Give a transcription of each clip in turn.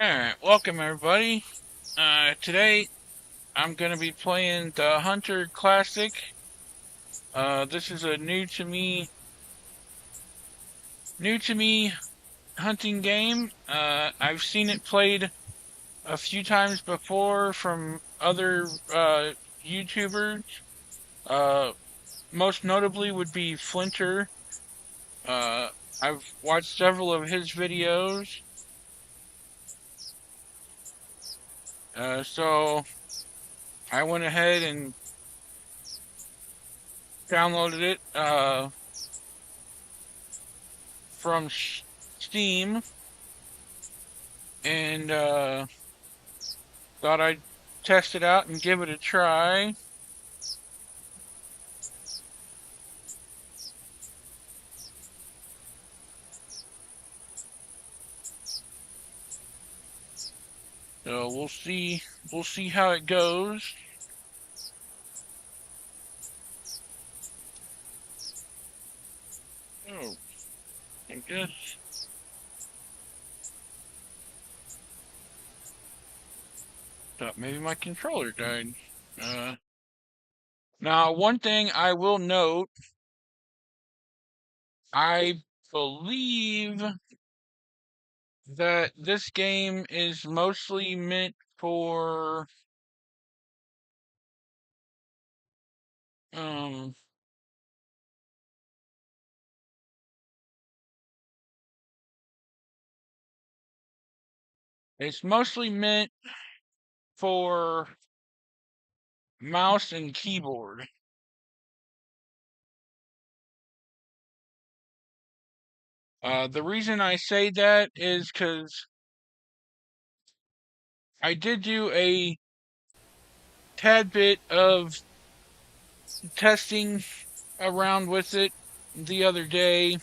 Alright, welcome everybody. Today I'm gonna be playing the Hunter Classic. This is a new to me hunting game. I've seen it played a few times before from other YouTubers. Uh, Most notably would be Flinter. Uh, I've watched several of his videos. So I went ahead and downloaded it from Steam and thought I'd test it out and give it a try. So we'll see how it goes. Oh, I guess thought maybe my controller died. Uh, Now one thing I will note, I believe that this game is mostly meant for um it's mostly meant for mouse and keyboard. The reason I say that is because I did do a tad bit of testing around with it the other day,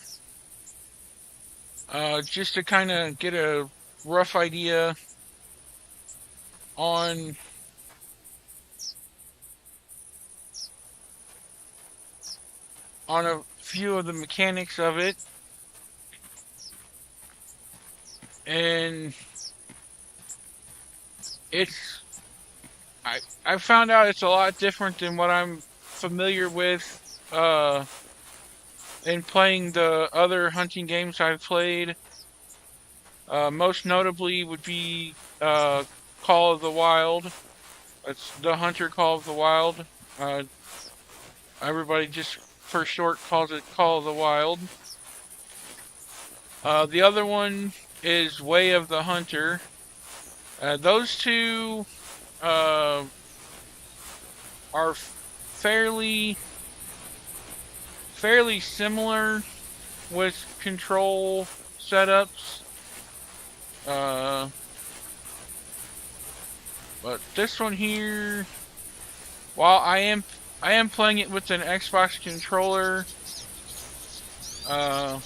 just to kind of get a rough idea on a few of the mechanics of it, and it's I found out it's a lot different than what I'm familiar with in playing the other hunting games I've played. Most notably would be Call of the Wild. It's the Hunter Call of the Wild. Uh, Everybody just for short calls it Call of the Wild. The other one is Way of the Hunter. Those two uh, are fairly similar with control setups. Uh, but this one here, while I am playing it with an Xbox controller, uh,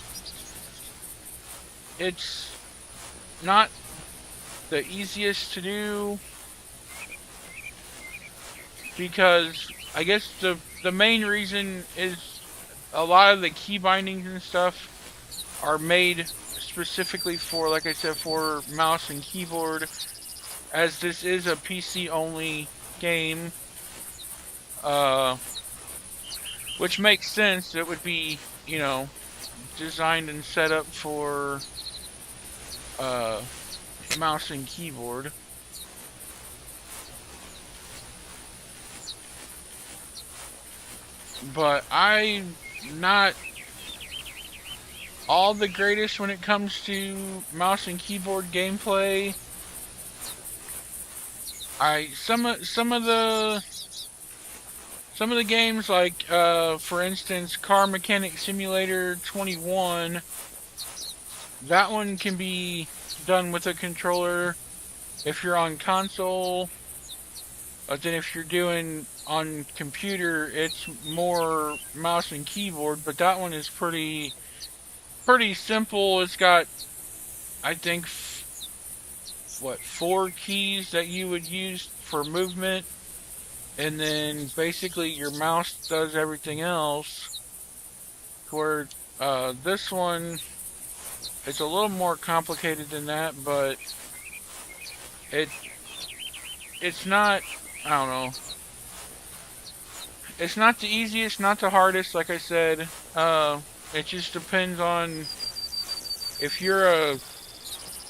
it's not the easiest to do because I guess the main reason is a lot of the key bindings and stuff are made specifically for, like I said, for mouse and keyboard, as this is a PC only game, uh, which makes sense. It would be, designed and set up for uh, mouse and keyboard. But I'm not all the greatest when it comes to mouse and keyboard gameplay. Some of the games, like for instance Car Mechanic Simulator 21, that one can be done with a controller if you're on console. But then if you're doing on computer, it's more mouse and keyboard. But that one is pretty simple. It's got, I think, four keys that you would use for movement, and then basically your mouse does everything else. Where this one, it's a little more complicated than that, but It it's not, I don't know. It's not the easiest, not the hardest, like I said. It just depends on if you're a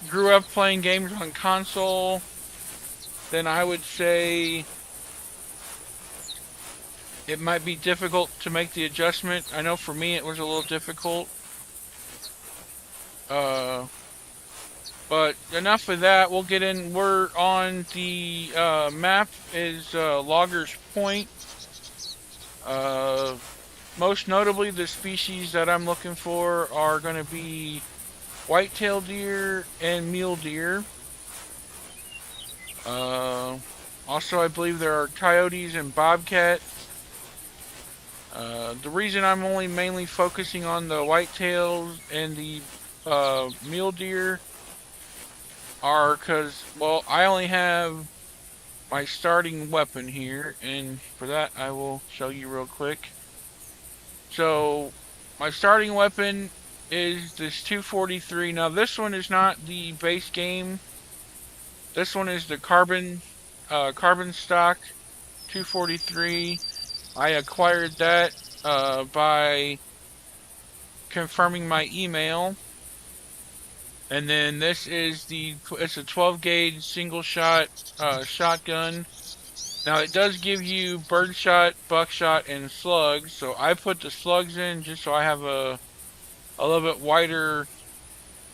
grew up playing games on console, then I would say it might be difficult to make the adjustment. I know for me it was a little difficult. Uh, but enough of that. We'll get in. We're on the map is Loggers Point. Uh, Most notably, the species that I'm looking for are going to be whitetail deer and mule deer. Uh, Also, I believe there are coyotes and bobcat. The reason I'm only mainly focusing on the whitetails and the mule deer are because, well, I only have my starting weapon here, and for that I will show you real quick. So, my starting weapon is this 243. Now, this one is not the base game. This one is the carbon stock 243. I acquired that by confirming my email. And then this is it's a 12 gauge single shot shotgun. Now it does give you birdshot, buckshot, and slugs. So I put the slugs in just so I have a little bit wider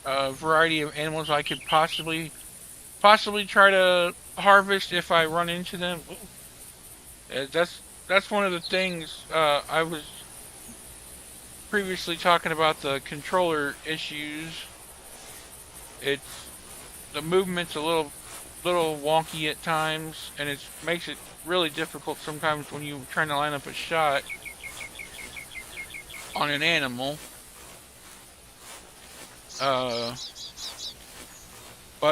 variety of animals I could possibly try to harvest if I run into them. That's one of the things I was previously talking about, the controller issues. It's the movement's a little wonky at times, and it makes it really difficult sometimes when you're trying to line up a shot on an animal. But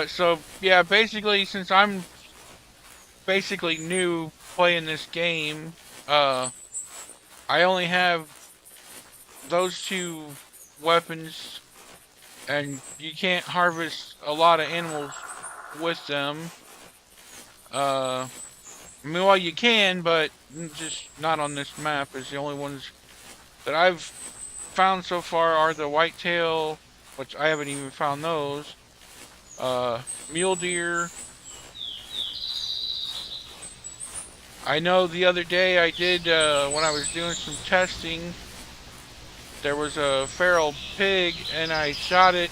so yeah, basically since I'm basically new playing this game, I only have those two weapons, and you can't harvest a lot of animals with them. I mean, well, you can, but just not on this map. Is the only ones that I've found so far are the whitetail, which I haven't even found those. Mule deer. I know the other day I did, when I was doing some testing, there was a feral pig, and I shot it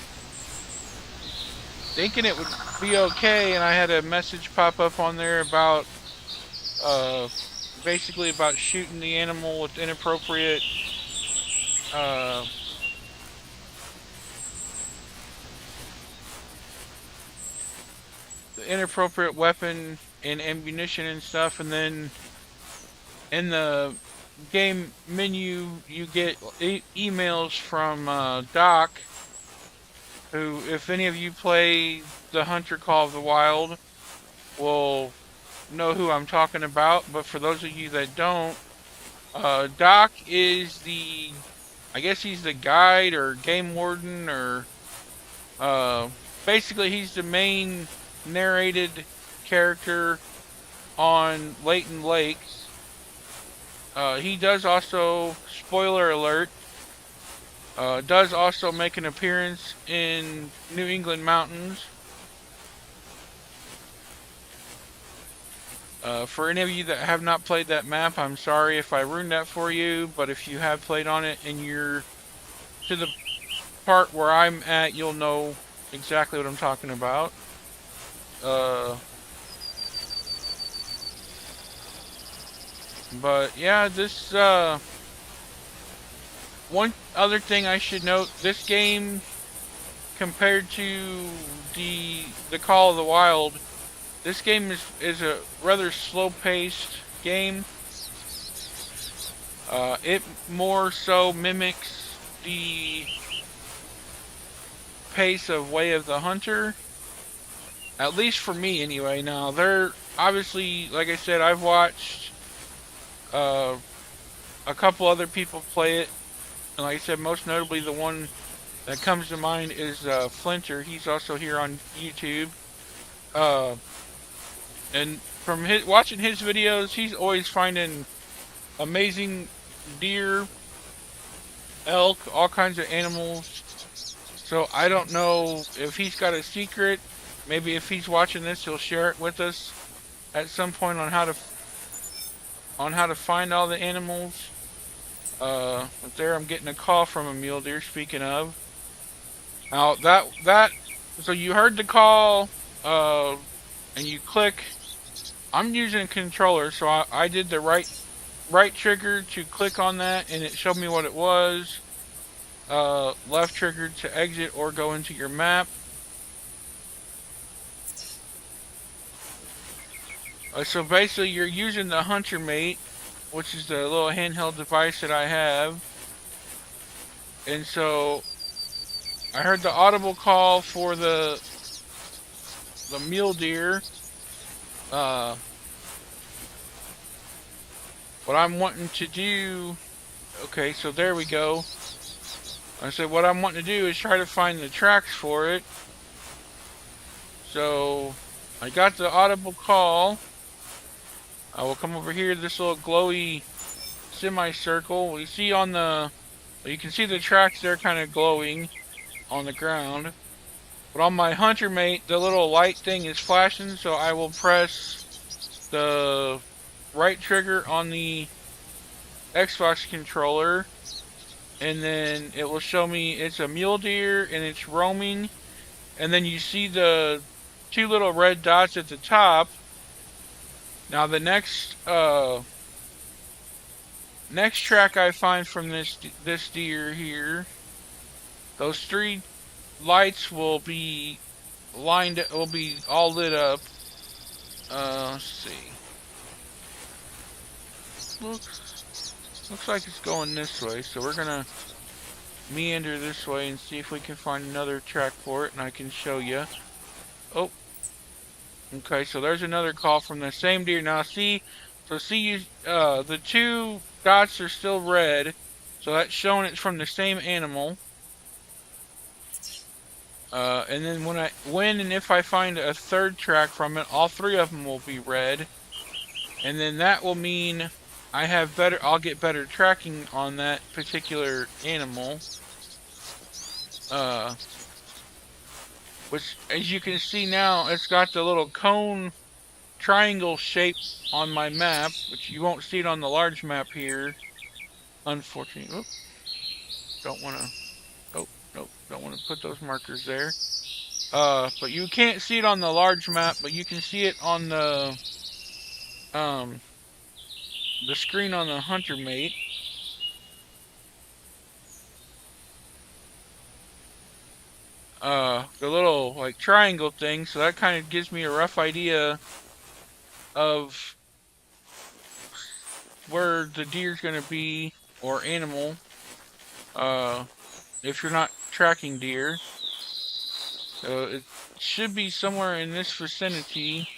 thinking it would be okay, and I had a message pop up on there about, basically about shooting the animal with inappropriate, weapon and ammunition and stuff, and then in the game menu you get emails from Doc, who, if any of you play the Hunter Call of the Wild, will know who I'm talking about. But for those of you that don't, Doc is I guess he's the guide or game warden, or basically he's the main narrated character on Layton Lakes. He does also, spoiler alert, does also make an appearance in New England Mountains. For any of you that have not played that map, I'm sorry if I ruined that for you, but if you have played on it and you're to the part where I'm at, you'll know exactly what I'm talking about. But yeah, this, one other thing I should note, this game, compared to the Call of the Wild, this game is a rather slow-paced game. It more so mimics the pace of Way of the Hunter, at least for me anyway. Now, they're obviously, like I said, I've watched a couple other people play it, and like I said, most notably the one that comes to mind is Flinter. He's also here on YouTube. Uh, and from watching his videos, he's always finding amazing deer, elk, all kinds of animals. So I don't know if he's got a secret. Maybe if he's watching this, he'll share it with us at some point on how to find all the animals. But there I'm getting a call from a mule deer. Speaking of, now so you heard the call, and you click. I'm using a controller, so I did the right trigger to click on that, and it showed me what it was. Left trigger to exit or go into your map. So basically, you're using the Hunter Mate, which is the little handheld device that I have. And so I heard the audible call for the mule deer. What I'm wanting to do. Okay, so there we go. I said what I'm wanting to do is try to find the tracks for it. So I got the audible call. I will come over here to this little glowy semicircle. You can see the tracks there kind of glowing on the ground. But on my Hunter Mate, the little light thing is flashing, so I will press the right trigger on the Xbox controller, and then it will show me it's a mule deer and it's roaming. And then you see the two little red dots at the top. Now the next track I find from this deer here, those three lights will be all lit up. Let's see. Looks like it's going this way, so we're gonna meander this way and see if we can find another track for it, and I can show you. Oh, okay, so there's another call from the same deer. Now see you, the two dots are still red, so that's showing it's from the same animal. And then when and if I find a third track from it, all three of them will be red, and then that will mean I'll get better tracking on that particular animal. Which, as you can see now, it's got the little cone triangle shape on my map, which you won't see it on the large map here, unfortunately. Oop. Don't want to. Oh, nope. Don't want to put those markers there. But you can't see it on the large map, but you can see it on the screen on the Hunter Mate. The little like triangle thing, so that kind of gives me a rough idea of where the deer's gonna be, or animal, if you're not tracking deer. So it should be somewhere in this vicinity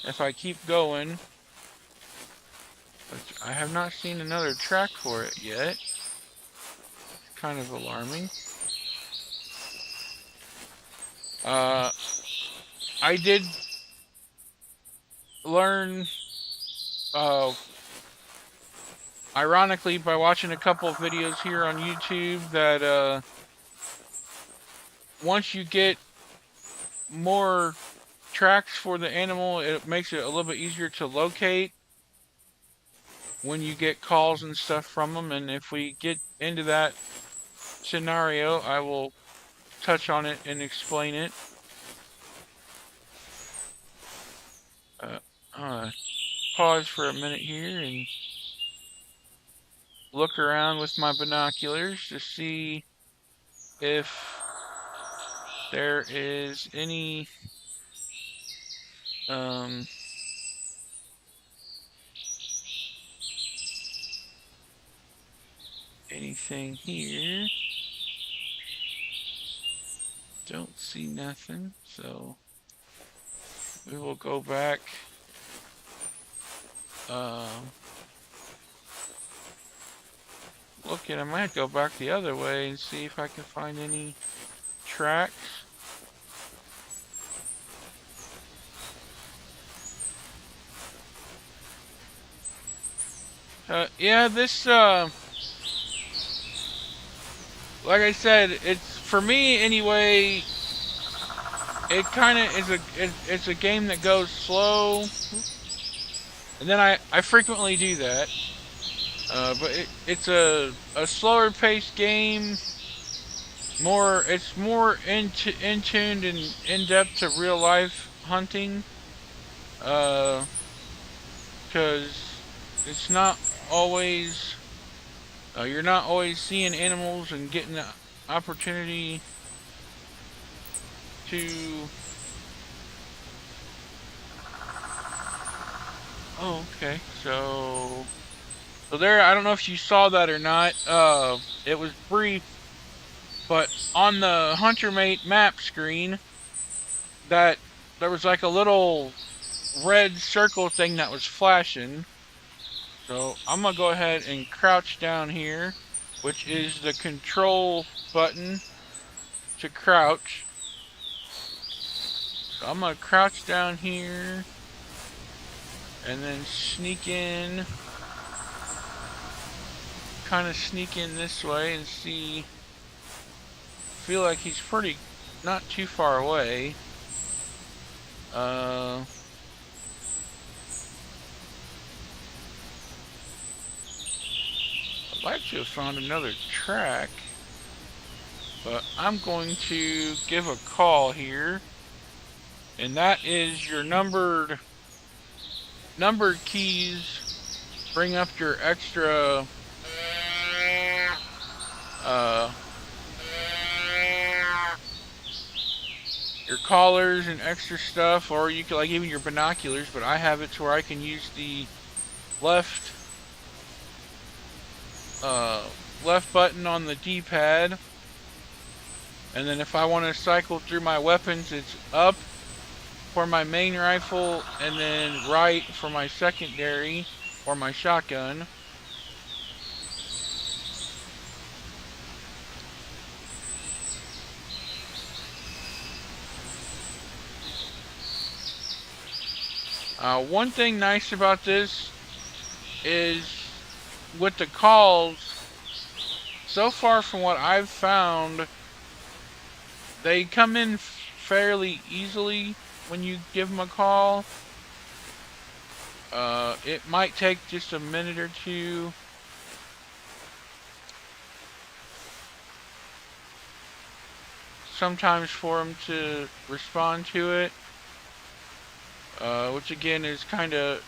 if I keep going. But I have not seen another track for it yet. It's kind of alarming. I did learn, ironically, by watching a couple of videos here on YouTube, that once you get more tracks for the animal, it makes it a little bit easier to locate when you get calls and stuff from them. And if we get into that scenario, I will touch on it and explain it. Pause for a minute here and look around with my binoculars to see if there is any anything here. Don't see nothing, so we will go back. Looking, I might go back the other way and see if I can find any tracks. Yeah, this, like I said, it's, for me anyway, it kind of is it's a game that goes slow, and then I frequently do that. But it's a slower paced game. It's more in tuned and in depth to real life hunting. Uh, because it's not always you're not always seeing animals and getting the opportunity to. Oh, okay. So there. I don't know if you saw that or not. It was brief, but on the Hunter Mate map screen, that there was like a little red circle thing that was flashing. So I'm gonna go ahead and crouch down here, which is the control button to crouch. So I'm gonna crouch down here and then sneak in, kind of sneak in this way and see. Feel like he's pretty, not too far away. I'd like to have found another track, but I'm going to give a call here, and that is your numbered keys. Bring up your extra your collars and extra stuff, or you could, like, even your binoculars, but I have it to where I can use the left left button on the D-pad, and then if I want to cycle through my weapons, it's up for my main rifle and then right for my secondary or my shotgun. One thing nice about this is with the calls, so far from what I've found, they come in fairly easily when you give them a call. It might take just a minute or two. Sometimes for them to respond to it. Which again is kind of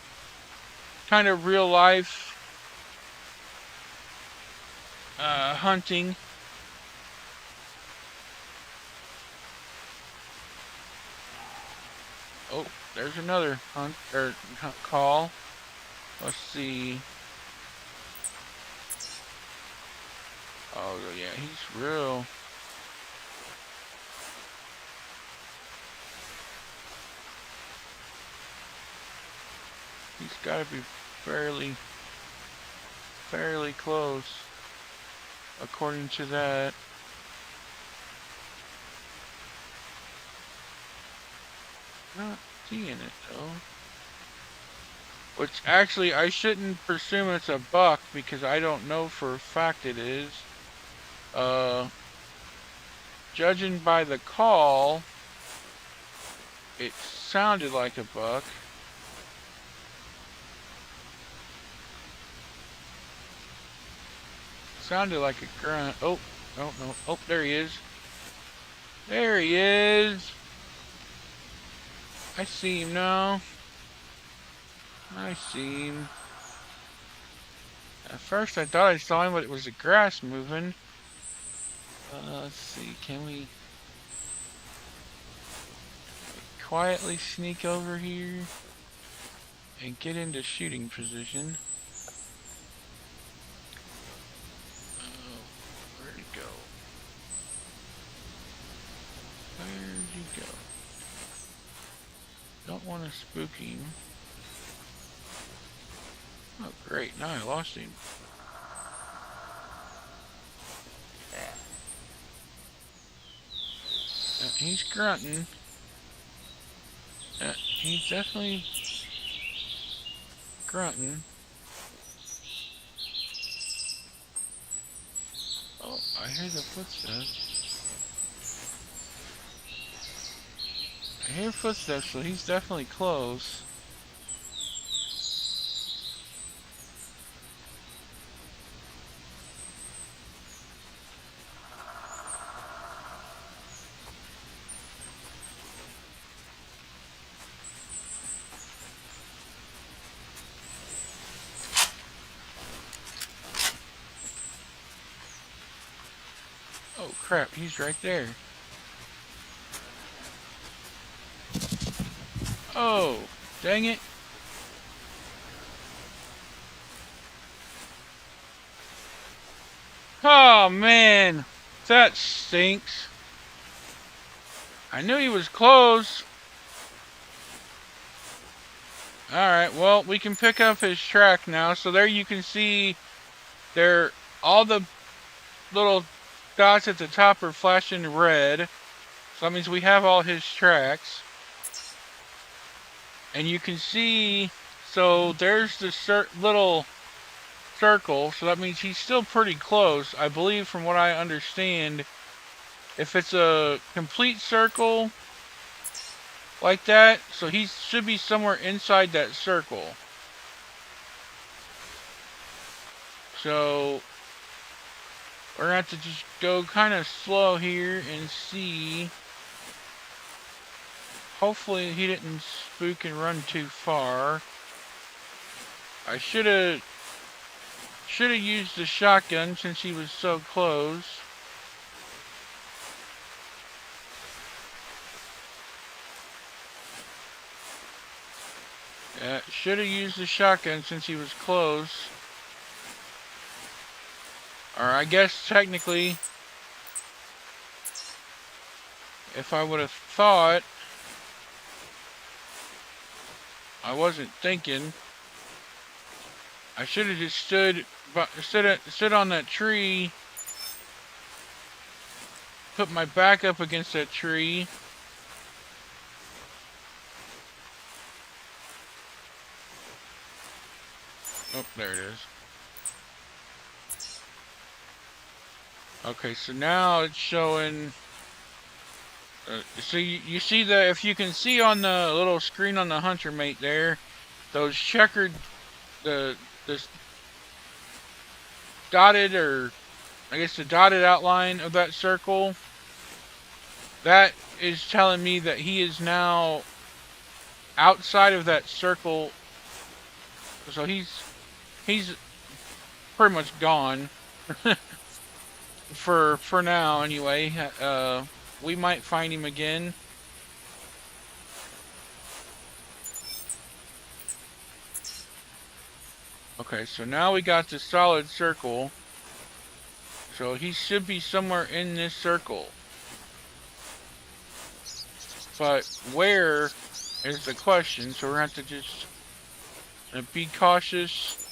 real life hunting. Oh, there's another call. Let's see. Oh yeah, he's real. He's got to be fairly close, according to that. Not seeing it though. Which actually I shouldn't presume it's a buck because I don't know for a fact it is. Judging by the call, it sounded like a buck. Sounded like a grunt. Oh, no. Oh, there he is. There he is. I see him now. I see him. At first I thought I saw him, but it was the grass moving. Let's see, can we quietly sneak over here and get into shooting position? Where'd he go? Where'd he go? Don't want to spook him. Oh great, now I lost him. He's grunting. He's definitely grunting. I hear the footsteps. I hear footsteps, so he's definitely close. Oh crap, he's right there. Oh, dang it. Oh man, that stinks. I knew he was close. Alright, well, we can pick up his track now. So there you can see there all the little dots at the top are flashing red. So that means we have all his tracks. And you can see, so there's the little circle. So that means he's still pretty close. I believe from what I understand, if it's a complete circle like that, so he should be somewhere inside that circle. So we're gonna have to just go kind of slow here and see. Hopefully he didn't spook and run too far. I should have used the shotgun since he was so close. Should have used the shotgun since he was close. Or I guess technically, if I would have thought, I wasn't thinking, I should have just stood on that tree, put my back up against that tree. Oh, there it is. Okay, so now it's showing. So you see that, if you can see on the little screen on the Hunter Mate there, those checkered, this dotted, or I guess the dotted outline of that circle, that is telling me that he is now outside of that circle. So he's pretty much gone for now anyway. We might find him again. Okay, so now we got the solid circle. So he should be somewhere in this circle. But where is the question? So we're going to have to just be cautious.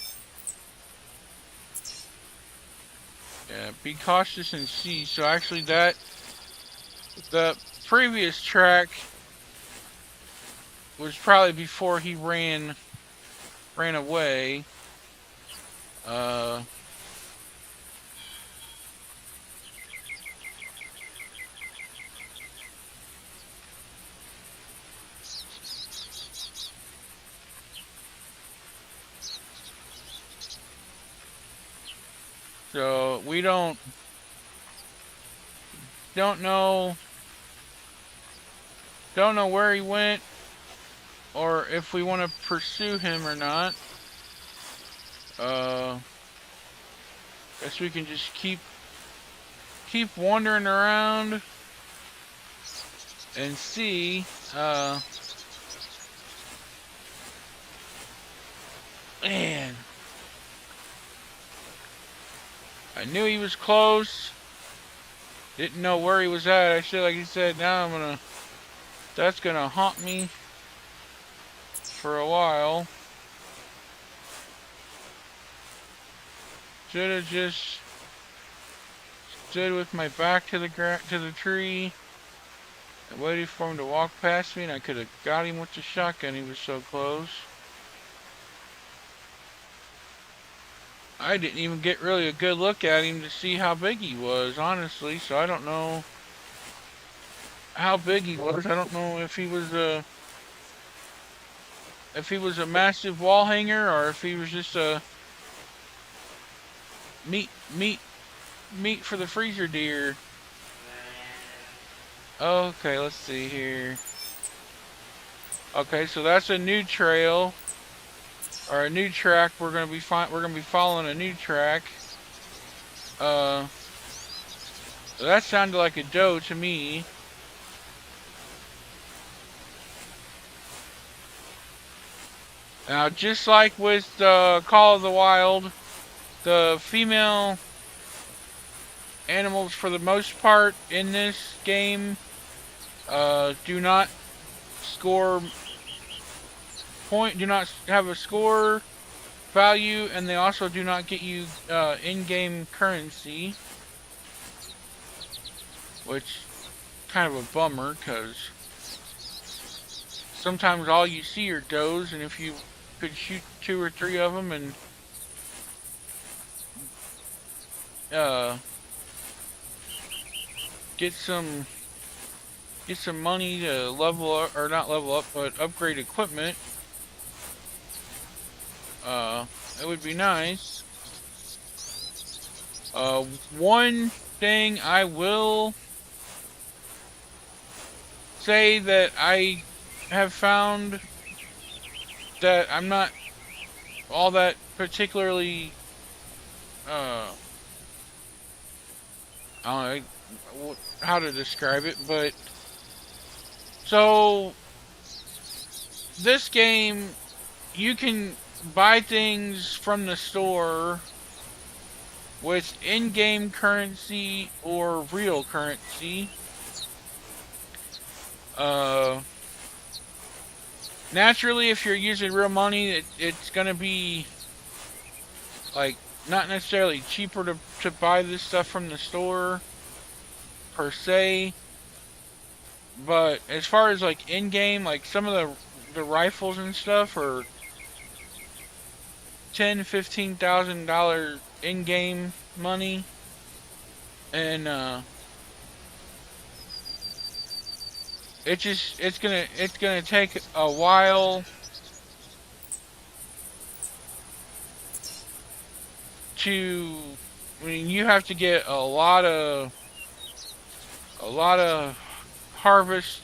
Yeah, be cautious and see. So actually the previous track was probably before he ran away. So we don't know where he went, or if we want to pursue him or not. Guess we can just keep wandering around and see. Man, I knew he was close. Didn't know where he was at. I should, like you said, now that's gonna haunt me for a while. Should have just stood with my back to the tree and waited for him to walk past me, and I could have got him with the shotgun. He was so close. I didn't even get really a good look at him to see how big he was, honestly. So I don't know how big he was. I don't know if he was a massive wall hanger or if he was just a meat meat meat for the freezer deer. Okay, let's see here. Okay, so that's a new trail or a new track. We're gonna be following a new track. Uh, that sounded like a doe to me. Now, just like with Call of the Wild, the female animals, for the most part, in this game, do not score do not have a score value, and they also do not get you in-game currency, which kind of a bummer because sometimes all you see are does, and if you could shoot 2 or 3 of them and uh, get some money to level up, or not level up, but upgrade equipment, it would be nice. One thing I will say that I have found that I'm not all that particularly, I don't know how to describe it, but so this game, you can buy things from the store with in-game currency or real currency. Naturally, if you're using real money, it's gonna be like not necessarily cheaper to buy this stuff from the store per se. But as far as like in-game, like some of the rifles and stuff are $10,000-$15,000 in-game money, and it's gonna take a while to. I mean, you have to get a lot of harvest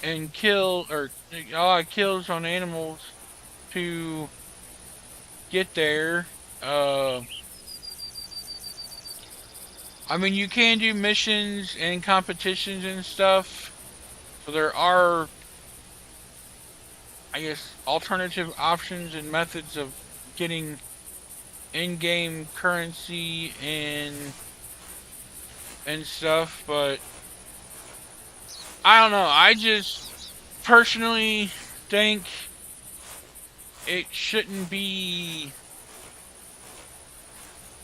and kill, or a lot of kills on animals to get there. I mean, you can do missions and competitions and stuff. So there are, I guess, alternative options and methods of getting in-game currency and stuff, but I don't know. I just personally think it shouldn't be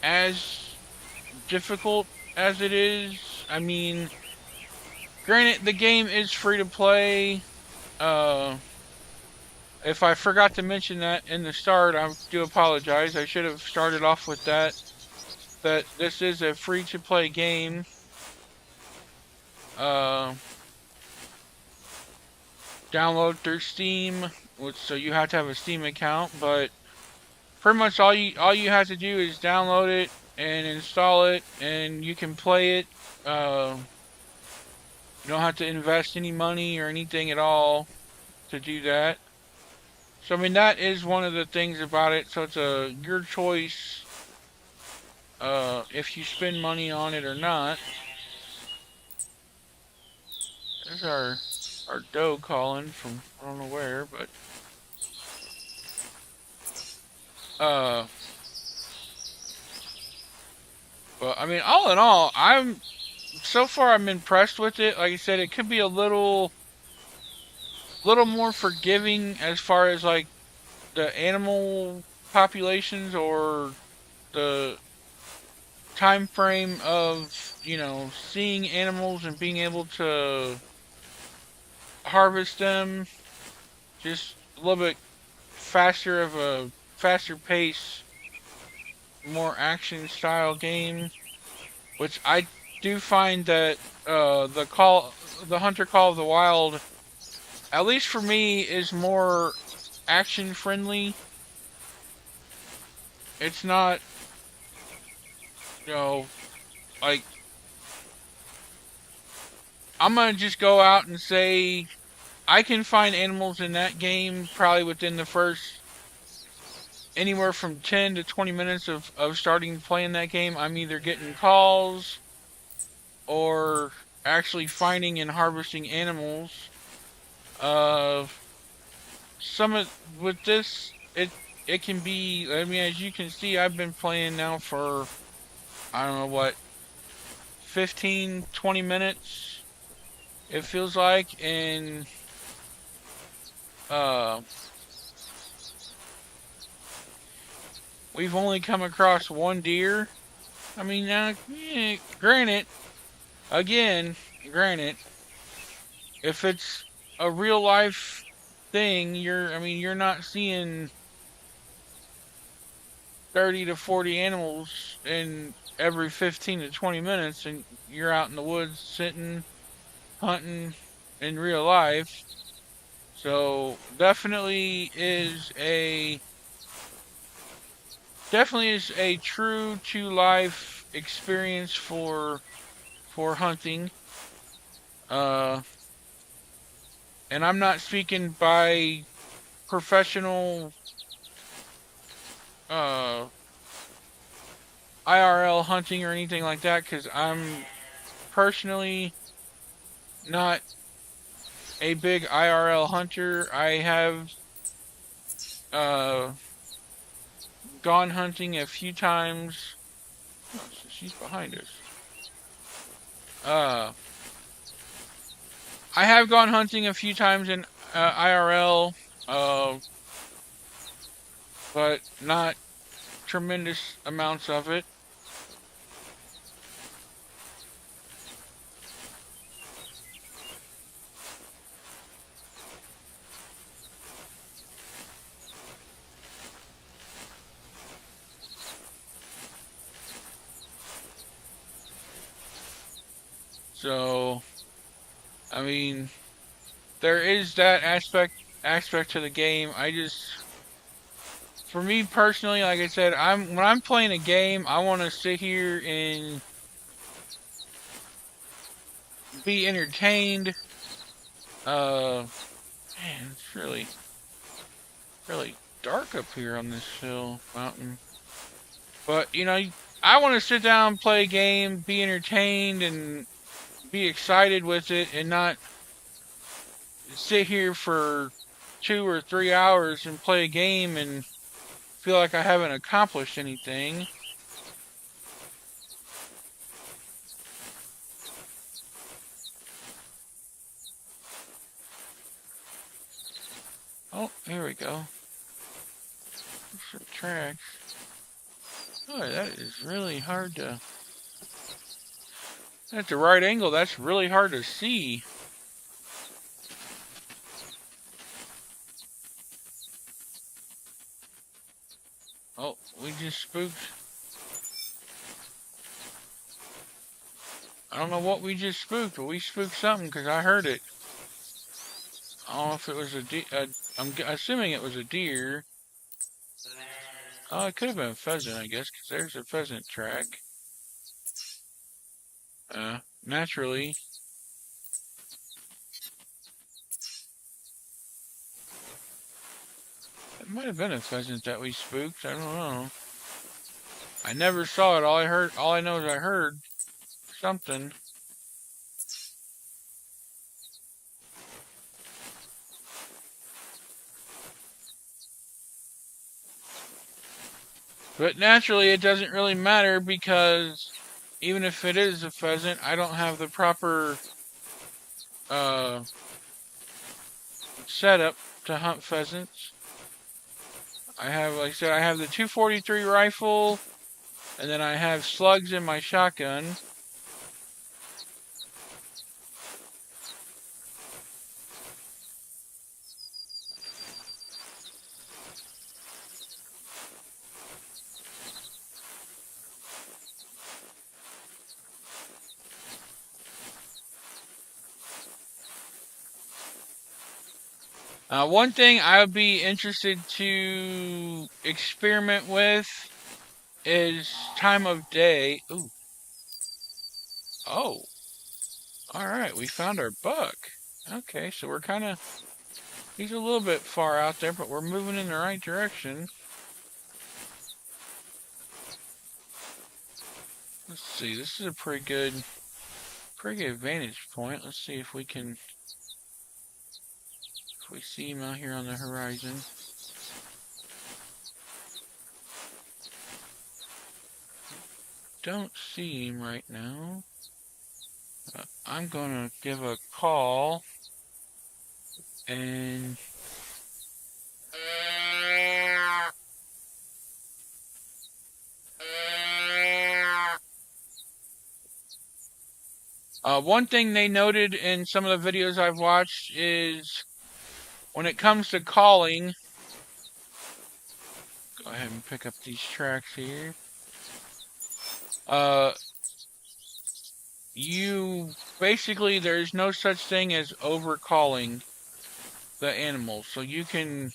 as difficult as it is. I mean, granted, the game is free to play. If I forgot to mention that in the start, I do apologize. I should have started off with that. That this is a free to play game. Download through Steam, so you have to have a Steam account. But pretty much all you have to do is download it and install it, and you can play it. You don't have to invest any money or anything at all to do that. So I mean, that is one of the things about it. So it's your choice if you spend money on it or not. There's our doe calling from I don't know where, but uh, but I mean, all in all, so far I'm impressed with it. Like I said, it could be a little more forgiving as far as like the animal populations or the time frame of, seeing animals and being able to harvest them, just a little bit faster pace more action style game, which I do find that the Hunter Call of the Wild, at least for me, is more action friendly. It's not, you know, like I'm gonna just go out and say I can find animals in that game probably within the first anywhere from 10 to 20 minutes of starting playing that game. I'm either getting calls or actually finding and harvesting animals. Uh, some of with this, it can be. I mean, as you can see, I've been playing now for I don't know what 15, 20 minutes. It feels like, and uh, we've only come across one deer. I mean, now, granted, again, granted, if it's a real life thing, I mean, you're not seeing 30 to 40 animals in every 15 to 20 minutes, and you're out in the woods sitting, hunting in real life. So definitely is a true to life experience for hunting. Uh, and I'm not speaking by professional uh IRL hunting or anything like that, because I'm personally not a big IRL hunter. I have uh gone hunting a few times. Oh, so she's behind us. Uh, I have gone hunting a few times in IRL, uh, but not tremendous amounts of it. So, I mean, there is that aspect to the game. For me personally, like I said, when I'm playing a game, I want to sit here and be entertained. Man, it's really dark up here on this hill mountain. But I want to sit down, play a game, be entertained, and be excited with it, and not sit here for 2 or 3 hours and play a game and feel like I haven't accomplished anything. Oh, here we go. Some tracks. Oh, that is really hard to. At the right angle, that's really hard to see. Oh, we just spooked. I don't know what we just spooked, but we spooked something because I heard it. I don't know if it was a deer. I'm assuming it was a deer. Oh, it could have been a pheasant, I guess, because there's a pheasant track. Naturally. It might have been a pheasant that we spooked. I don't know. I never saw it. All I know is I heard something. But naturally, it doesn't really matter because even if it is a pheasant, I don't have the proper uh, setup to hunt pheasants. Like I said, I have the 243 rifle, and then I have slugs in my shotgun. One thing I would be interested to experiment with is time of day. Ooh. Oh. Alright, we found our buck. Okay, so we're kind of... He's a little bit far out there, but we're moving in the right direction. Let's see, this is a pretty good vantage point. Let's see if we can... If we see him out here on the horizon. Don't see him right now. I'm gonna give a call and one thing they noted in some of the videos I've watched is when it comes to calling, go ahead and pick up these tracks here. You basically, there's no such thing as overcalling the animals. So you can,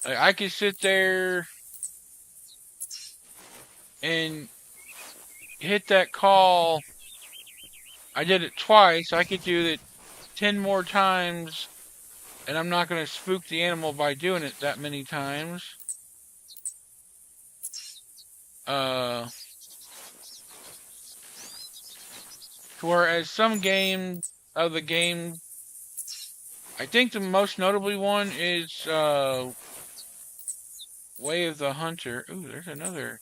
I could sit there and hit that call. I did it twice. I could do it 10 more times, and I'm not going to spook the animal by doing it that many times. Whereas some game of the game, I think the most notably one is Way of the Hunter. Ooh, there's another.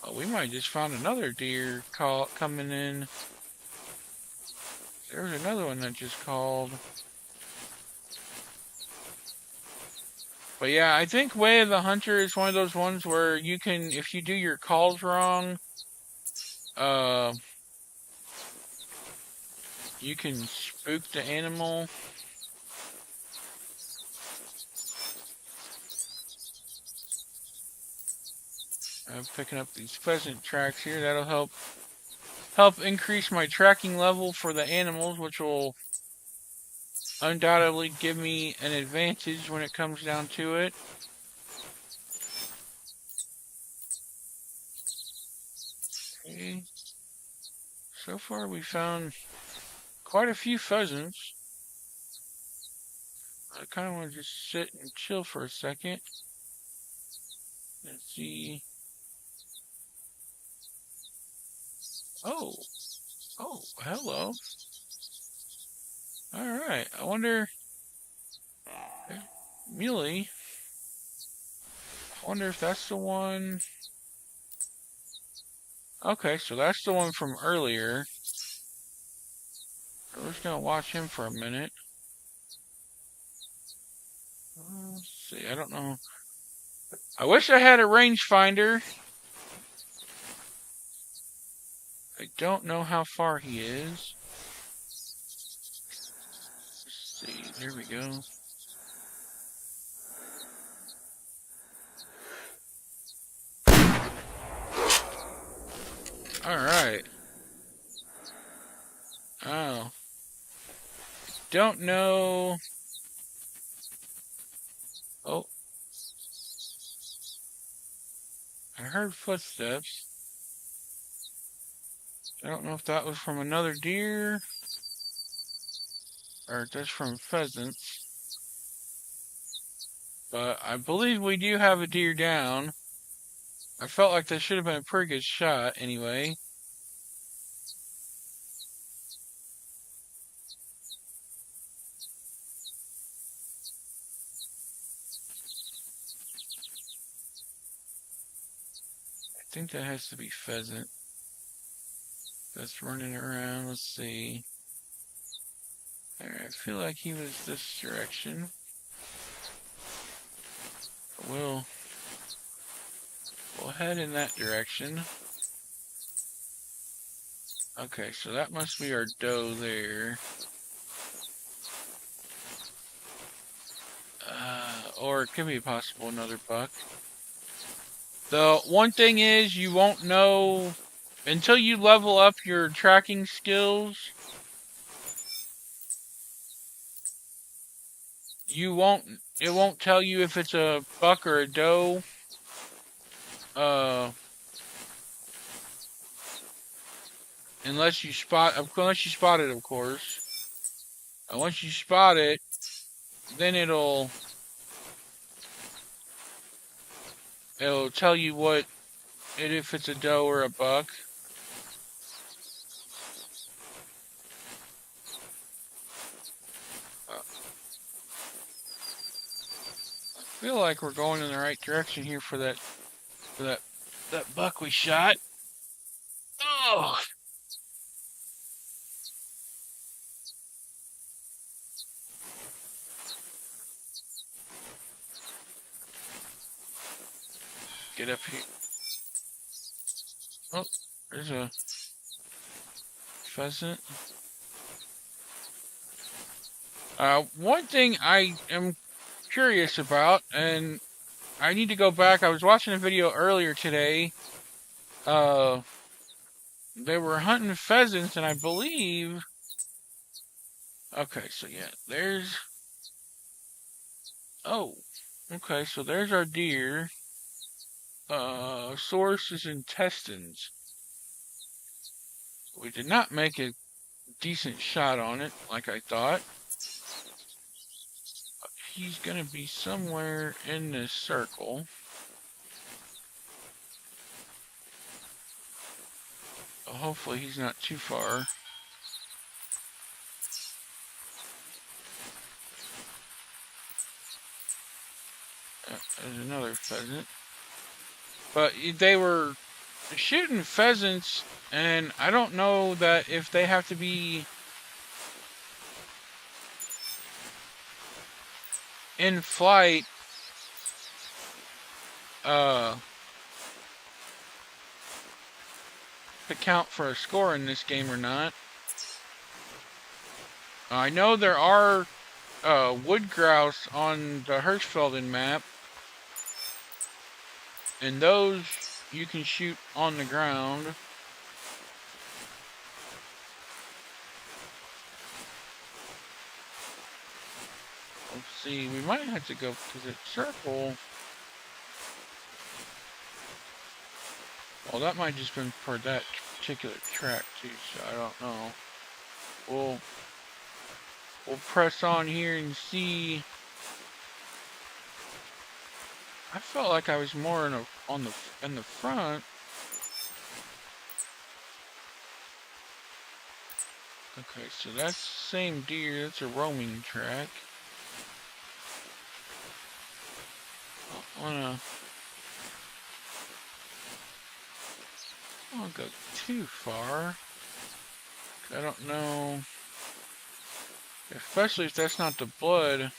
Oh, we might just found another deer coming in. There's another one that just called. But yeah, I think Way of the Hunter is one of those ones where you can, if you do your calls wrong, you can spook the animal. I'm picking up these pheasant tracks here. That'll help increase my tracking level for the animals, which will undoubtedly give me an advantage when it comes down to it. Okay. So far we found quite a few pheasants. I kind of want to just sit and chill for a second. Let's see. Oh, hello. Alright, I wonder... Muley. I wonder if that's the one... Okay, so that's the one from earlier. We're just gonna watch him for a minute. Let's see, I don't know. I wish I had a rangefinder. I don't know how far he is. Let's see, there we go. Alright. Oh. Don't know. Oh. I heard footsteps. I don't know if that was from another deer or just from pheasants. But I believe we do have a deer down. I felt like that should have been a pretty good shot anyway. I think that has to be pheasant. That's running around. Let's see. I feel like he was this direction. We'll head in that direction. Okay, so that must be our doe there. Or it could be possible another buck. The one thing is you won't know until you level up your tracking skills. it won't tell you if it's a buck or a doe. Unless you spot it, of course. And once you spot it, then it'll tell you if it's a doe or a buck. I feel like we're going in the right direction here for that buck we shot. Oh. Get up here. Oh, there's a pheasant. One thing I am curious about, and I need to go back. I was watching a video earlier today. They were hunting pheasants, and I believe. Okay, so yeah, there's. Oh, okay, so there's our deer. Source is intestines. We did not make a decent shot on it, like I thought. He's gonna be somewhere in this circle. Hopefully he's not too far. There's another pheasant. But they were shooting pheasants, and I don't know that if they have to be in flight to count for a score in this game or not. I know there are wood grouse on the Hirschfelden map, and those you can shoot on the ground. Let's see, we might have to go to the circle. Well, that might just been for that particular track too, so I don't know. We'll press on here and see. I felt like I was more in the front. Okay, so that's the same deer. That's a roaming track. I don't wanna go too far. I don't know. Especially if that's not the blood.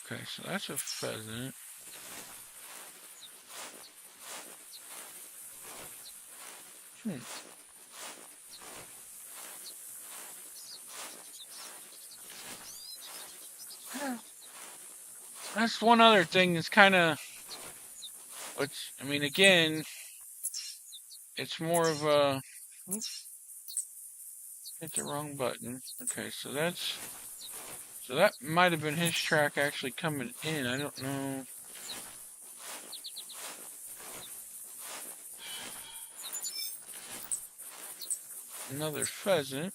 Okay, so that's a pheasant. That's one other thing that's kind of, I mean, again, it's more of a, oops, hit the wrong button. Okay, so that might have been his track actually coming in. I don't know. Another pheasant.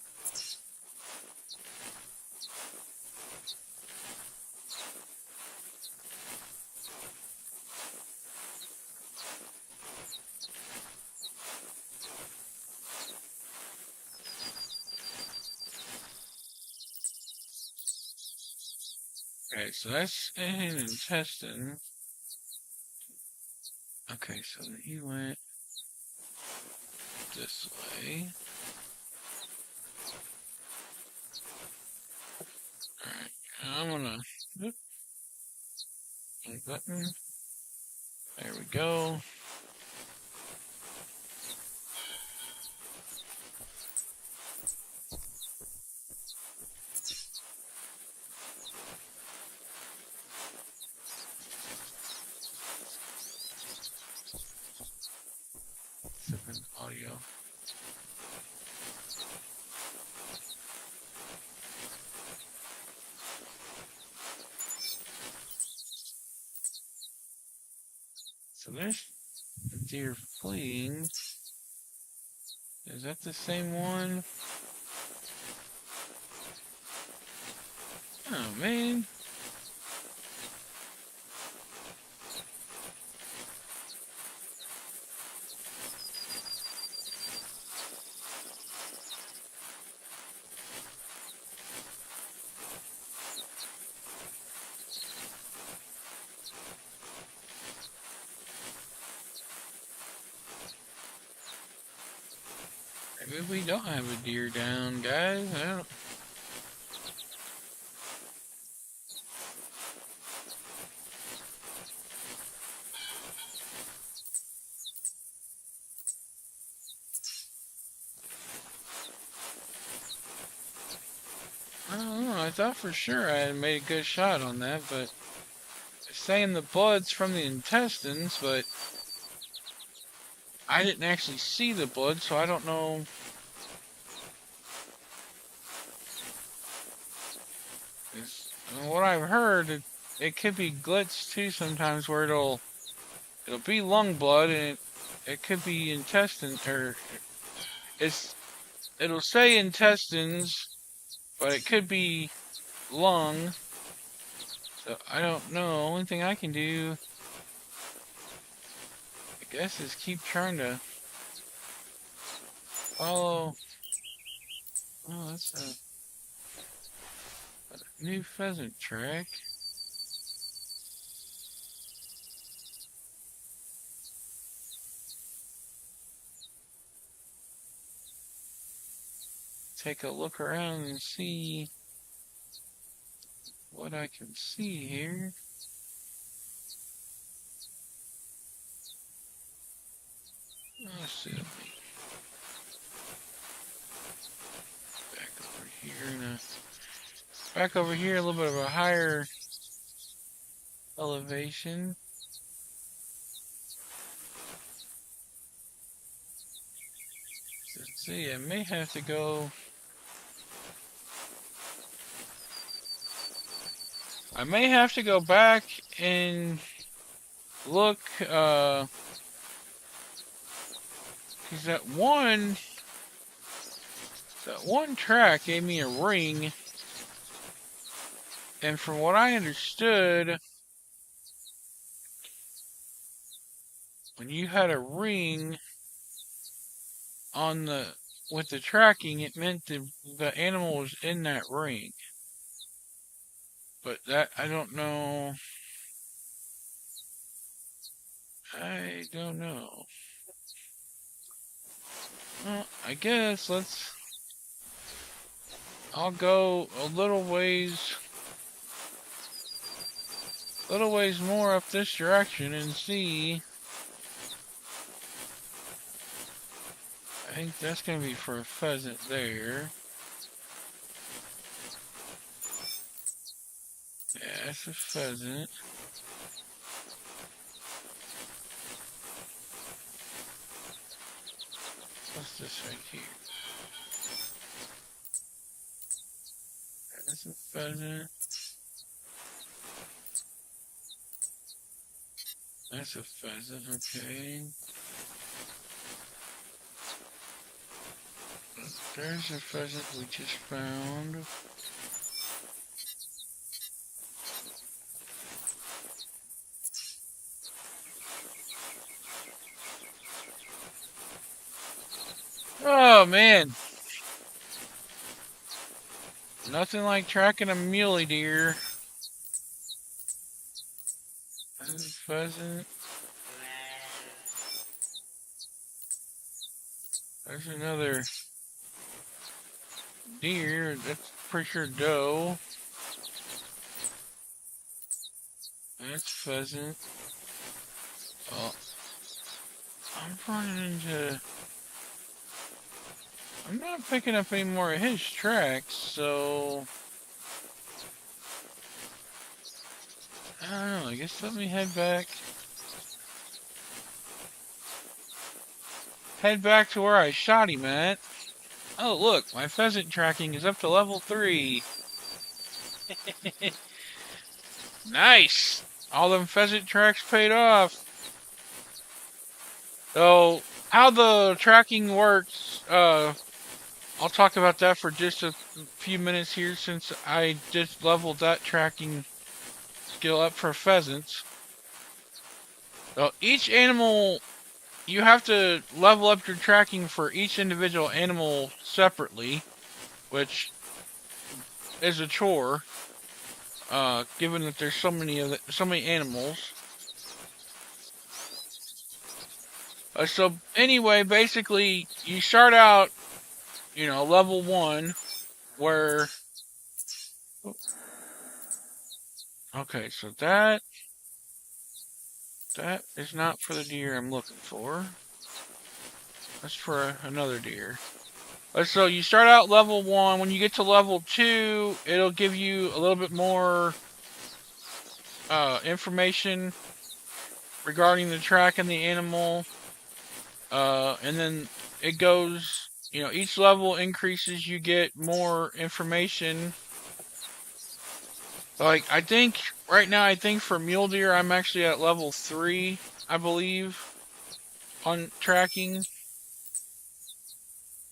Okay, so that's an intestine. Okay, so he went this way. Alright, I'm gonna button. There we go. Audio. So there's a deer fleeing. Is that the same one? Oh, man. Maybe we don't have a deer down, guys. I don't... I don't know. I thought for sure I had made a good shot on that, but it's saying the blood's from the intestines, but I didn't actually see the blood, so I don't know. What I've heard, it could be glitched too sometimes, where it'll be lung blood and it could be intestine, or it'll say intestines, but it could be lung. So I don't know. Only thing I can do, I guess, is keep trying to follow. Oh, that's a new pheasant track. Take a look around and see what I can see here. Let's see. Back over here, a little bit of a higher elevation. Let's see, I may have to go. I may have to go back and look, because that one track gave me a ring, and from what I understood, when you had a ring on with the tracking, it meant the animal was in that ring. But that, I don't know. I don't know. Well, I guess I'll go a little ways more up this direction and see. I think that's gonna be for a pheasant there. Yeah, that's a pheasant. What's this right here? That's a pheasant. That's a pheasant, okay. There's a pheasant we just found. Oh, man. Nothing like tracking a muley deer. That's a pheasant. There's another deer. That's pretty sure doe. That's pheasant. Oh. I'm running into... I'm not picking up any more of his tracks, so... I don't know, I guess let me head back. Head back to where I shot him at. Oh, look, my pheasant tracking is up to level 3. Nice! All them pheasant tracks paid off. So, how the tracking works, I'll talk about that for just a few minutes here since I just leveled that tracking skill up for pheasants. So, each animal, you have to level up your tracking for each individual animal separately, which is a chore, given that there's so many animals. So anyway, basically, you start out, level 1, where... Okay, so that is not for the deer I'm looking for. That's for another deer. So you start out level 1. When you get to level 2, it'll give you a little bit more information regarding the track and the animal. And then it goes, each level increases, you get more information. Like, right now, for mule deer, I'm actually at level 3, I believe, on tracking.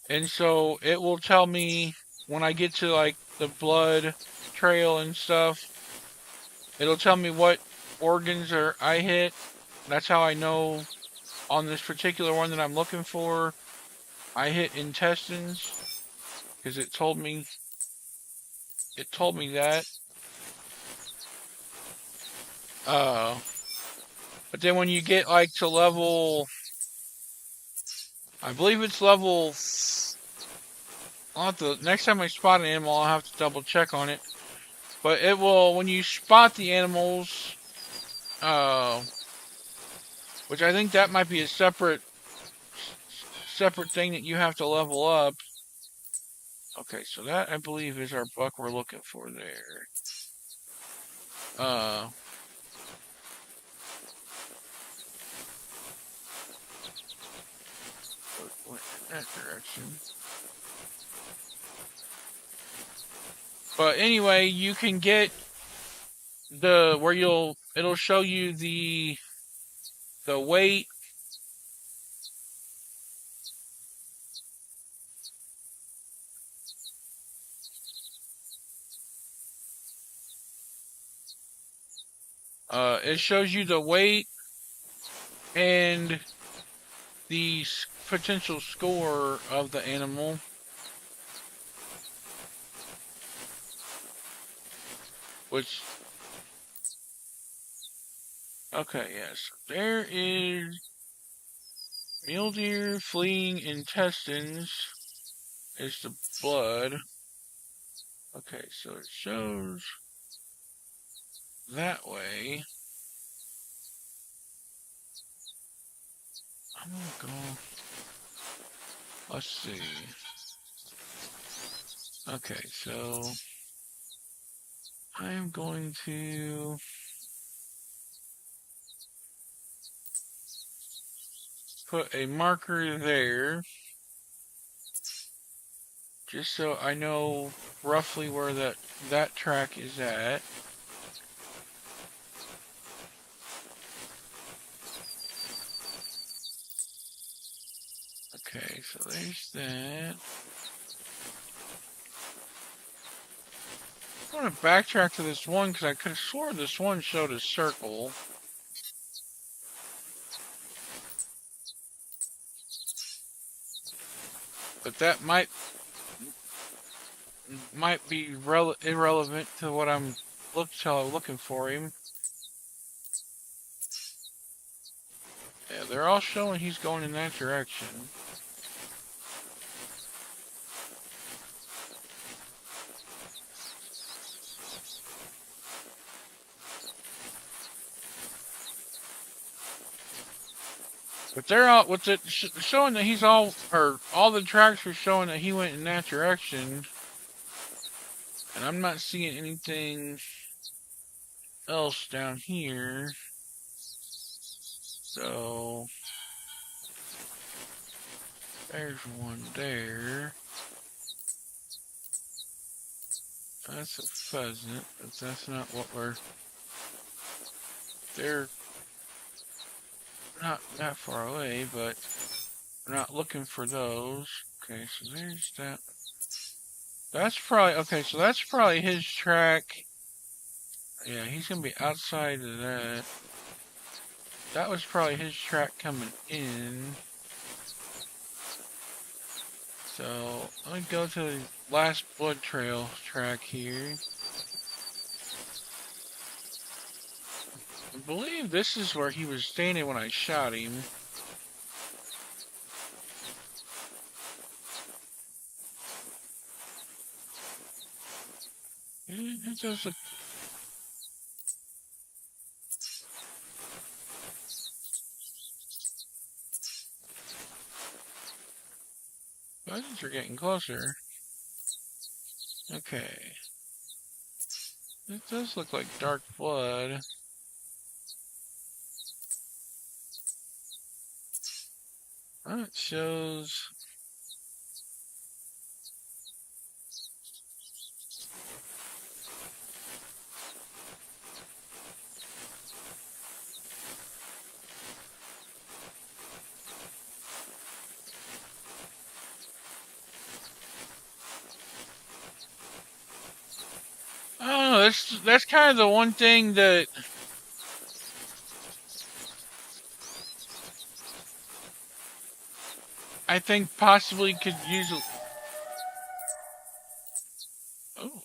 And so it will tell me when I get to, like, the blood trail and stuff, it'll tell me what organs I hit. That's how I know on this particular one that I'm looking for, I hit intestines, because it told me that. But then when you get, like, to level, I believe it's level... next time I spot an animal, I'll have to double check on it. But it will, when you spot the animals, which I think that might be a separate thing that you have to level up. Okay, so that, I believe, is our buck we're looking for there. Went in that direction. But anyway, you can get it'll show you the weight. It shows you the weight and the potential score of the animal. Which, okay, yes. There is mule deer fleeing intestines is the blood. Okay, so it shows that way. I'm gonna go. Let's see. Okay, so I am going to put a marker there, just so I know roughly where that track is at. Okay, so there's that. I'm going to backtrack to this one because I could have swore this one showed a circle. But that might be irrelevant to what I'm looking for him. Yeah, they're all showing he's going in that direction. But they're all, what's it showing that he's all the tracks are showing that he went in that direction. And I'm not seeing anything else down here. So there's one there. That's a pheasant, but that's not what we're... not that far away, but we're not looking for those. Okay, so there's that. That's probably, okay, so that's probably his track. Yeah, he's gonna be outside of that. That was probably his track coming in. So, let me go to the last blood trail track here. I believe this is where he was standing when I shot him. It does look... Buttons are getting closer. Okay. It does look like dark blood. It shows... Oh, that's kind of the one thing that I think possibly could use a... Oh,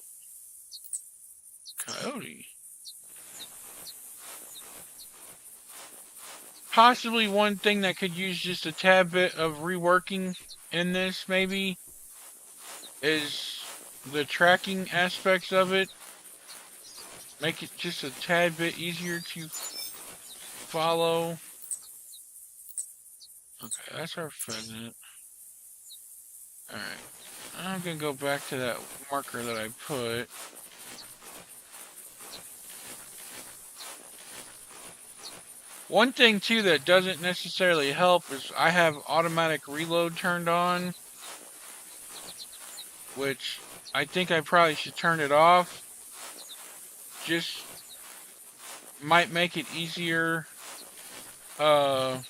coyote. Possibly one thing that could use just a tad bit of reworking in this, maybe, is the tracking aspects of it. Make it just a tad bit easier to follow. Okay, that's our pheasant. Alright. I'm gonna go back to that marker that I put. One thing too that doesn't necessarily help is I have automatic reload turned on, which I think I probably should turn it off. Just might make it easier to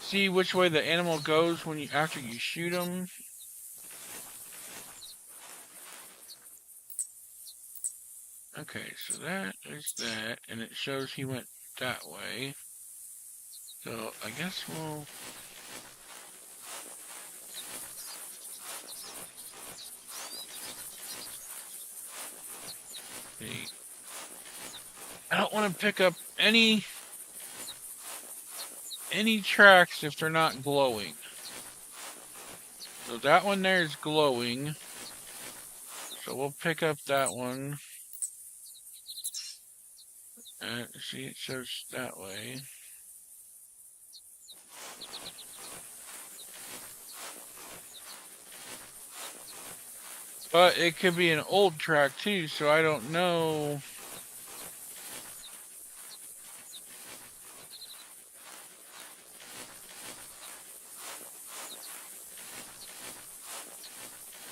see which way the animal goes when after you shoot them. Okay, so that is that, and it shows he went that way. So I guess we'll... see. I don't want to pick up any tracks if they're not glowing. So that one there is glowing. So we'll pick up that one. And see, it shows that way. But it could be an old track too, so I don't know.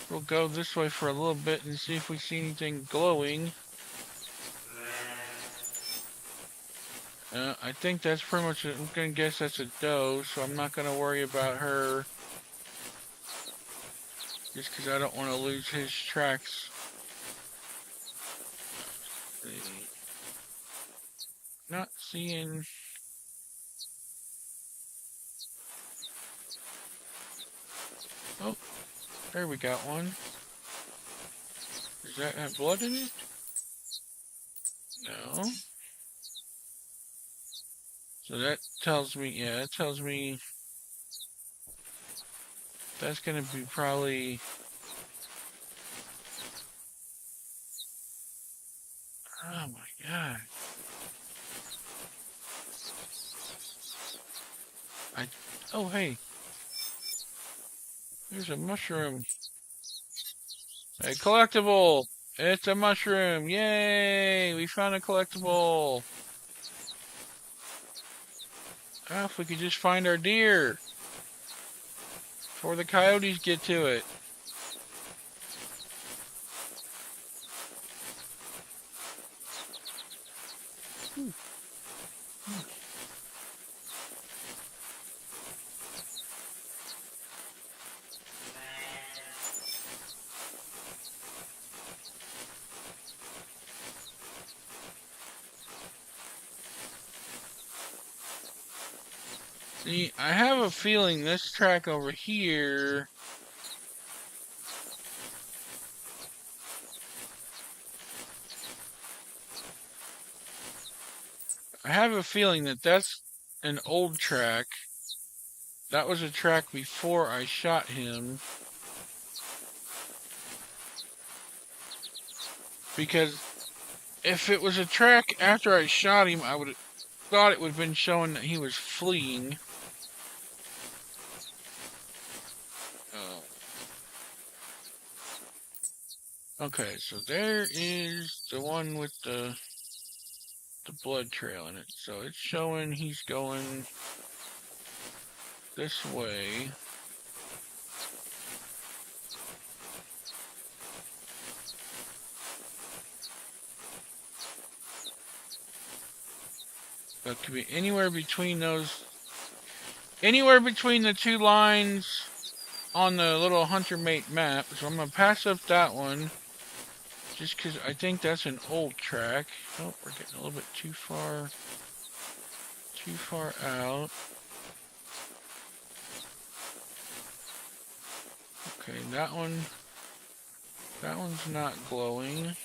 We'll go this way for a little bit and see if we see anything glowing. I think that's pretty much it. I'm gonna guess that's a doe, so I'm not gonna worry about her. Just because I don't want to lose his tracks. Not seeing... Oh, there we got one. Does that have blood in it? No. So that tells me, yeah, that tells me that's gonna be probably... Oh my god. Oh hey. There's a mushroom. A collectible! It's a mushroom! Yay! We found a collectible! Oh, if we could just find our deer! Before the coyotes get to it. See, I have a feeling this track over here. I have a feeling that that's an old track. That was a track before I shot him. Because if it was a track after I shot him, I would have thought it would have been showing that he was fleeing. Okay, so there is the one with the blood trail in it. So it's showing he's going this way. So it could be anywhere between those, anywhere between the two lines on the little hunter mate map. So I'm gonna pass up that one, just because I think that's an old track. Oh, we're getting a little bit too far out. Okay, that one's not glowing.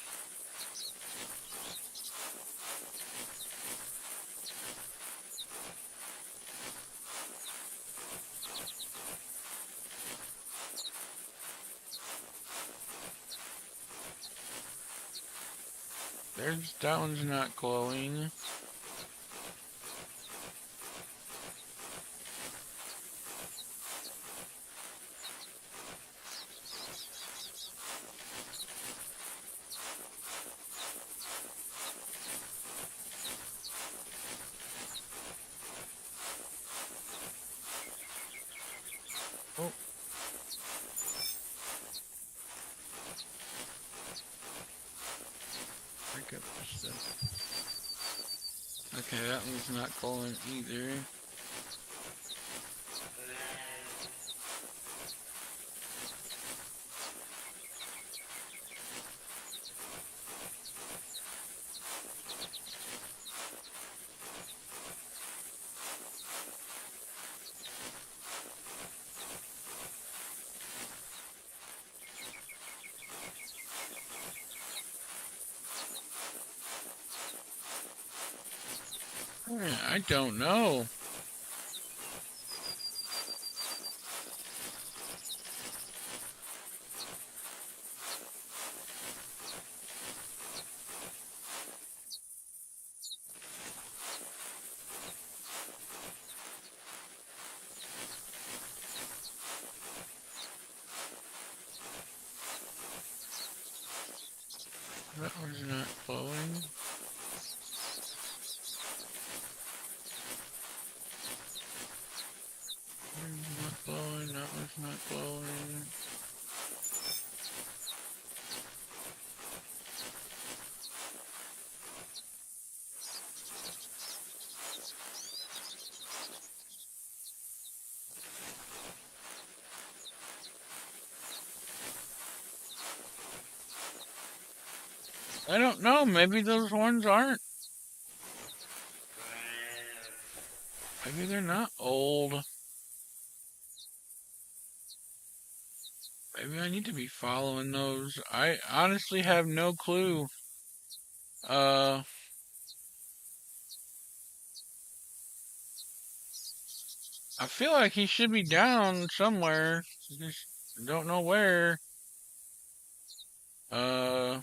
That one's not glowing. Oh. Break up this stuff. Okay, that one's not glowing either. I don't know. That one's not glowing. Not glowing, that one's not glowing. I don't know, maybe those ones aren't. Maybe they're not old. Maybe I need to be following those. I honestly have no clue. I feel like he should be down somewhere. Just don't know where. Uh,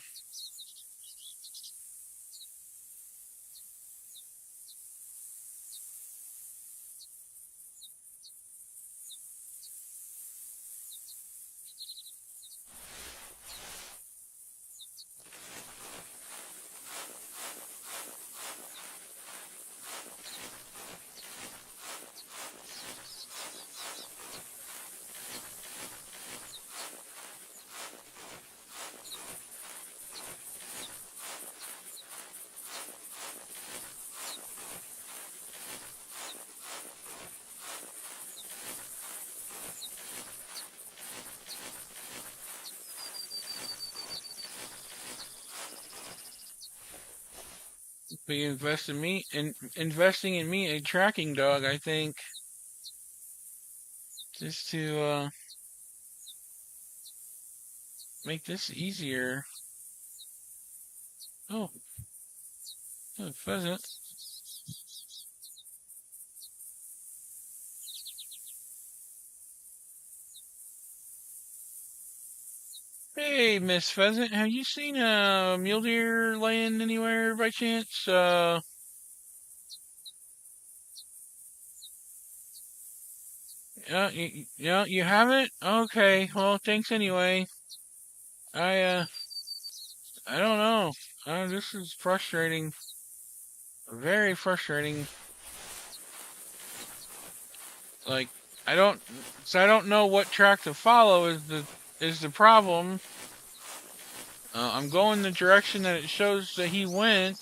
be investing in me a tracking dog, I think. Just to make this easier. Oh, a pheasant. Hey, Miss Pheasant, have you seen a mule deer laying anywhere by chance? You haven't? Okay, well, thanks anyway. I, uh, I don't know. This is frustrating. Very frustrating. Like, I don't, I don't know what track to follow is the problem. I'm going the direction that it shows that he went,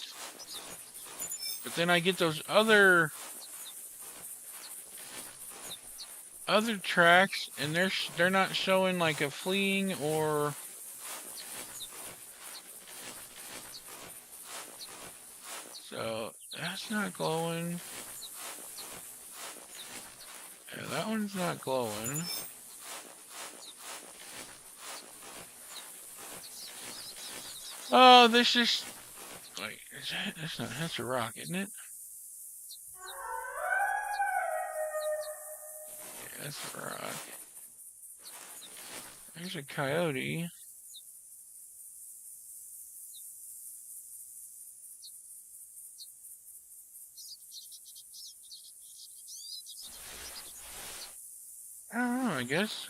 but then I get those other tracks, and they're not showing like a fleeing or. So that's not glowing. Yeah, that one's not glowing. Oh, this is. Wait, that's a rock, isn't it? Yeah, that's a rock. There's a coyote. I don't know, I guess.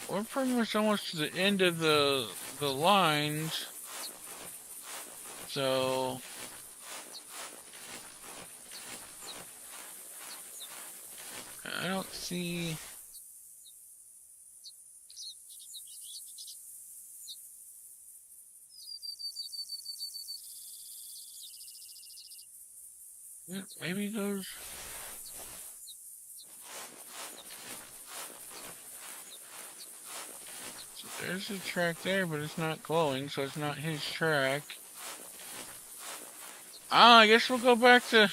We're pretty much almost to the end of the lines. So I don't see. Maybe those. So there's a track there, but it's not glowing, so it's not his track. I guess we'll go back to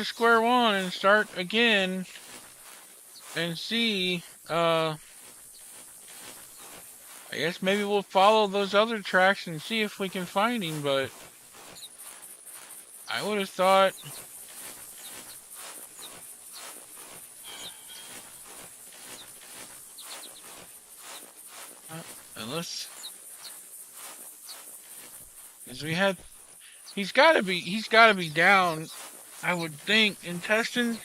square one and start again and see. I guess maybe we'll follow those other tracks and see if we can find him, but I would have thought. Unless. Because he's gotta be down, I would think, intestines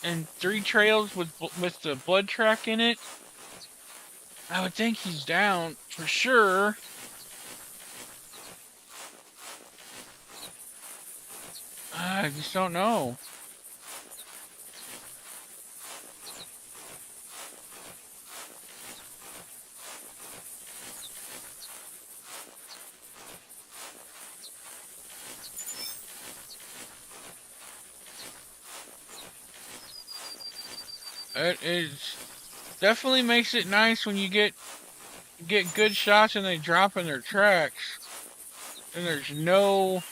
and 3 trails with the blood track in it. I would think he's down for sure. I just don't know. It is definitely makes it nice when you get good shots and they drop in their tracks, and there's no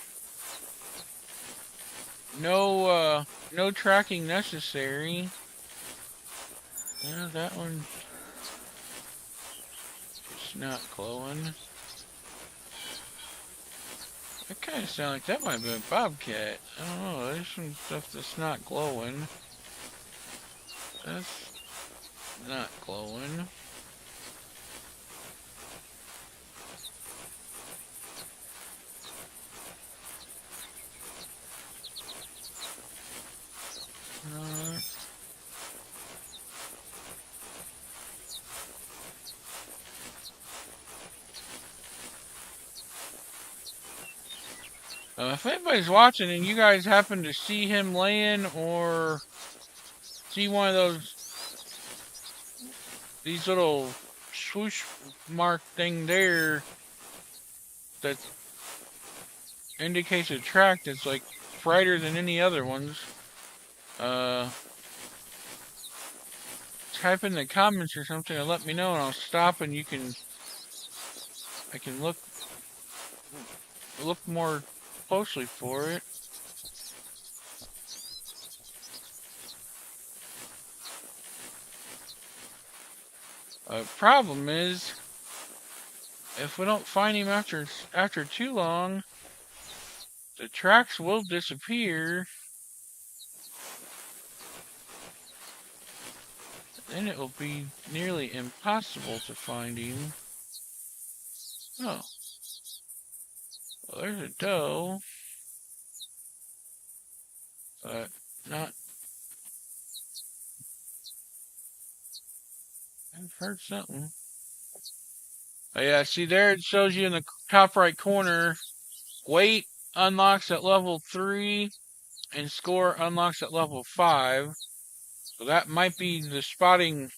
tracking necessary. Yeah, that one is not glowing. That kind of sounds like that might be a bobcat. I don't know. There's some stuff that's not glowing. That's not glowing. If anybody's watching and you guys happen to see him laying or see one of these little swoosh mark thing there that indicates a track that's like brighter than any other ones. Type in the comments or something and let me know, and I'll stop and I can look more closely for it. Problem is, if we don't find him after too long, the tracks will disappear. Then it will be nearly impossible to find him. Oh. Well, there's a doe. But not... I've heard something. Oh yeah, see there it shows you in the top right corner, weight unlocks at level 3 and score unlocks at level 5. So that might be the spotting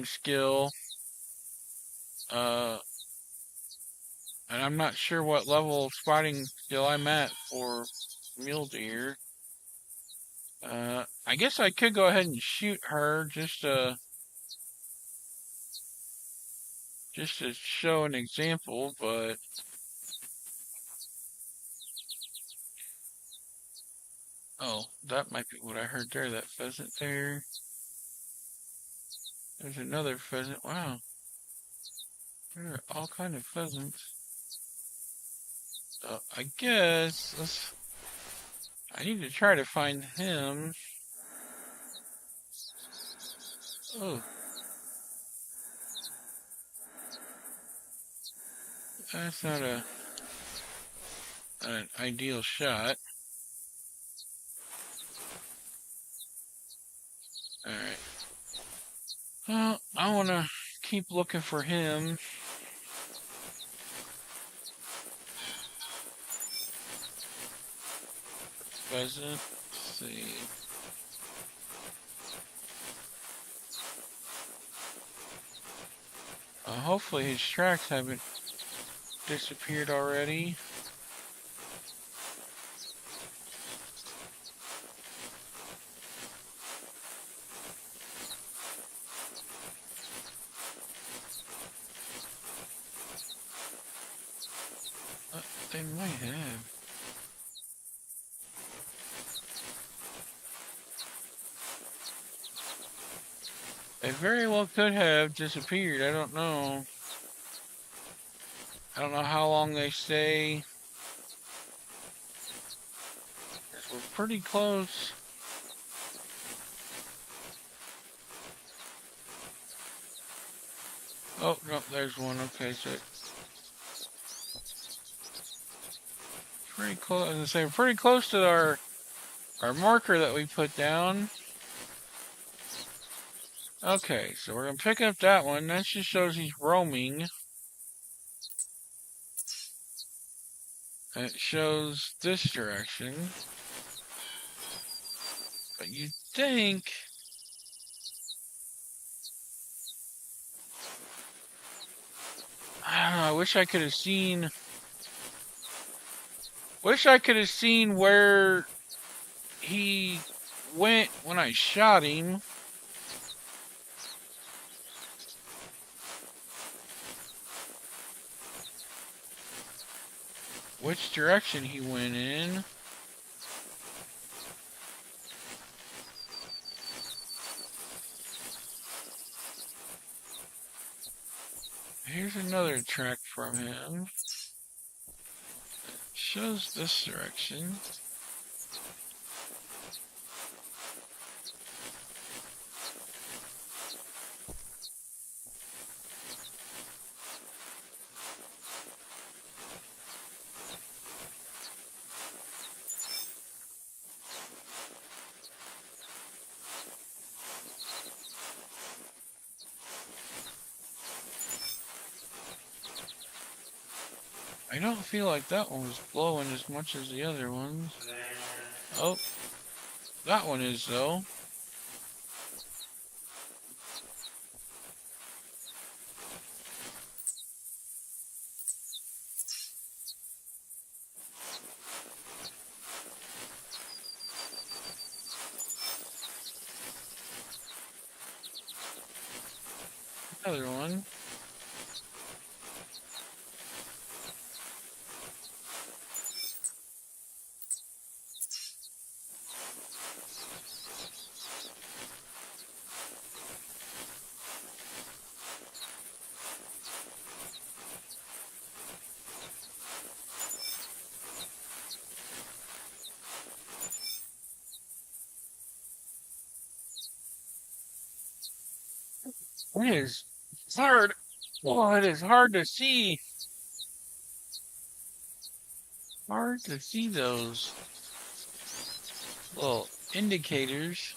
skill. And I'm not sure what level spotting skill I'm at for mule deer. I guess I could go ahead and shoot her just to show an example, but oh, that might be what I heard there, that pheasant there. There's another pheasant. Wow. There are all kind of pheasants. So I guess I need to try to find him. Oh. That's not an ideal shot. Alright. Well, I want to keep looking for him. Pheasant. Let's see. Hopefully his tracks haven't disappeared already. They might have. They very well could have disappeared. I don't know. I don't know how long they stay. We're pretty close. Oh, no, there's one. Okay, so pretty close. As I say, we're pretty close to our marker that we put down. Okay, so we're gonna pick up that one. That just shows he's roaming. It shows this direction. But you think... I don't know, I wish I could have seen... where he went when I shot him. Which direction he went in. Here's another track from him. It shows this direction. I don't feel like that one was glowing as much as the other ones. Oh, that one is though. Another one. It is hard. Oh, it is hard to see. Hard to see those little indicators.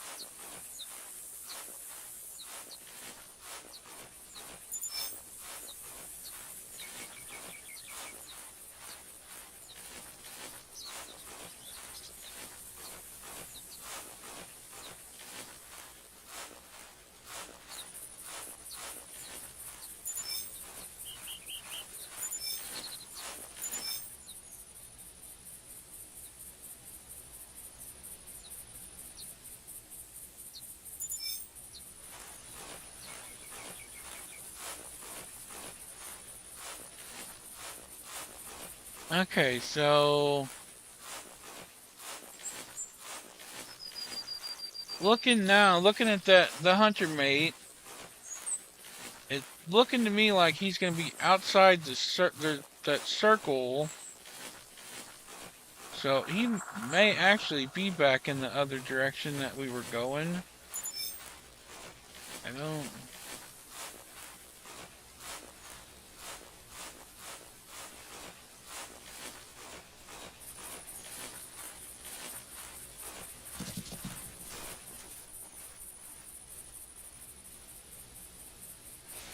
Okay, so looking at the hunter mate, it's looking to me like he's gonna be outside that circle. So he may actually be back in the other direction that we were going. I don't.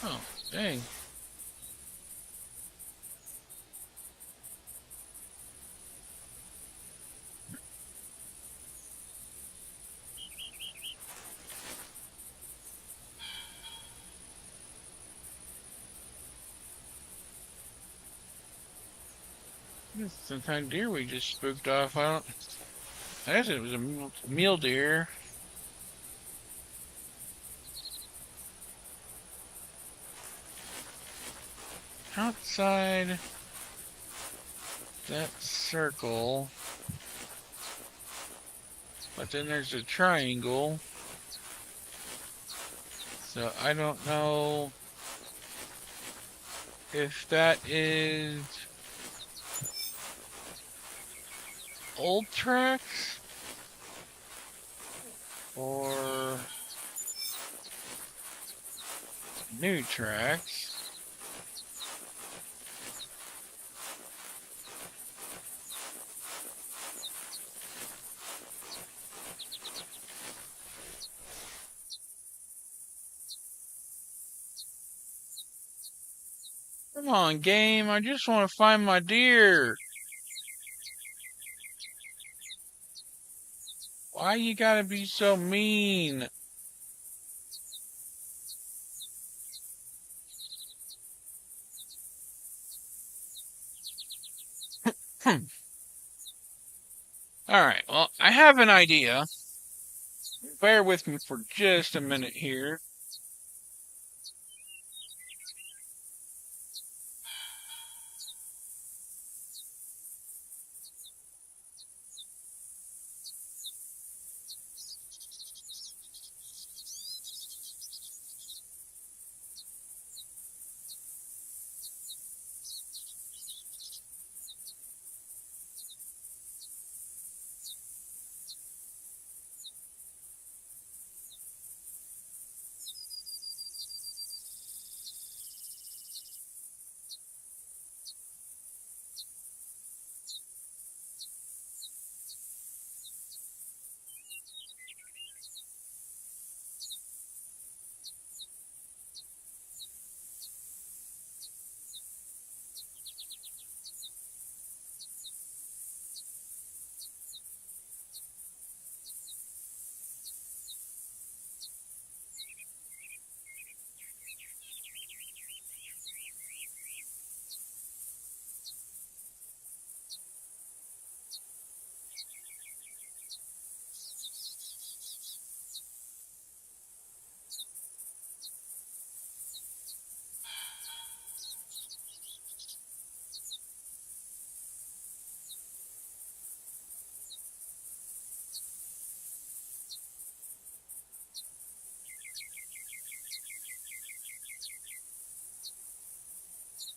Oh, dang. Some kind of deer we just spooked off. I don't. I guess it was a mule deer. Outside that circle. But then there's a triangle. So I don't know if that is old tracks or new tracks. Come on, game. I just want to find my deer. Why you gotta be so mean? Hmm. Alright, well, I have an idea. Bear with me for just a minute here.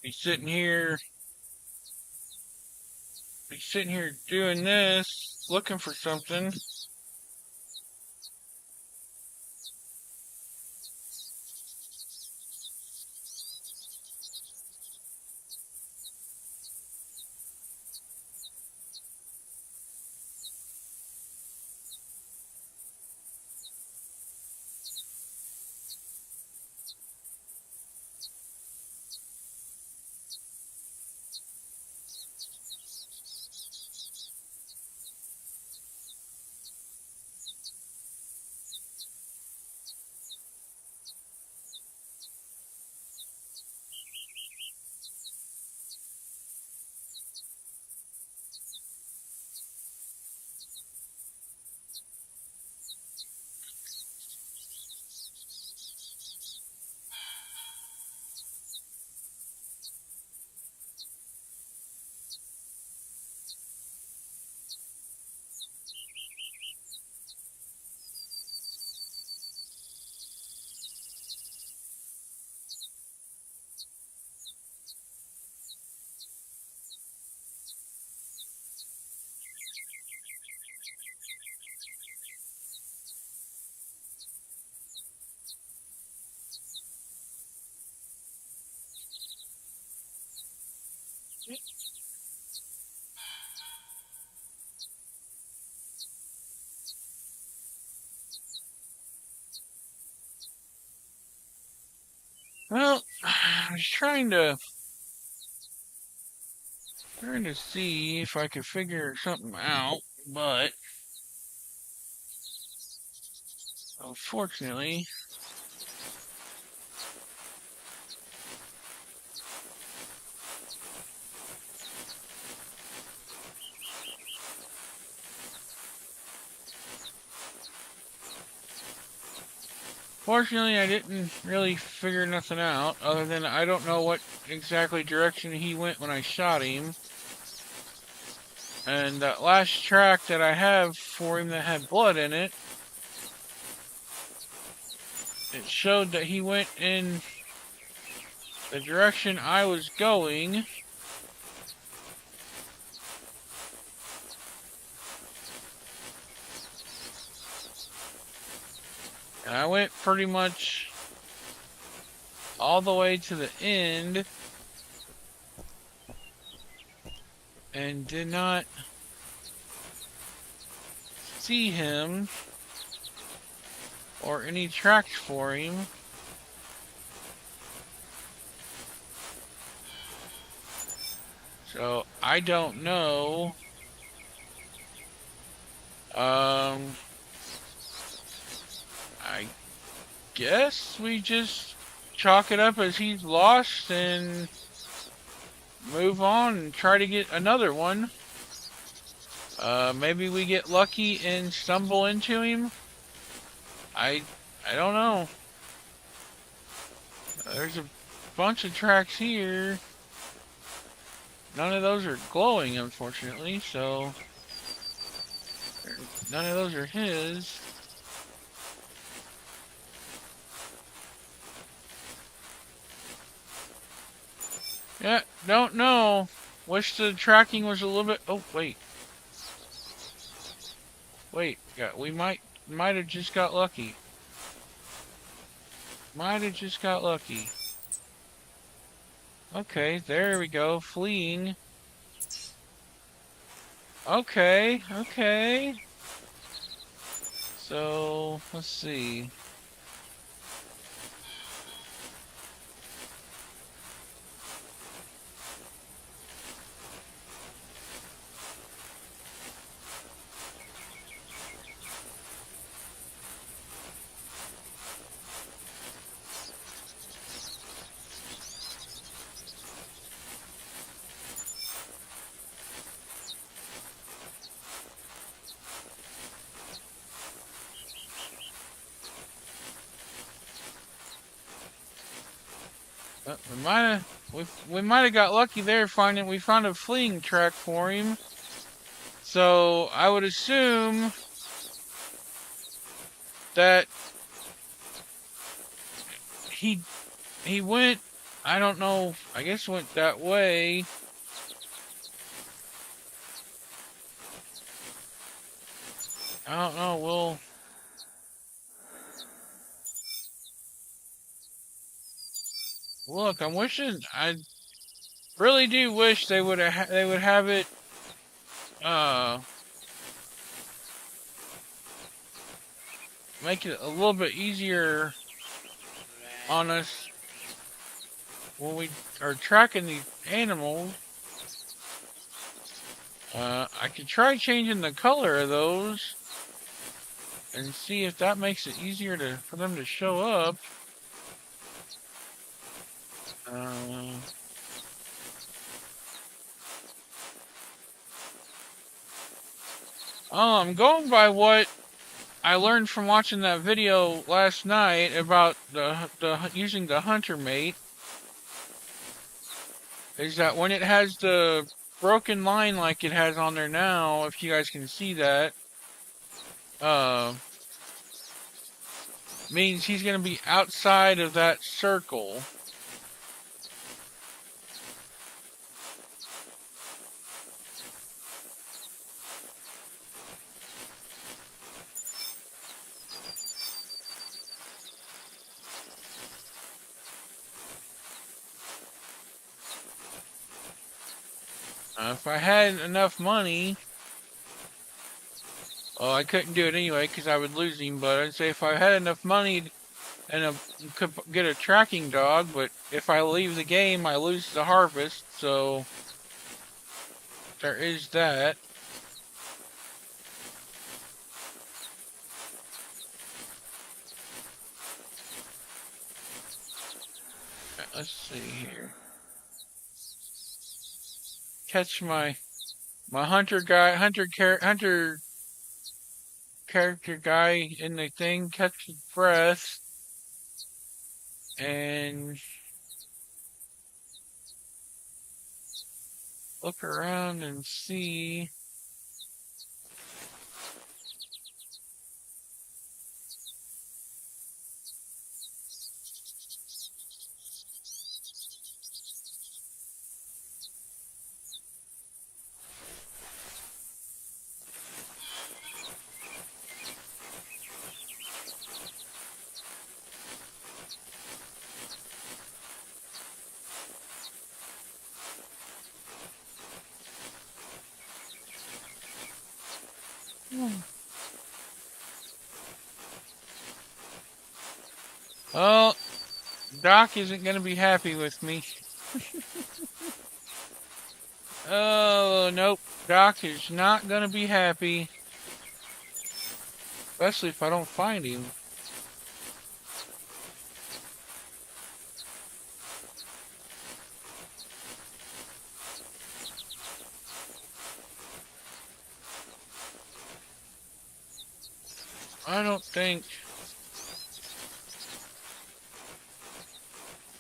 Be sitting here, doing this, looking for something. Well, I was trying to see if I could figure something out, but unfortunately, I didn't really figure nothing out, other than I don't know what exactly direction he went when I shot him. And that last track that I have for him that had blood in it, it showed that he went in the direction I was going. And I went pretty much all the way to the end and did not see him or any tracks for him. So I don't know. I guess we just chalk it up as he's lost and move on and try to get another one. Maybe we get lucky and stumble into him. I don't know. There's a bunch of tracks here. None of those are glowing, unfortunately, so none of those are his. Yeah, don't know. Wish the tracking was a little bit... Oh, wait. Wait, yeah, we might have just got lucky. Might have just got lucky. Okay, there we go. Fleeing. Okay, okay. So, let's see. We might have got lucky there finding we found a fleeing track for him. So I would assume that he went I don't know. I guess it went that way. I don't know. We'll... Look, I'm wishing... I really do wish they would have it... Make it a little bit easier on us when we are tracking these animals. I could try changing the color of those and see if that makes it easier for them to show up. I'm going by what I learned from watching that video last night about the using the hunter mate. Is that when it has the broken line like it has on there now, if you guys can see that, means he's going to be outside of that circle. If I had enough money, well, I couldn't do it anyway because I would lose him, but I'd say if I had enough money and could get a tracking dog, but if I leave the game, I lose the harvest, so there is that. Let's see here. Catch my hunter character guy in the thing, catch his breath, and look around and see. Well, Doc isn't going to be happy with me. Oh, nope. Doc is not going to be happy. Especially if I don't find him. I don't think...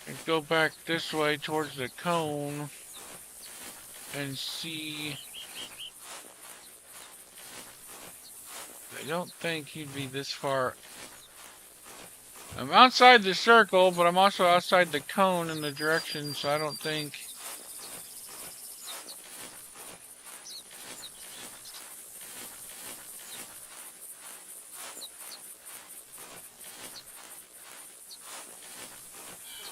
I'd go back this way towards the cone and see... I don't think he'd be this far. I'm outside the circle, but I'm also outside the cone in the direction, so I don't think...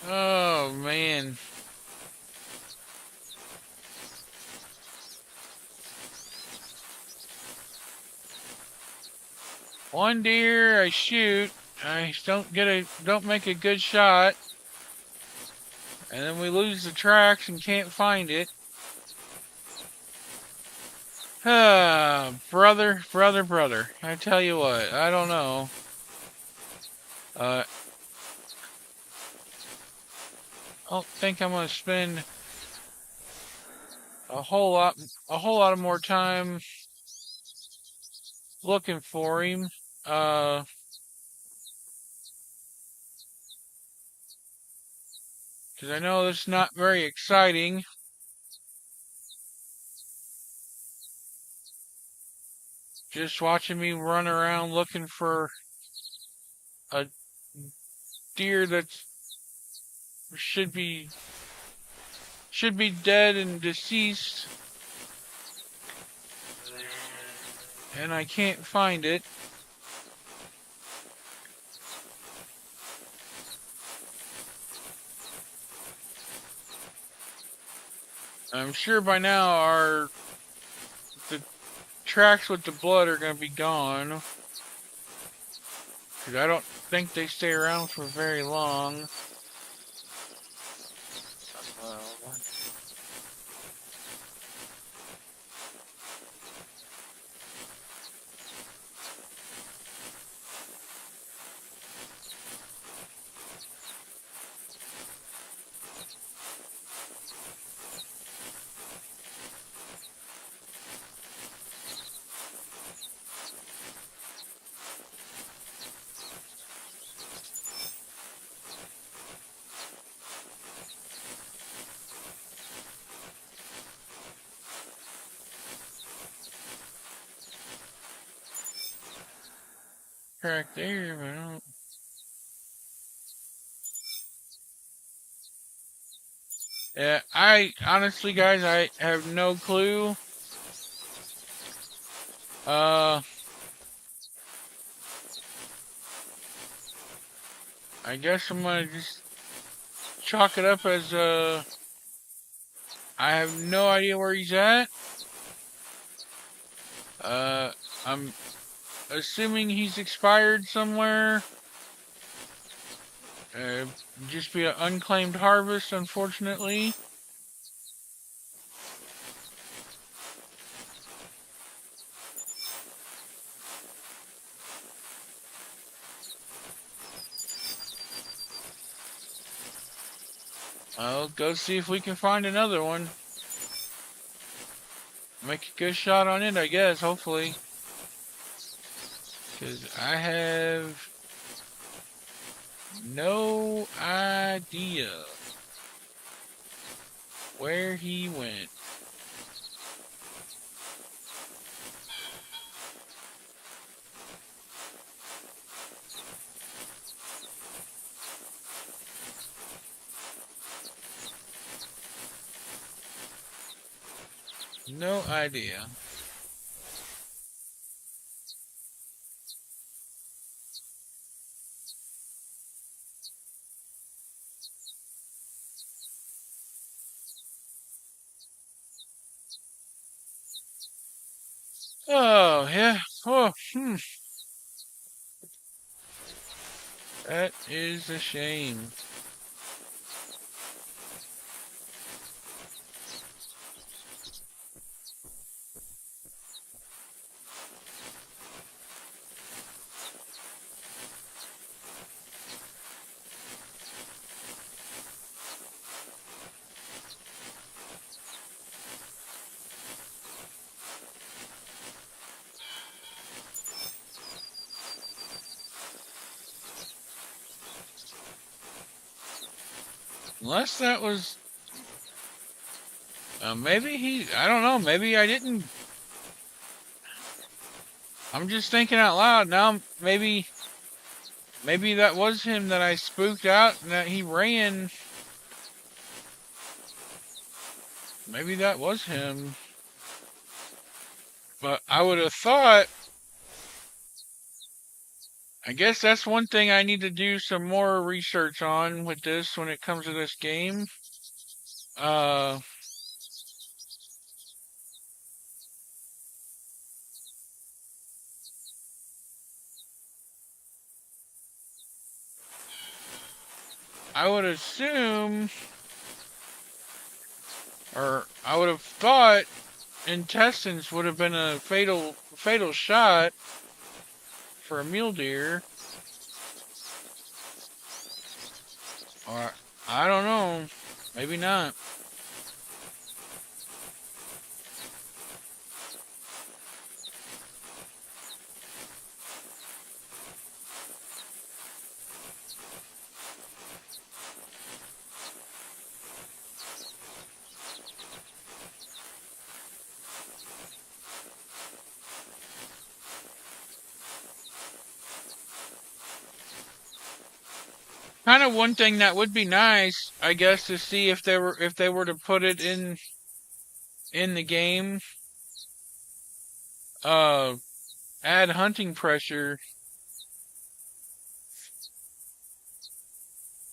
Oh, man. One deer I shoot, I don't make a good shot, and then we lose the tracks and can't find it. Brother. I tell you what, I don't know. I don't think I'm gonna spend a whole lot of more time looking for him. Because I know it's not very exciting. Just watching me run around looking for a deer that's should be dead and deceased, and I can't find it. I'm sure by now the tracks with the blood are gonna be gone. Cause I don't think they stay around for very long. Track there, but I don't. Yeah, I honestly, guys, I have no clue. I guess I'm gonna just chalk it up as I have no idea where he's at. I'm assuming he's expired somewhere. Just be an unclaimed harvest, unfortunately. I'll go see if we can find another one. Make a good shot on it, I guess, hopefully. Because I have no idea where he went. No idea. Oh, yeah. Oh, That is a shame. Unless that was... maybe I don't know, maybe I didn't... I'm just thinking out loud now. Maybe that was him that I spooked out and that he ran. Maybe that was him. But I would have thought... I guess that's one thing I need to do some more research on with this when it comes to this game. I would assume, or I would have thought, intestines would have been a fatal shot for a mule deer. Or I don't know, maybe not. Kind of one thing that would be nice, I guess, to see if they were to put it in the game, uh, add hunting pressure.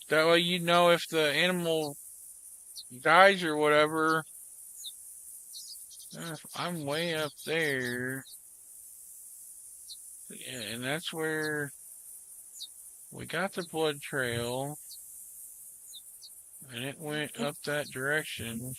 That way you know if the animal dies or whatever. I'm way up there. Yeah, and that's where we got the blood trail, and it went up that direction.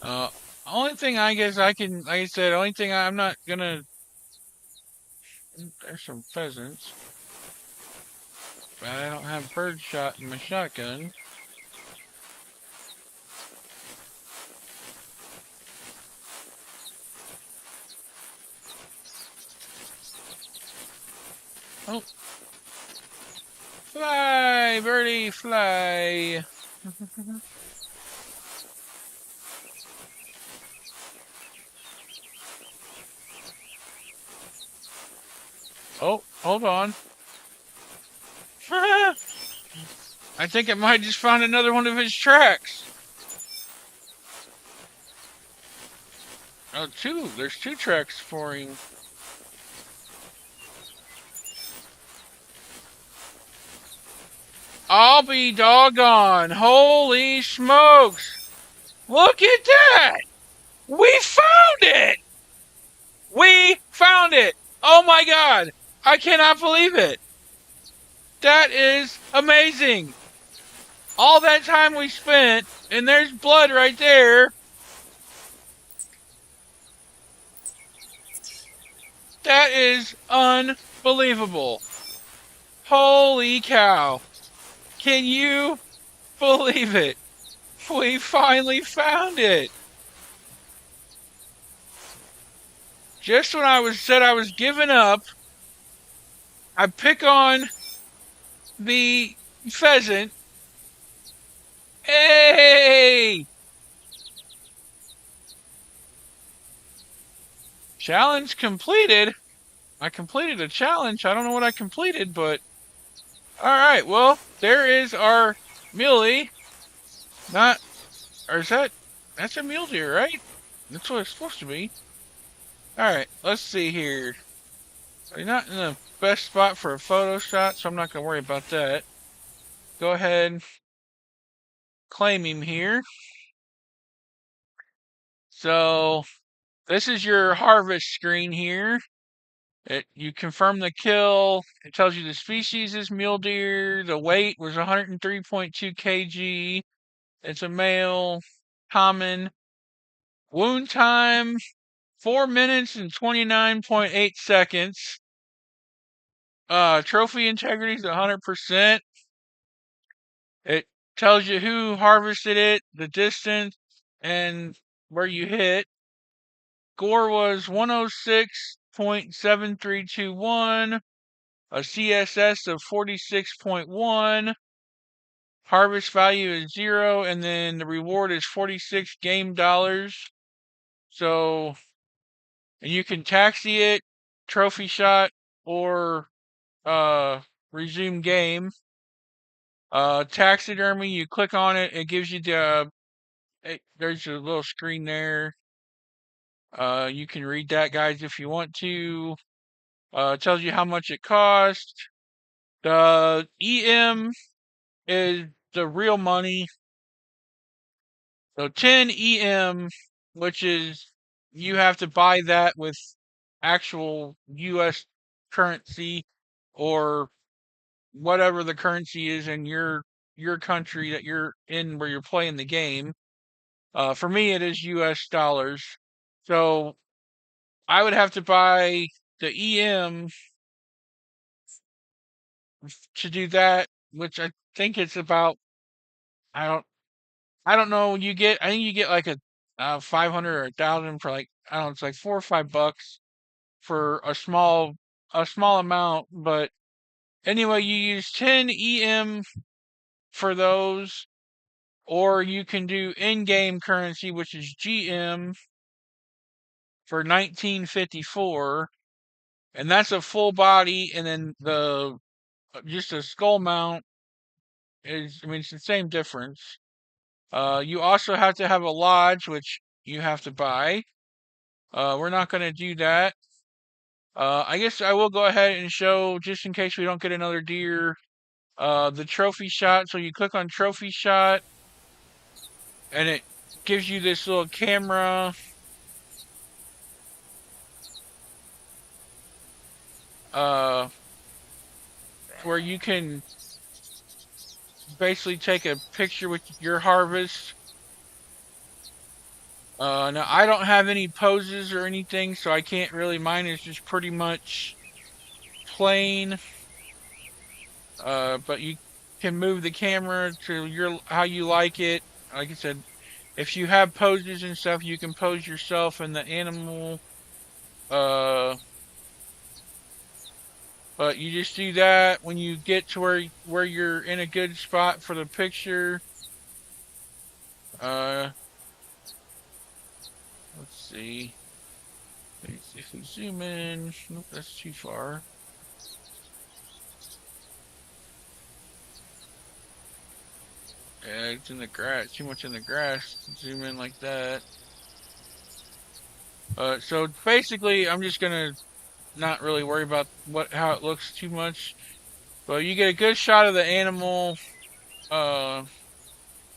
Uh, only thing I guess I can, like I said, only thing I'm not gonna. There's some pheasants, but I don't have bird shot in my shotgun. Oh, fly, birdie, fly. Oh, hold on. I think I might just find another one of his tracks. Oh, two. There's two tracks for him. I'll be doggone. Holy smokes. Look at that. We found it. We found it. Oh my God. I cannot believe it. That is amazing. All that time we spent, and there's blood right there. That is unbelievable. Holy cow. Can you believe it? We finally found it. Just when I was giving up, I pick on the pheasant. Hey! Challenge completed. I completed a challenge. I don't know what I completed, but alright, well, there is our muley. Not, or is that's a mule deer, right? That's what it's supposed to be. Alright, let's see here. So you're not in the best spot for a photo shot, so I'm not going to worry about that. Go ahead, claim him here. So this is your harvest screen here. You confirm the kill. It tells you the species is mule deer. The weight was 103.2 kg. It's a male, common. Wound time 4 minutes and 29.8 seconds. Trophy integrity is 100%. It tells you who harvested it, the distance, and where you hit. Score was 106.7321, a CSS of 46.1. Harvest value is 0, and then the reward is 46 game dollars. So, and you can taxi it, trophy shot, or resume game. Taxidermy, you click on it, it gives you there's a little screen there. You can read that, guys, if you want to. It tells you how much it cost. The EM is the real money. So 10 EM, which is you have to buy that with actual US currency or whatever the currency is in your country that you're in where you're playing the game. For me, it is US dollars. So I would have to buy the EM to do that, which I think it's about. I don't. I don't know. You get. I think you get like a 500 or 1,000 for like, I don't know. It's like $4 or $5 for a small amount. But anyway, you use 10 EM for those, or you can do in-game currency, which is GM for 1954, and that's a full body, and then the just a skull mount is, I mean, it's the same difference. You also have to have a lodge, which you have to buy. We're not going to do that. I guess I will go ahead and show, just in case we don't get another deer, the trophy shot. So you click on trophy shot, and it gives you this little camera. Uh, where you can basically take a picture with your harvest. Now I don't have any poses or anything, so I can't really. Mine is just pretty much plain. But you can move the camera to your how you like it. Like I said, if you have poses and stuff, you can pose yourself and the animal. Uh, but you just do that when you get to where you're in a good spot for the picture. Uh, let's see. If we zoom in, nope, that's too far. Yeah, it's in the grass. Too much in the grass. Zoom in like that. So basically, I'm just gonna not really worry about how it looks too much. But you get a good shot of the animal, uh,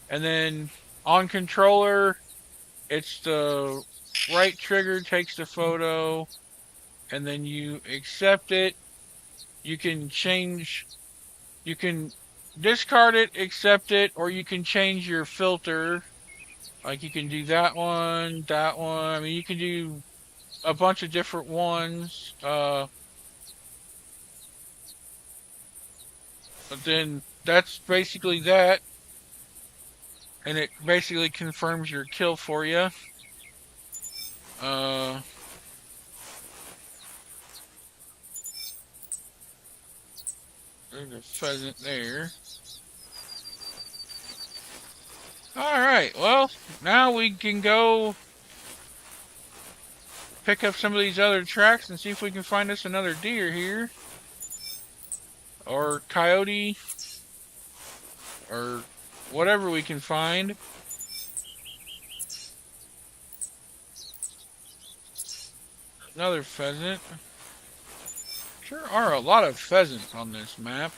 and then on controller, it's the right trigger takes the photo, and then you accept it. You can change, you can discard it, accept it, or you can change your filter. Like you can do that one, that one. I mean, you can do a bunch of different ones. But then that's basically that, and it basically confirms your kill for you. Uh, there's a pheasant there. All right, well, now we can go pick up some of these other tracks and see if we can find us another deer here, or coyote, or whatever we can find. Another pheasant. Sure are a lot of pheasants on this map.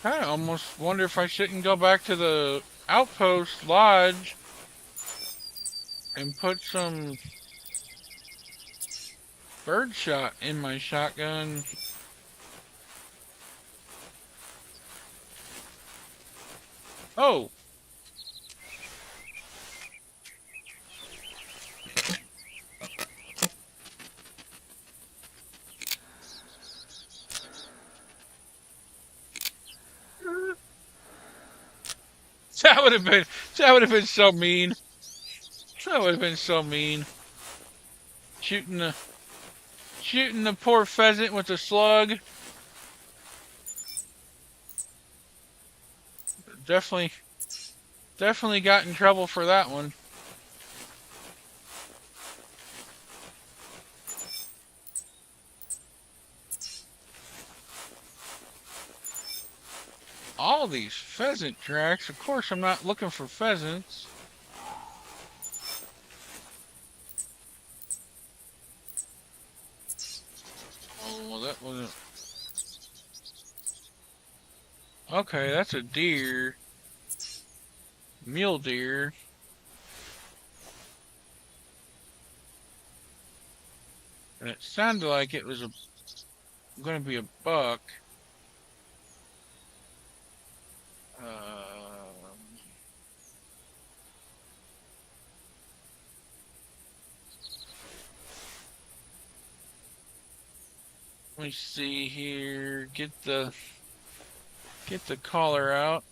I almost wonder if I shouldn't go back to the outpost lodge and put some birdshot in my shotgun. Oh! That would have been so mean. That would have been so mean. Shooting the poor pheasant with a slug. Definitely got in trouble for that one. All these pheasant tracks. Of course, I'm not looking for pheasants. Oh, well, that wasn't. Okay, that's a deer. Mule deer. And it sounded like it was a going to be a buck. Um, Let me see here. Get the collar out.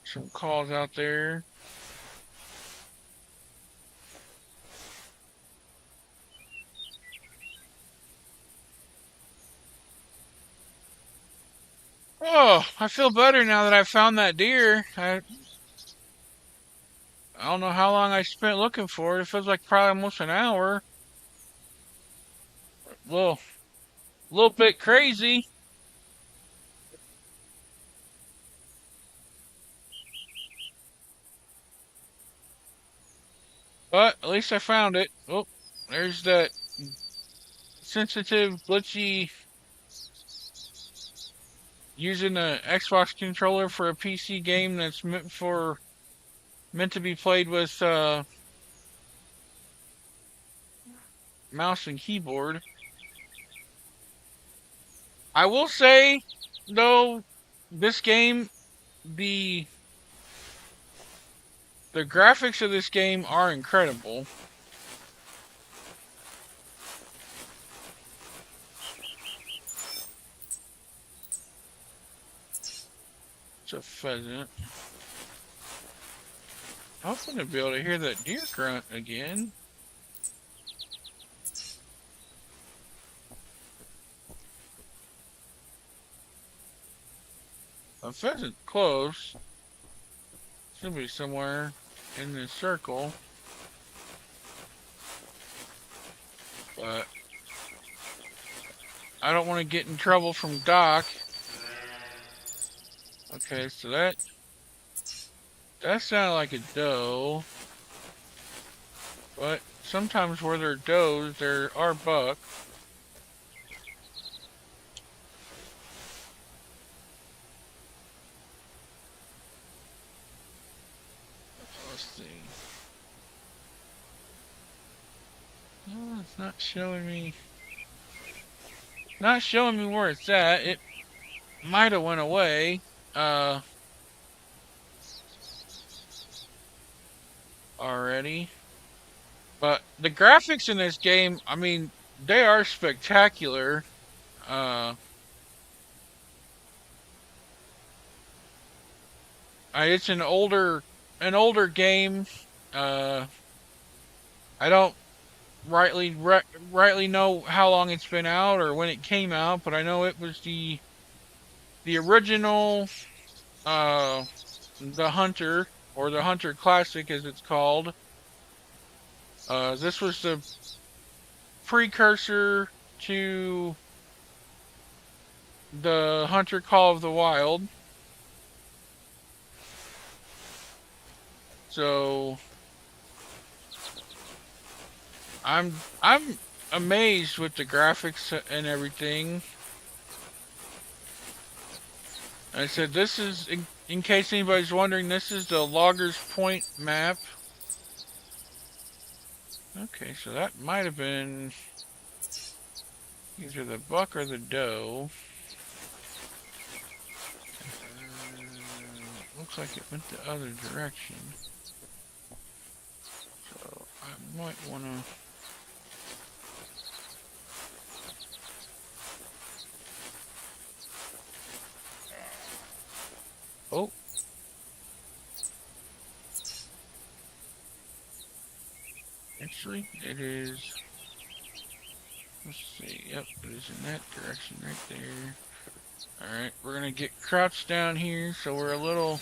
Some calls out there. Oh, I feel better now that I found that deer. I don't know how long I spent looking for it. It feels like probably almost an hour. Little, little bit crazy, but at least I found it. Oh, there's that sensitive, glitchy using an Xbox controller for a PC game that's meant to be played with mouse and keyboard. I will say, though, this game, the the graphics of this game are incredible. It's a pheasant. I'm hoping to be able to hear that deer grunt again. A pheasant close. Should be somewhere in this circle. But I don't want to get in trouble from Doc. Okay, so that sounded like a doe. But sometimes where there are does, there are bucks. Let's see. No, it's not showing me. Not showing me where it's at. It might have went away. Already. But the graphics in this game, I mean, they are spectacular. Uh, it's an older game. Uh, I don't rightly know how long it's been out or when it came out, but I know it was the original, the Hunter, or the Hunter Classic as it's called. This was the precursor to the Hunter Call of the Wild. So I'm amazed with the graphics and everything. I said this is, in case anybody's wondering, this is the Loggers Point map. Okay, so that might have been either the buck or the doe. Looks like it went the other direction. So I might want to... Oh. Actually, it is... Let's see. Yep, it is in that direction right there. Alright, we're going to get crouched down here so we're a little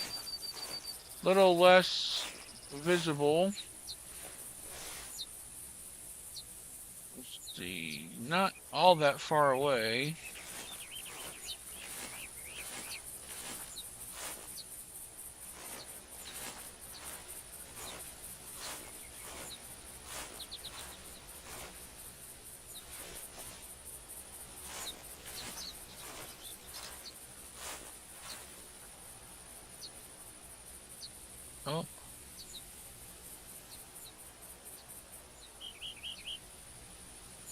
less visible. Let's see. Not all that far away.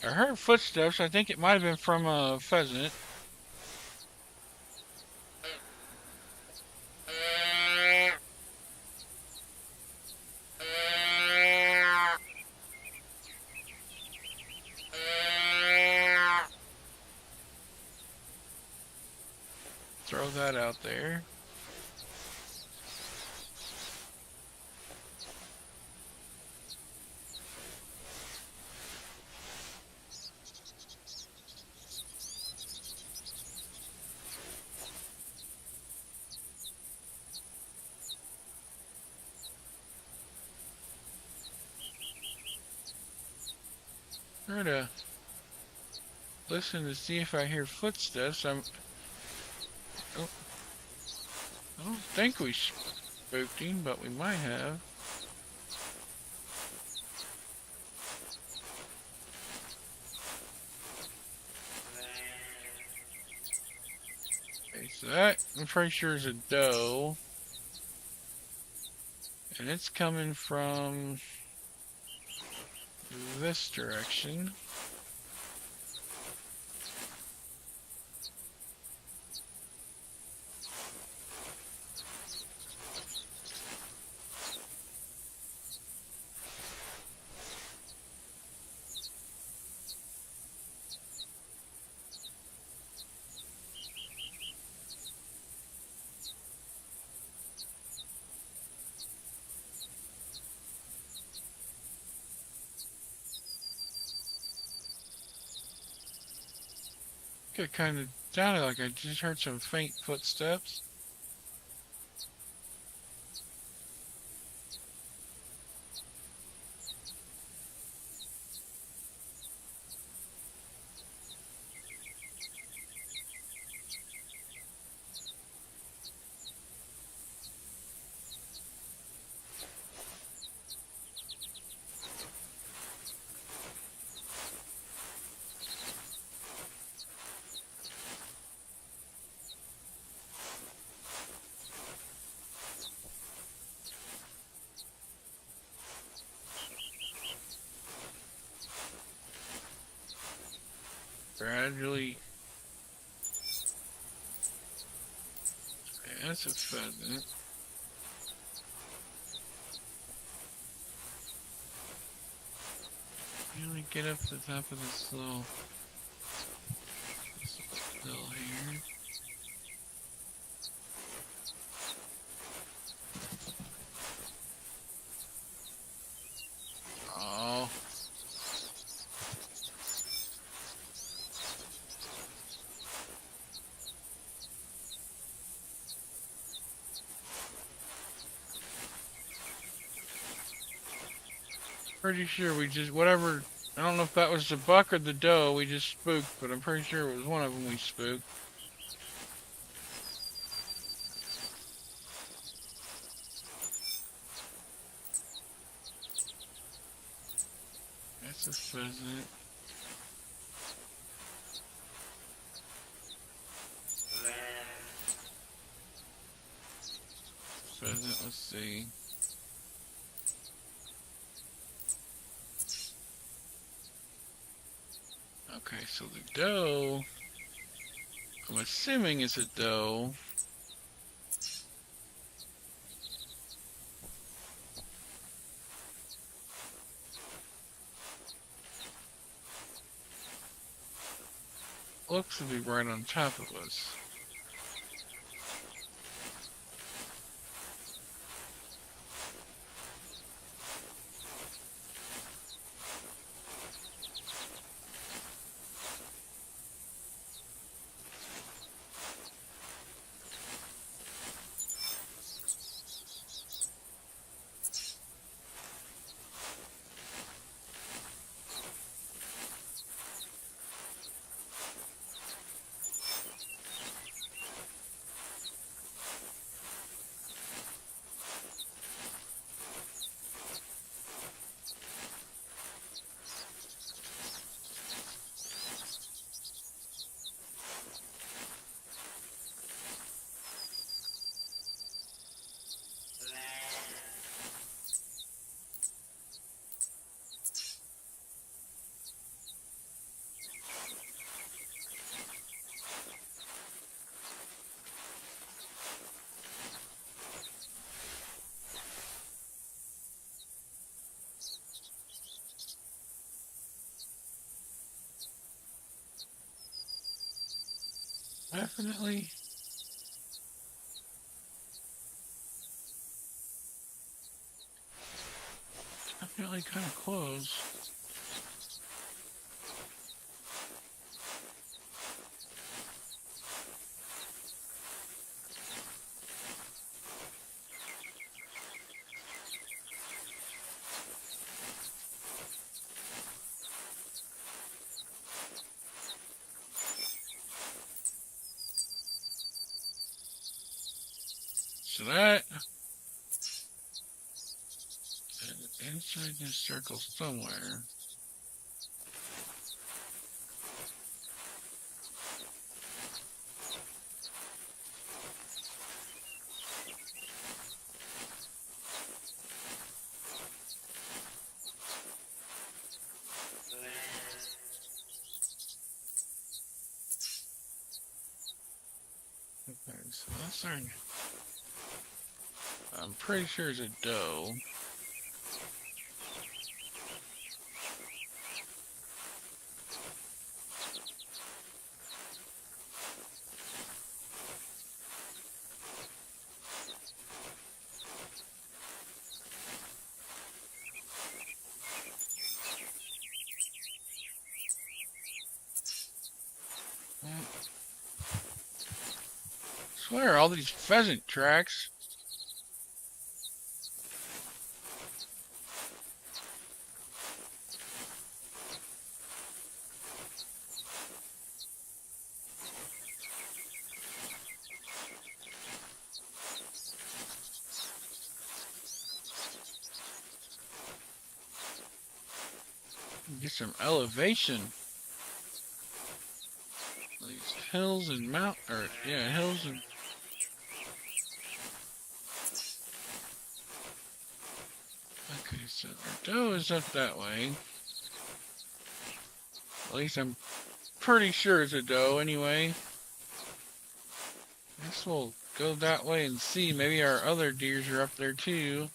I heard footsteps. I think it might have been from a pheasant. Throw that out there. Try to listen to see if I hear footsteps. Oh, I don't think we spooked him, but we might have. Okay, so that I'm pretty sure is a doe. And it's coming from this direction. It kind of sounded like I just heard some faint footsteps. Gradually. Okay, that's a pheasant. Really get up to the top of this little hill here. Oh. Pretty sure we just, whatever, I don't know if that was the buck or the doe we just spooked, but I'm pretty sure it was one of them we spooked. That's a pheasant. Pheasant, let's see. Okay, so the doe, I'm assuming it's a doe. Looks to be right on top of us. Definitely. Definitely kind of close. So that inside this circle somewhere. Okay, so that's our. I'm pretty sure it's a doe. Swear, all these pheasant tracks. Get some elevation. These hills and hills and. Okay, so our doe is up that way. At least I'm pretty sure it's a doe anyway. Guess we'll go that way and see. Maybe our other deers are up there too.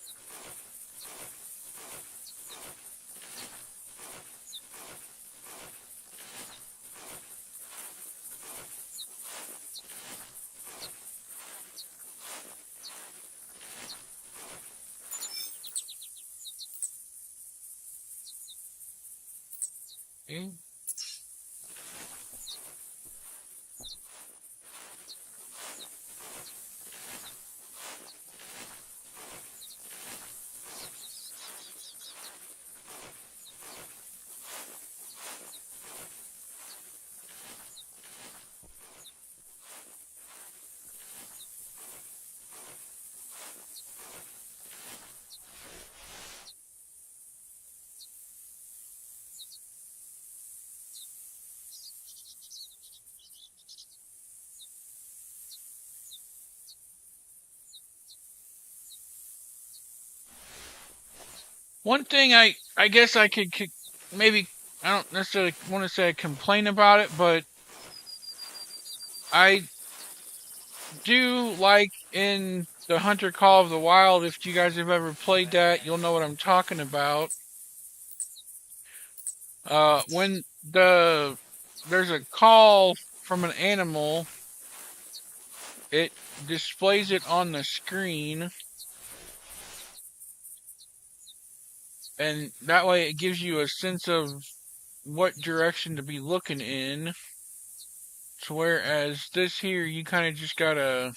Okay. One thing I guess I could maybe, I don't necessarily want to say complain about it, but I do like in the Hunter Call of the Wild, if you guys have ever played that, you'll know what I'm talking about. When there's a call from an animal, it displays it on the screen, and that way it gives you a sense of what direction to be looking in. So whereas this here, you kind of just gotta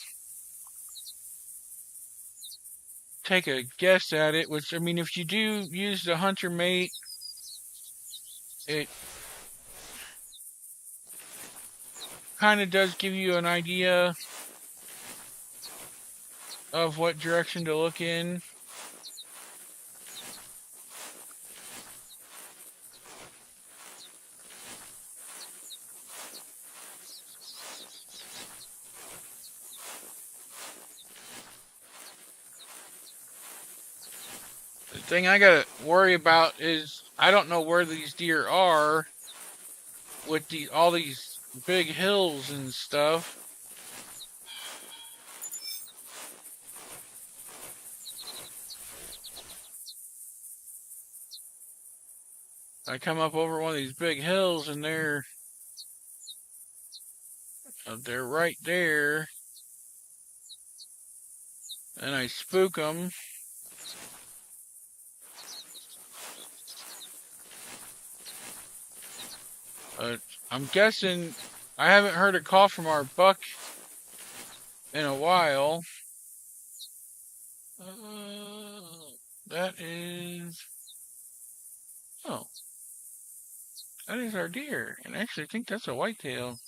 take a guess at it, which, I mean, if you do use the Hunter Mate, it kind of does give you an idea of what direction to look in. The thing I gotta worry about is I don't know where these deer are with all these big hills and stuff. I come up over one of these big hills and they're They're right there. And I spook them. I'm guessing I haven't heard a call from our buck in a while. That is... Oh. That is our deer. And I actually think that's a whitetail.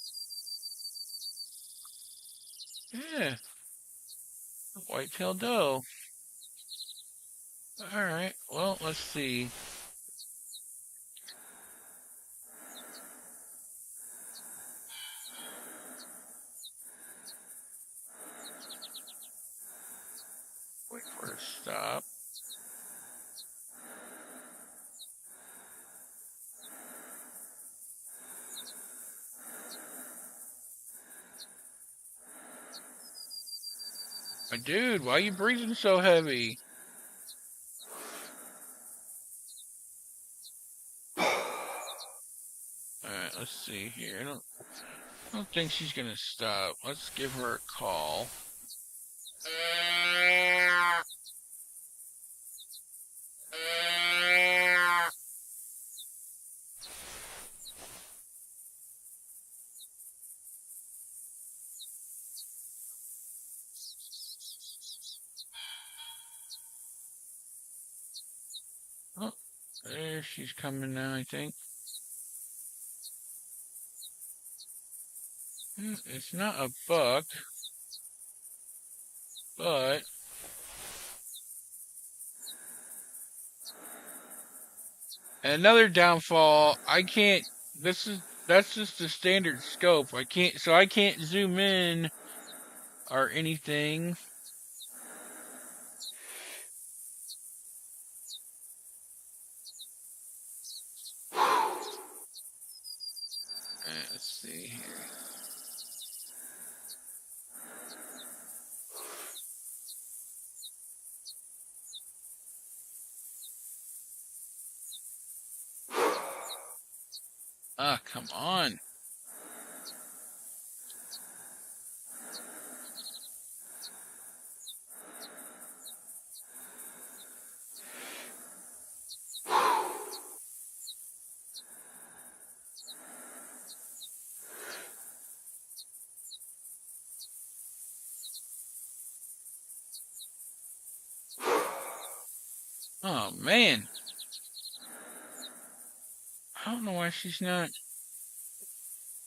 Yeah. Whitetail doe. Alright. Well, let's see. Wait for it to stop. Dude, why are you breathing so heavy? Alright, let's see here. I don't think she's gonna stop. Let's give her a call. Oh, there she's coming now, I think. It's not a buck, but another downfall, I can't, that's just the standard scope. I can't zoom in or anything. Let's see here. Ah, come on. Oh, man. I don't know why she's not.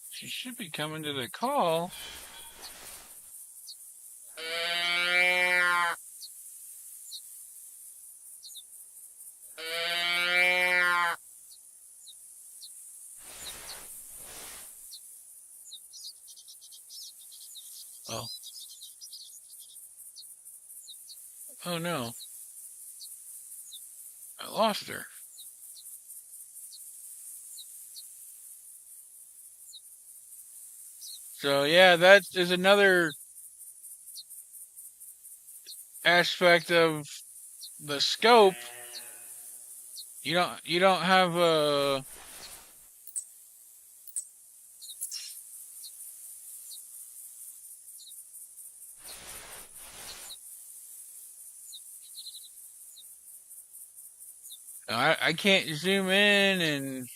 She should be coming to the call. Oh. Oh, no. I lost her. So, yeah, that is another aspect of the scope. You don't have a... I can't zoom in and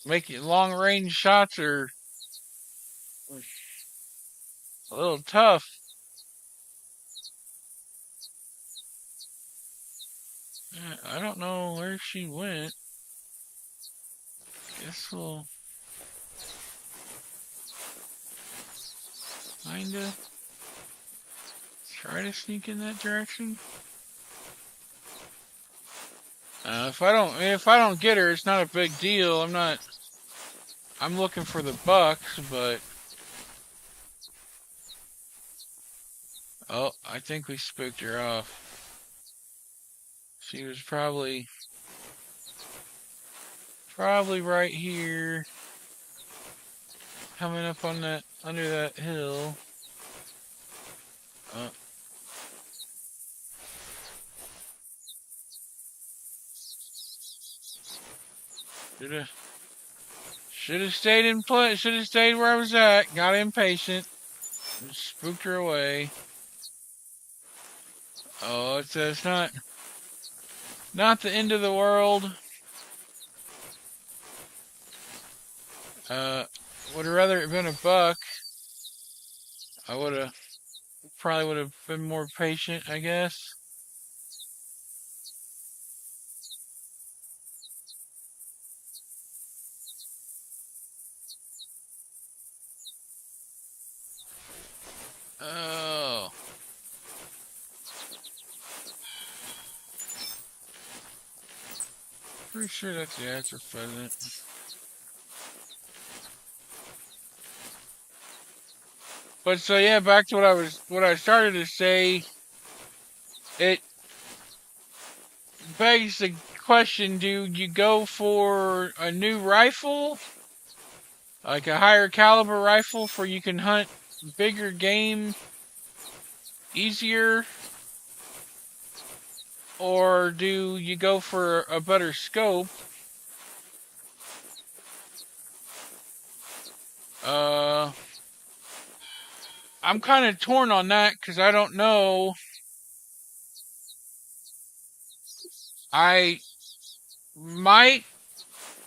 make it long range shots are a little tough. I don't know where she went. Guess we'll kinda try to sneak in that direction. If I don't get her, it's not a big deal. I'm looking for the bucks, but oh, I think we spooked her off. She was probably right here, coming up on that under that hill. Did Should have stayed in place. Should have stayed where I was at. Got impatient. Spooked her away. Oh, it's not the end of the world. Would have rather it been a buck. I probably would have been more patient, I guess. Oh. Pretty sure that's a pheasant. But so yeah, back to what I started to say. It begs the question: do you go for a new rifle, like a higher caliber rifle, for you can hunt bigger game easier, or do you go for a better scope? I'm kind of torn on that because I don't know. I might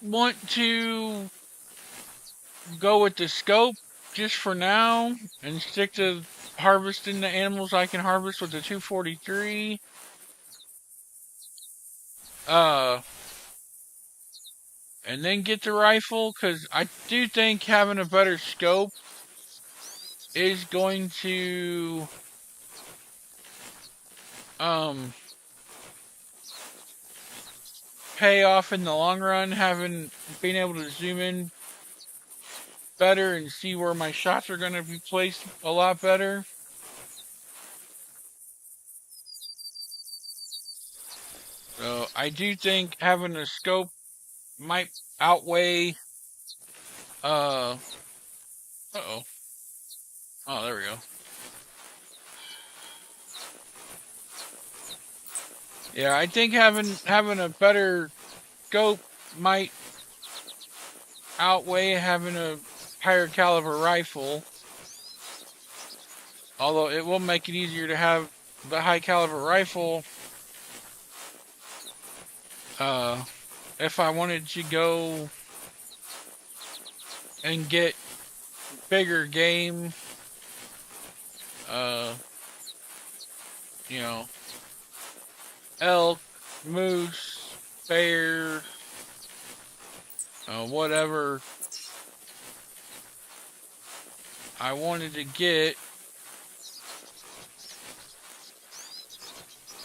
want to go with the scope just for now and stick to harvesting the animals I can harvest with the 243. And then get the rifle, because I do think having a better scope is going to pay off in the long run, being able to zoom in better and see where my shots are going to be placed a lot better. So I do think having a scope might outweigh oh, there we go. Yeah, I think having a better scope might outweigh having a higher caliber rifle. Although it will make it easier to have the high caliber rifle if I wanted to go and get bigger game, you know, elk, moose, bear, whatever I wanted to get.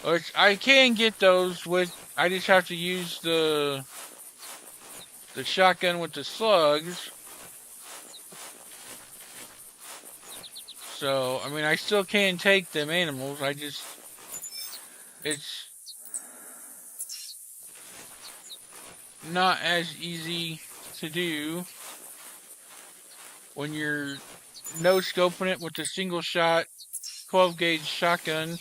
Which I can get those with, I just have to use the shotgun with the slugs. So, I mean, I still can take them animals. It's not as easy to do when you're no scoping it with a single shot 12 gauge shotgun.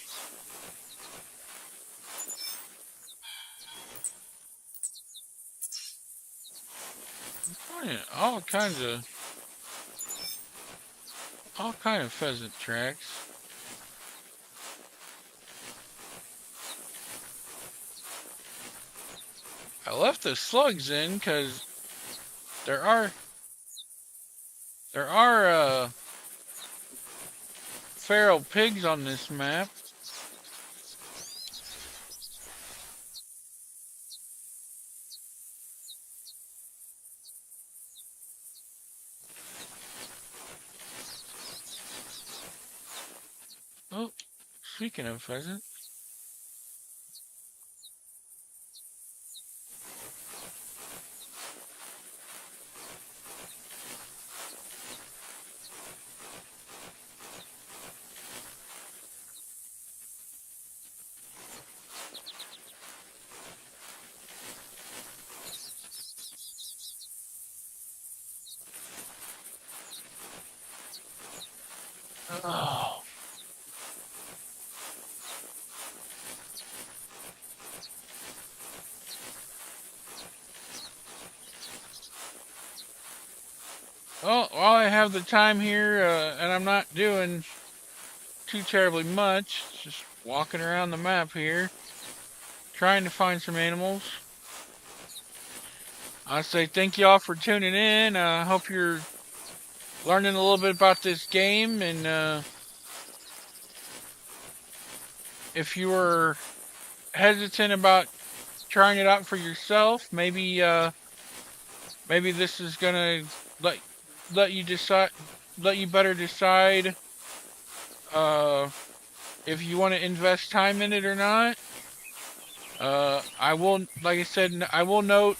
All kinds of pheasant tracks. I left the slugs in because there are feral pigs on this map. Oh, speaking of pheasant. Oh. Well, while I have the time here, and I'm not doing too terribly much, just walking around the map here, trying to find some animals. I say thank you all for tuning in. I hope you're learning a little bit about this game, and if you were hesitant about trying it out for yourself, maybe this is gonna let let you decide, let you better decide uh, if you want to invest time in it or not. I will, like I said, I will note,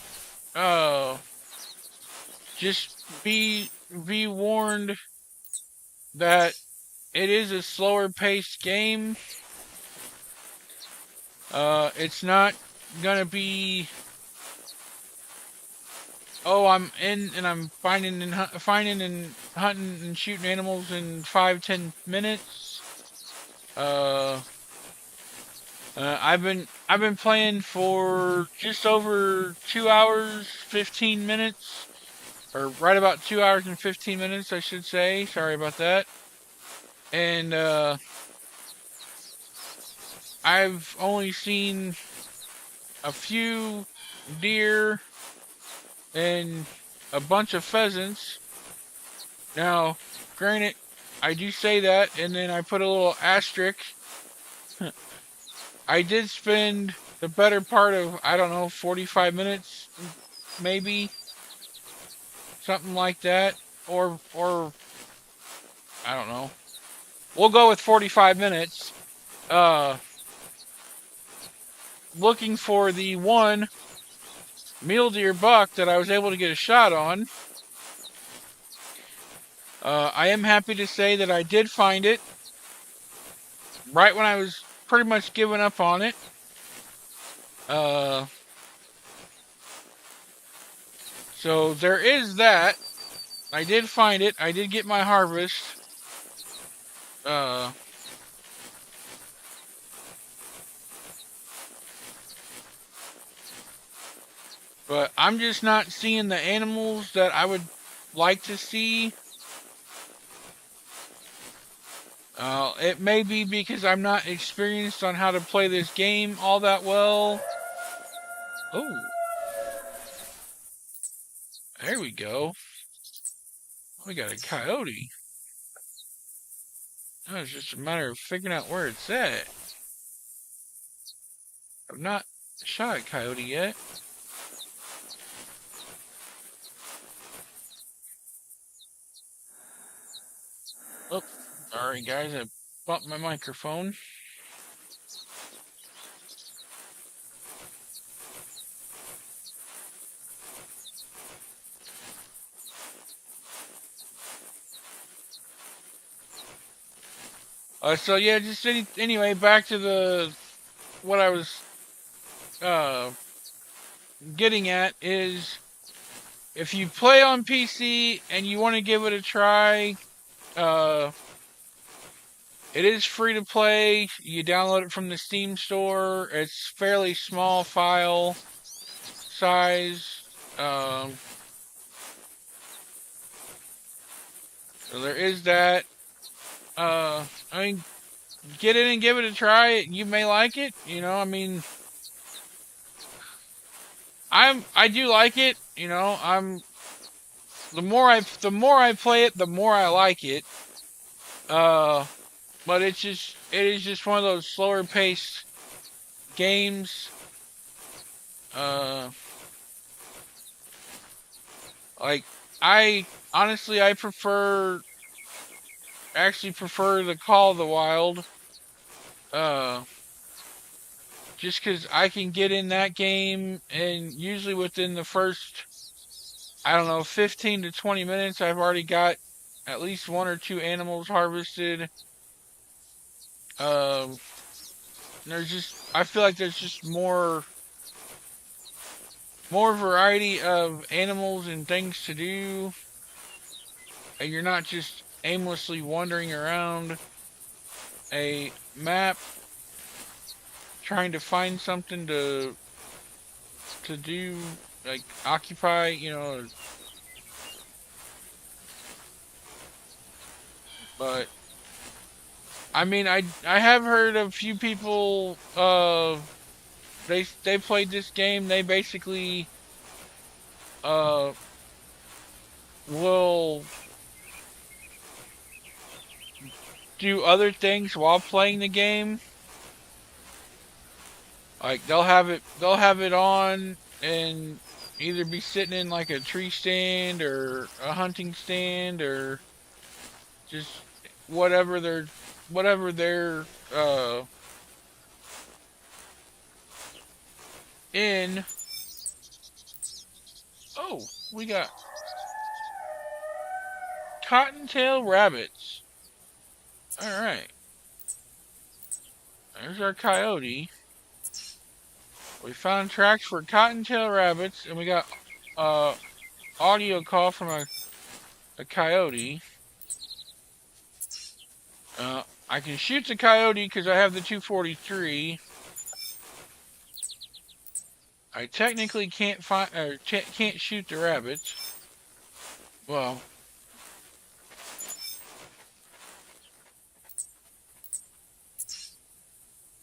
uh, just be warned that it is a slower paced game. It's not gonna be, oh, I'm in and I'm finding and hunting and shooting animals in 5-10 minutes. Uh, I've been playing for just over 2 hours, 15 minutes, or right about 2 hours and 15 minutes, I should say. Sorry about that. And I've only seen a few deer and a bunch of pheasants. Now, granted, I do say that, and then I put a little asterisk. I did spend the better part of, I don't know, 45 minutes, maybe, something like that, or I don't know. We'll go with 45 minutes. Uh, Looking for the one mule deer buck that I was able to get a shot on. I am happy to say that I did find it right when I was pretty much giving up on it. Uh, so there is that. I did find it. I did get my harvest. Uh, but I'm just not seeing the animals that I would like to see. It may be because I'm not experienced on how to play this game all that well. Oh, there we go. We got a coyote. Now it's just a matter of figuring out where it's at. I've not shot a coyote yet. Oh, sorry guys, I bumped my microphone. So yeah, just anyway, back to the what I was uh getting at is, if you play on PC and you want to give it a try, uh, it is free to play. You download it from the Steam store. It's fairly small file size. So there is that. I mean, get in and give it a try. You may like it. You know, I mean, I do like it. You know, the more I play it, the more I like it. But it is just one of those slower paced games. Uh, like, I honestly I prefer the Call of the Wild. Uh, just because I can get in that game, and usually within the first, I don't know, 15 to 20 minutes, I've already got at least one or two animals harvested. Um, I feel like there's just more variety of animals and things to do, and you're not just aimlessly wandering around a map trying to find something to do, like occupy, you know. But I mean, I have heard a few people. They played this game. They basically uh will do other things while playing the game. Like they'll have it on and either be sitting in like a tree stand or a hunting stand or just whatever they're whatever they're uh in. Oh, we got cottontail rabbits. All right, there's our coyote. We found tracks for cottontail rabbits, and we got uh audio call from a coyote. I can shoot the coyote because I have the 243. I technically can't find or can't shoot the rabbits. Well,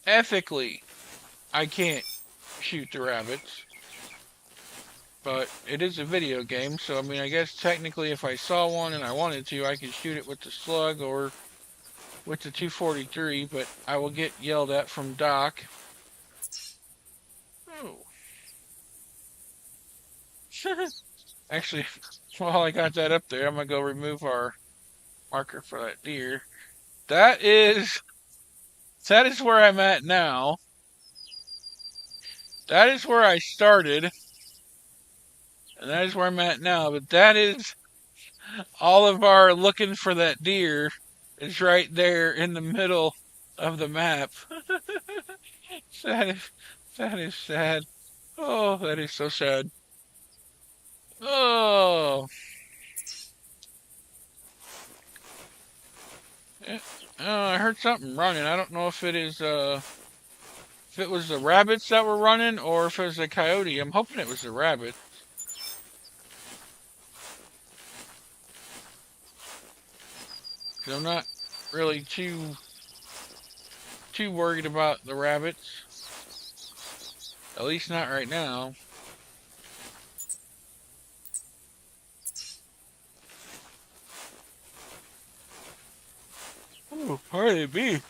ethically, I can't shoot the rabbits. But it is a video game, so I mean, I guess technically if I saw one and I wanted to, I could shoot it with the slug or with the 243, but I will get yelled at from Doc. Oh. Actually, while I got that up there, I'm going to go remove our marker for that deer. That is where I'm at now. That is where I started. And that is where I'm at now. But that is all of our looking for that deer is right there in the middle of the map. That is that is sad. Oh, that is so sad. Oh, yeah. I heard something running. I don't know if it is if it was the rabbits that were running or if it was a coyote. I'm hoping it was the rabbit. 'Cause I'm not really too worried about the rabbits. At least not right now. Oh, where they be?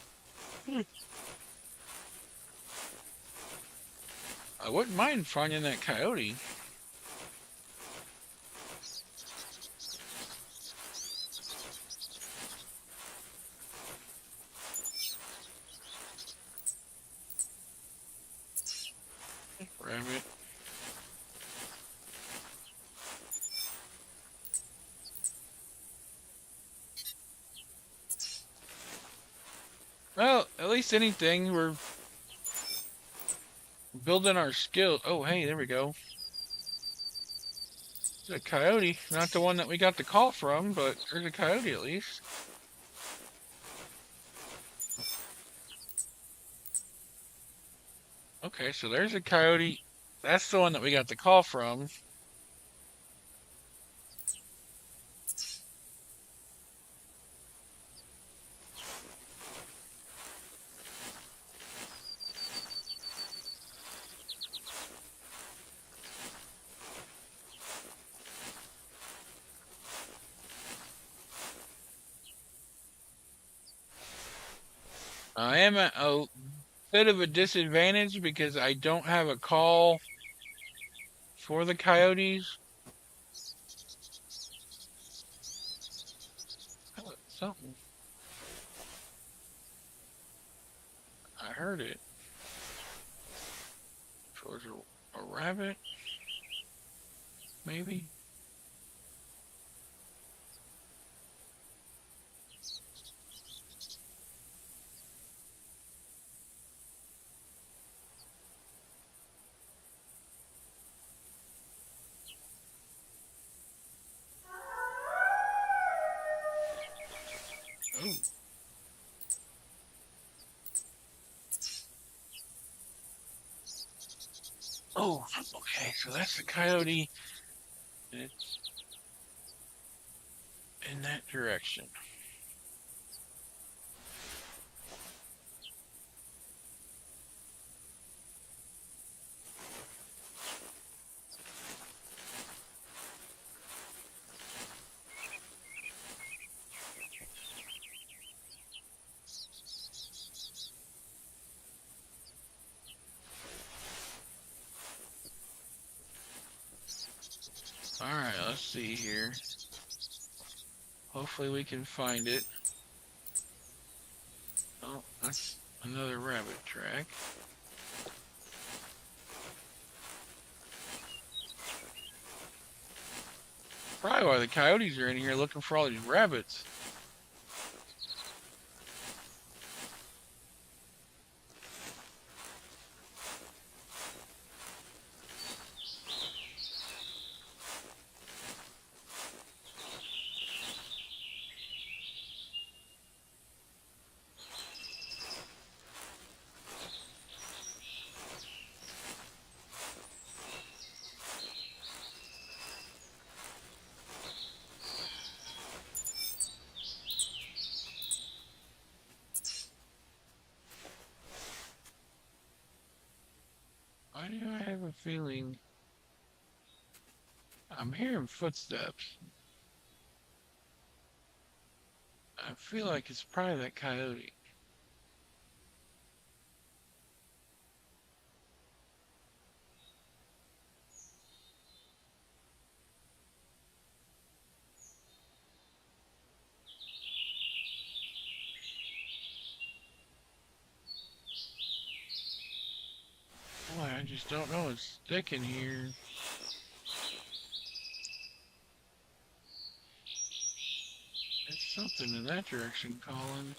I wouldn't mind finding that coyote. Rabbit. Well, at least anything. We're building our skill. Oh, hey, there we go. There's a coyote. Not the one that we got the call from, but there's a coyote at least. Okay, so there's a coyote. That's the one that we got the call from. I am at a bit of a disadvantage because I don't have a call for the coyotes. Oh, something. I heard it. So was a rabbit? Maybe? Oh. Oh, okay, so that's the coyote. And it's in that direction. Alright, let's see here. Hopefully we can find it. Oh, that's another rabbit track. Probably why the coyotes are in here looking for all these rabbits. Why do I have a feeling I'm hearing footsteps? I feel like it's probably that coyote. Boy, I just don't know. It's thick in here. It's something in that direction calling.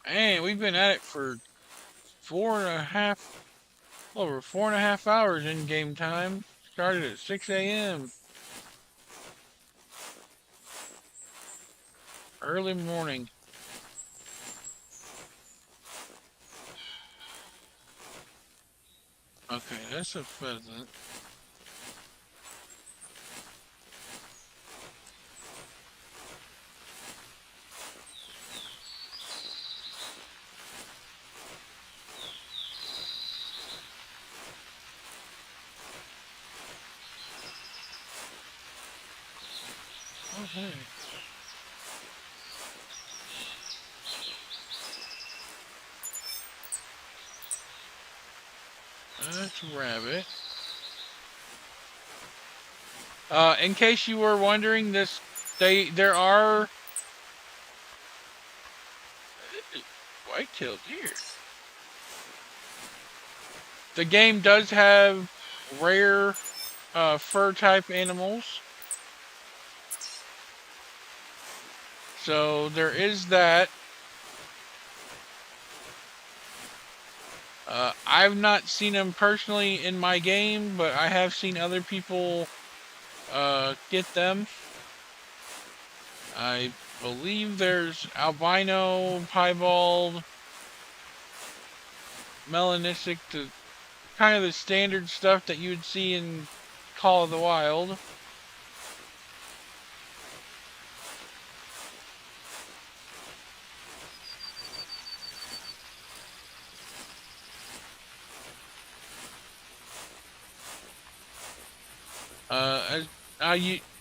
Man, we've been at it for over 4.5 hours in game time. Started at 6 a.m. Early morning. Okay, that's a pheasant. Okay. That's rabbit. In case you were wondering, there are white-tailed deer. The game does have rare fur type animals. So there is that. I've not seen them personally in my game, but I have seen other people get them. I believe there's albino, piebald, melanistic, kind of the standard stuff that you would see in Call of the Wild.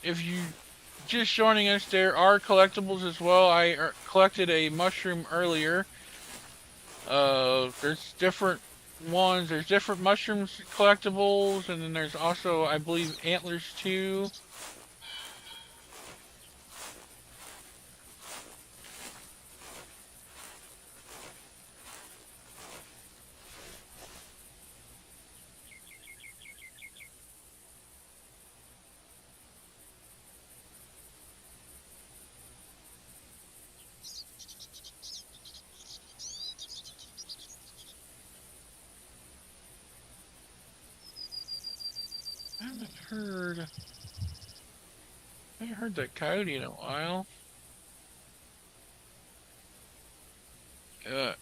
If you just joining us, there are collectibles as well. I collected a mushroom earlier. There's different ones. There's different mushrooms collectibles, and then there's also, I believe, antlers too. I haven't heard that coyote in a while.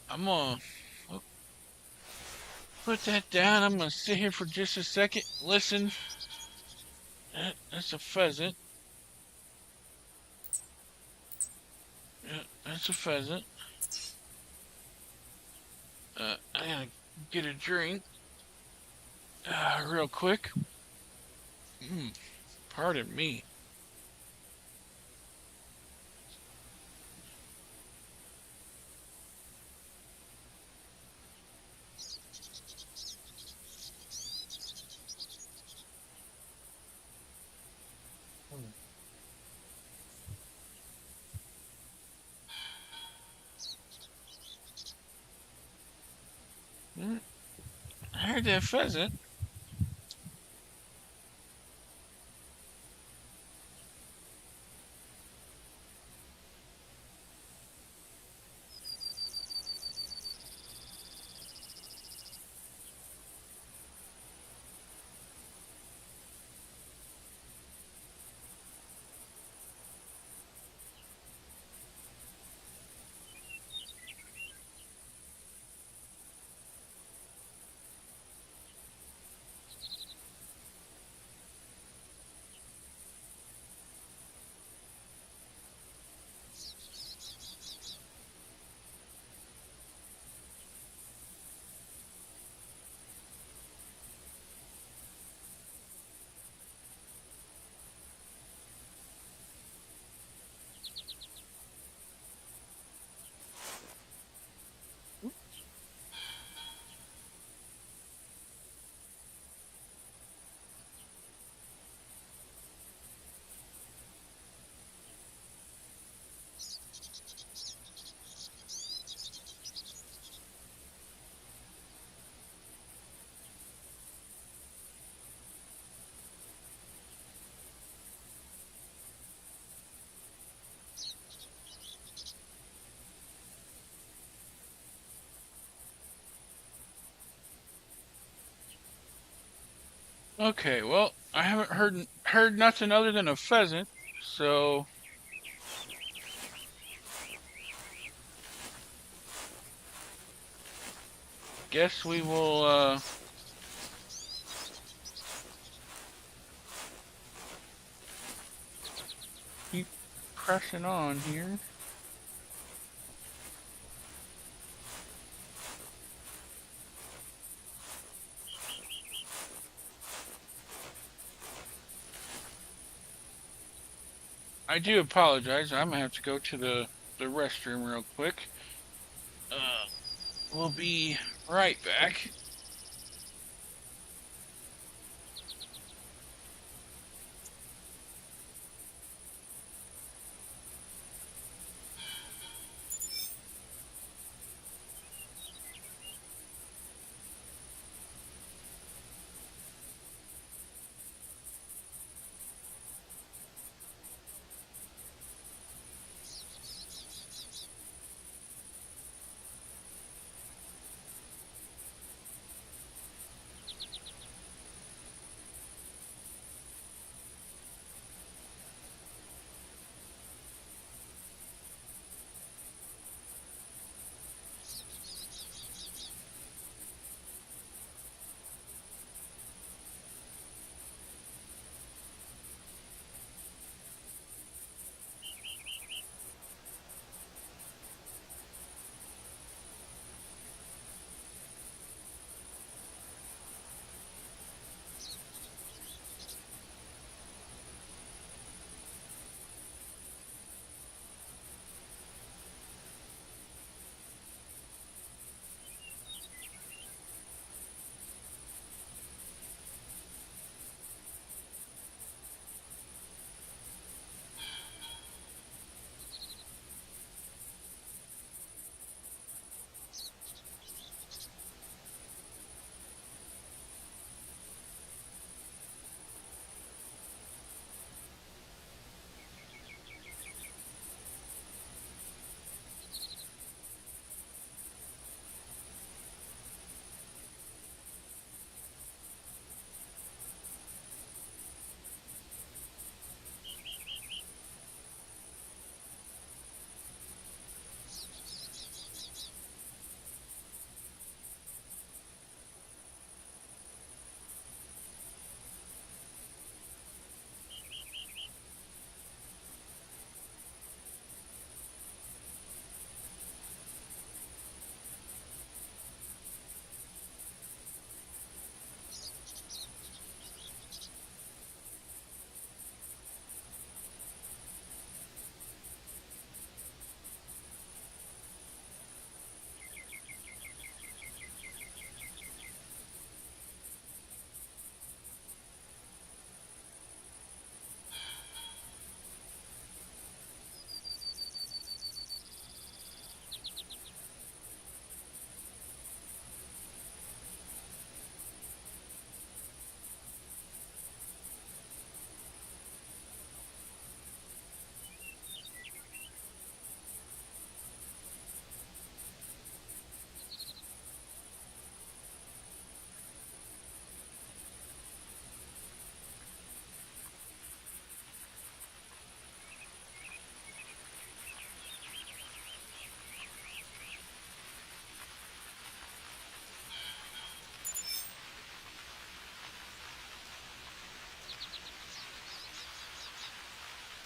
I'm gonna put that down. I'm gonna sit here for just a second. Listen. That's a pheasant. Yeah, that's a pheasant. I gotta get a drink. Real quick. Pardon me. heard that pheasant. Okay, well, I haven't heard nothing other than a pheasant, so guess we will keep pressing on here. I do apologize. I'm gonna have to go to the restroom real quick. We'll be right back.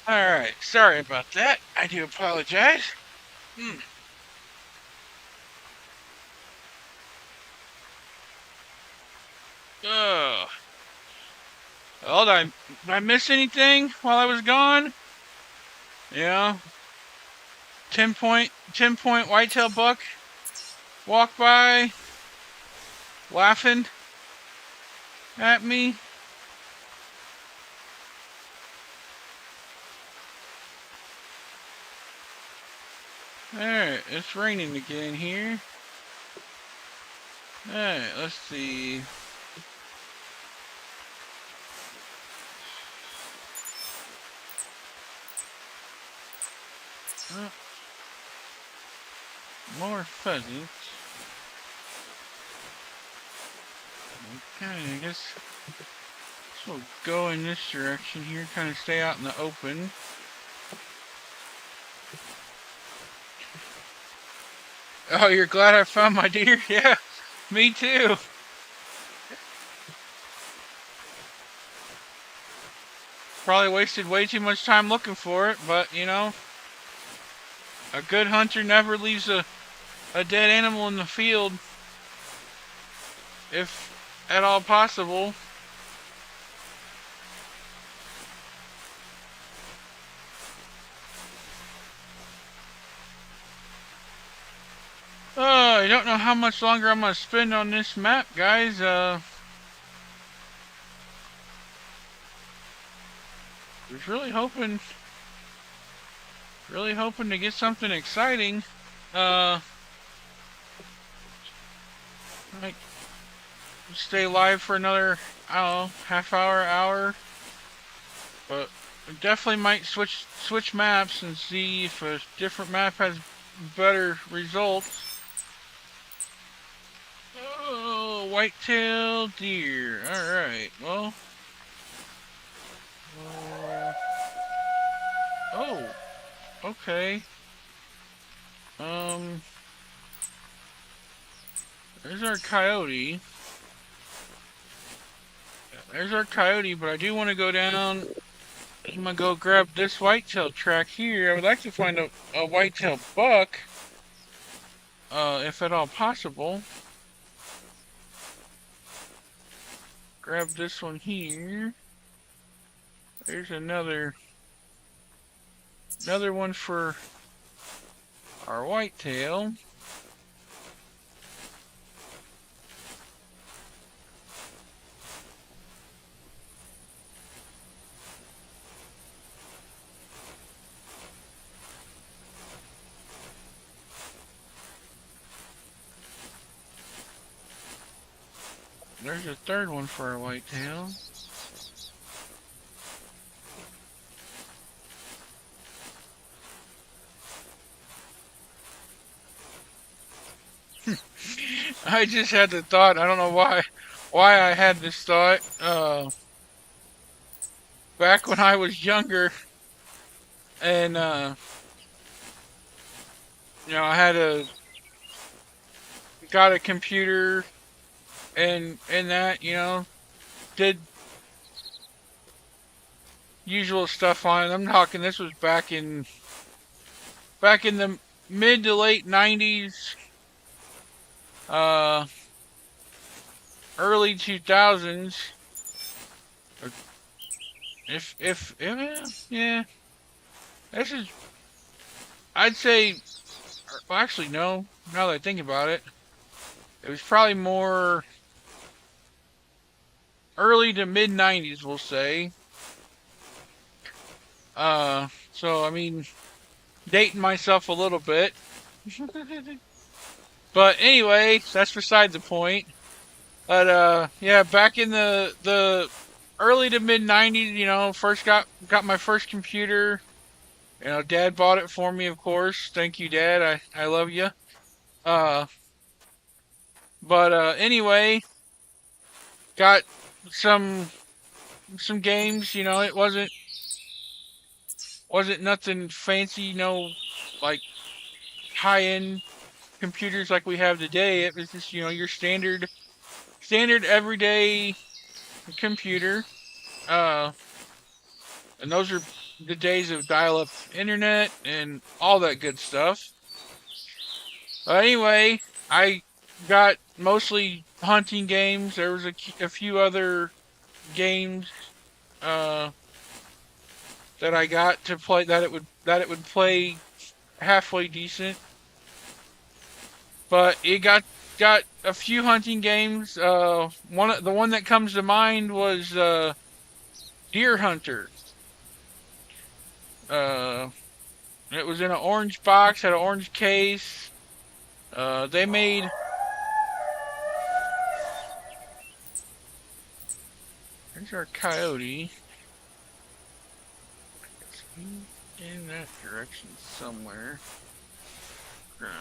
Alright, sorry about that. I do apologize. Hmm. Oh. Well, did I miss anything while I was gone? Yeah. 10 point whitetail buck walk by, laughing at me. Alright, it's raining again here. Alright, let's see. Oh, more pheasants. Okay, I guess we'll go in this direction here, kind of stay out in the open. Oh, you're glad I found my deer? Yeah, me too. Probably wasted way too much time looking for it, but you know, a good hunter never leaves a dead animal in the field if at all possible. I don't know how much longer I'm gonna spend on this map, guys. Was really hoping to get something exciting. Like stay live for another, I don't know, half hour. But I definitely might switch maps and see if a different map has better results. Oh, whitetail deer. Alright, well. Oh, okay. There's our coyote. There's our coyote, but I do want to go down. I'm gonna go grab this whitetail track here. I would like to find a whitetail buck, if at all possible. Grab this one here. There's another one for our whitetail. There's a third one for our whitetail. I just had the thought. I don't know why I had this thought. Back when I was younger, and I had got a computer, and that did usual stuff on it. I'm talking. This was back in the mid to late '90s, early 2000s. If yeah, this is, I'd say, well, actually no. Now that I think about it, it was probably more early to mid '90s, we'll say. So I mean, dating myself a little bit. But anyway, that's beside the point. But yeah, back in the early to mid '90s, first got my first computer. Dad bought it for me, of course. Thank you, Dad. I love you. Uh, but anyway, got some games. It wasn't nothing fancy. Like high end computers like we have today. It was just your standard everyday computer. And those are the days of dial-up internet and all that good stuff. Anyway, I got mostly hunting games. There was a few other games uh, that I got to play that it would play halfway decent, but it got a few hunting games. The one that comes to mind was Deer Hunter. Uh, it was in an orange box, had an orange case. They made. There's our coyote. Is he in that direction somewhere? Gonna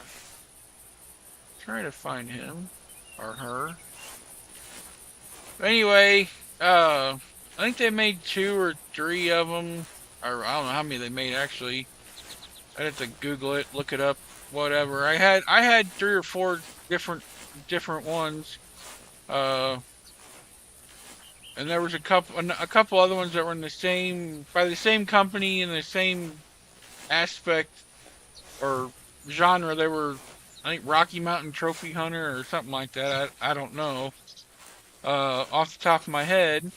try to find him or her. Anyway, I think they made 2 or 3 of them, or I don't know how many they made actually. I'd have to Google it, look it up, whatever. I had 3 or 4 different ones. Uh, and there was a couple other ones that were in the same by the same company in the same aspect or genre. They were, I think, Rocky Mountain Trophy Hunter or something like that. I don't know off the top of my head.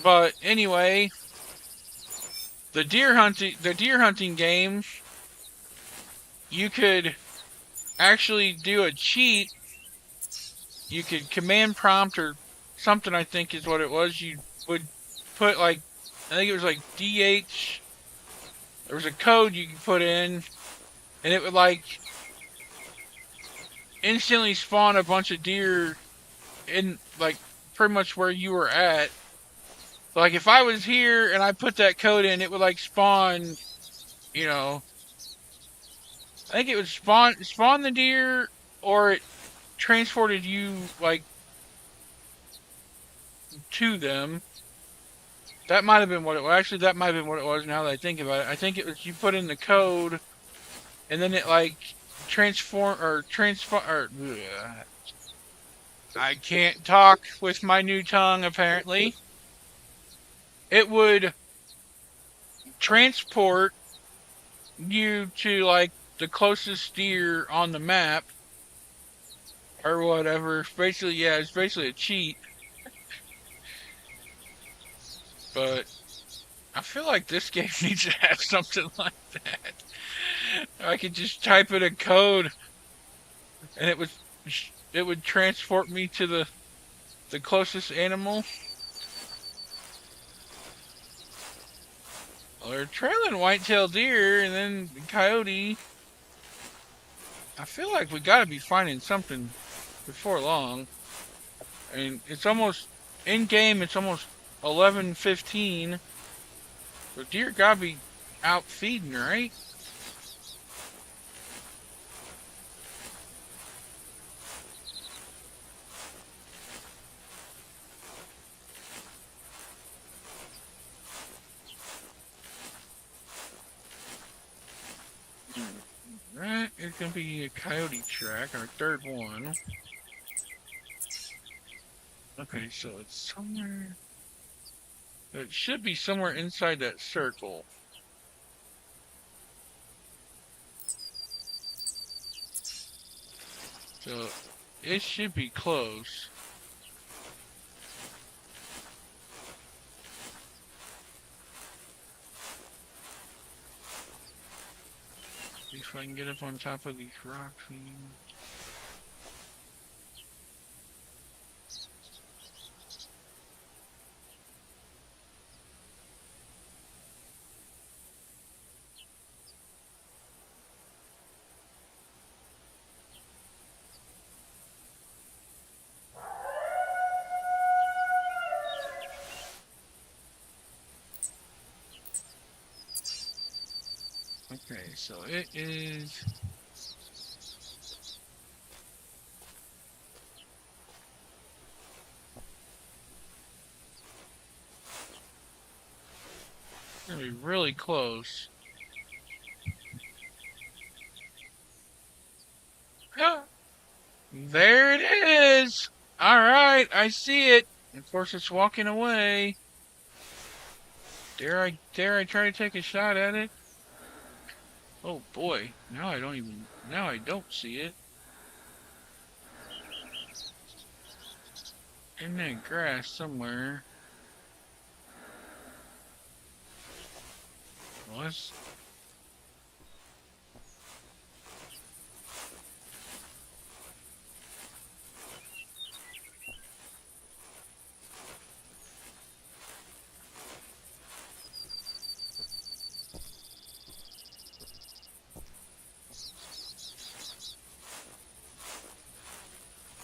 But anyway, the deer hunting game, you could actually do a cheat. You could command prompt or something, I think is what it was. You would put like, I think it was like DH. There was a code you could put in, and it would like instantly spawn a bunch of deer in like pretty much where you were at. Like if I was here and I put that code in, it would like spawn, you know, I think it would spawn the deer, or it transported you like to them. That might have been what it was. Actually, that might have been what it was. Now that I think about it, I think it was you put in the code, and then it like transform. I can't talk with my new tongue. Apparently, it would transport you to like the closest deer on the map or whatever. Basically, yeah, it's basically a cheat. But I feel like this game needs to have something like that. I could just type in a code and it would transport me to the closest animal. Well, they're trailing white-tailed deer and then the coyote. I feel like we gotta be finding something before long. I mean, it's almost in game. It's almost 11:15. The deer gotta be out feeding, right? That is gonna be a coyote track, our third one. Okay, so it's somewhere. It should be somewhere inside that circle. So it should be close. See if I can get up on top of these rocks. Okay, so it is. Gonna be really close. There it is! Alright, I see it. Of course, it's walking away. Dare I try to take a shot at it? Oh boy, now I don't see it. In that grass somewhere. Was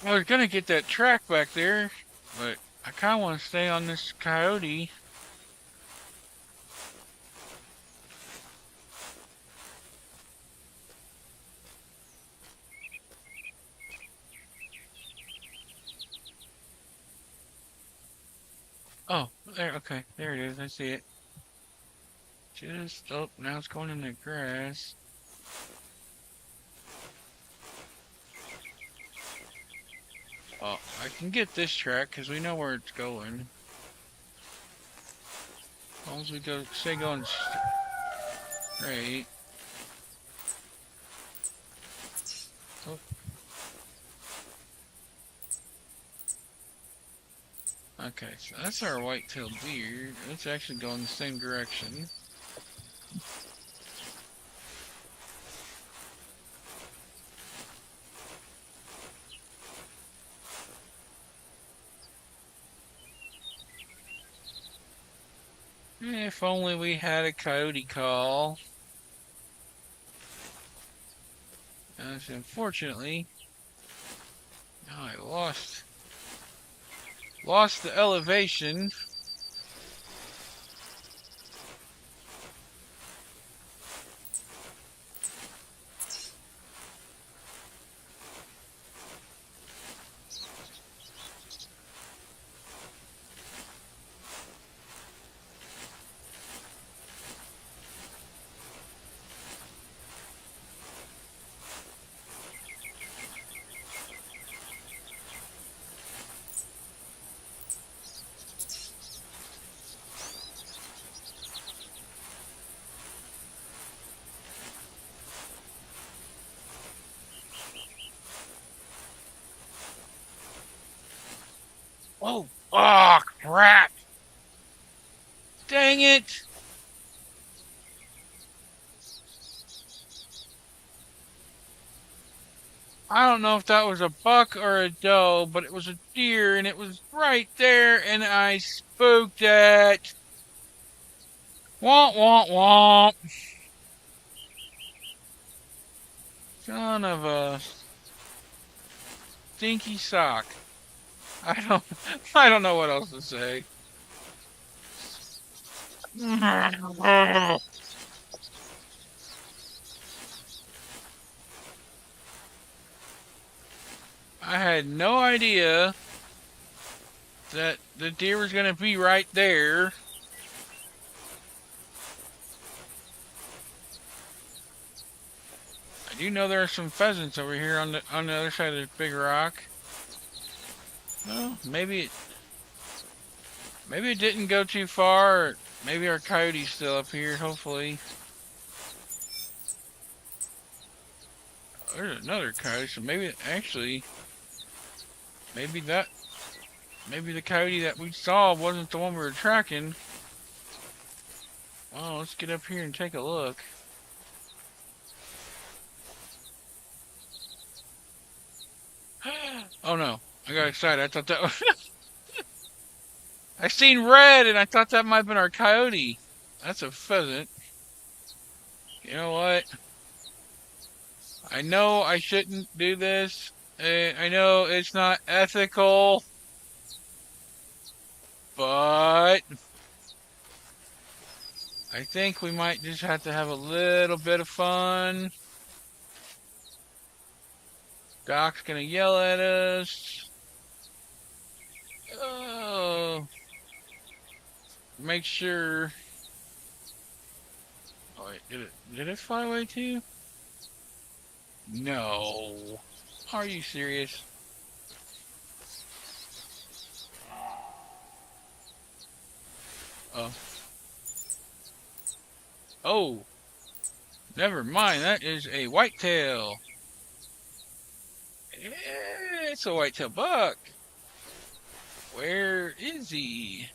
I was gonna get that track back there, but I kinda wanna stay on this coyote. Oh, there, okay, there it is, I see it. Oh, now it's going in the grass. Oh, I can get this track because we know where it's going. As long as we stay going straight. Oh, okay, so that's our white-tailed deer. It's actually going the same direction. If only we had a coyote call. Unfortunately, now I lost the elevation. Oh, oh, crap! Dang it! I don't know if that was a buck or a doe, but it was a deer and it was right there and I spooked it. Womp womp womp. Son of a stinky sock. I don't I don't know what else to say. I had no idea that the deer was gonna be right there. I do know there are some pheasants over here on the other side of the big rock. Well, maybe it didn't go too far. Or maybe our coyote's still up here. Hopefully, there's another coyote. So maybe actually, maybe the coyote that we saw wasn't the one we were tracking. Well, let's get up here and take a look. Oh no, I got excited. I thought that was I seen red and I thought that might have been our coyote. That's a pheasant. You know what? I know I shouldn't do this. I know it's not ethical, but I think we might just have to have a little bit of fun. Doc's gonna yell at us. Oh, make sure. Oh wait, did it fly away too? No. Are you serious? Oh. Oh, never mind. That is a whitetail. It's a whitetail buck. Where is he?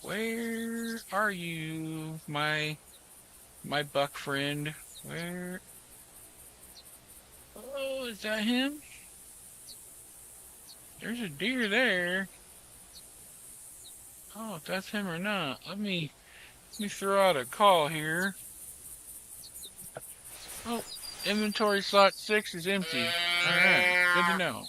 Where are you, my buck friend? Where? Oh, is that him? There's a deer there. Oh, if that's him or not. Let me throw out a call here. Oh, inventory slot 6 is empty. Alright, good to know.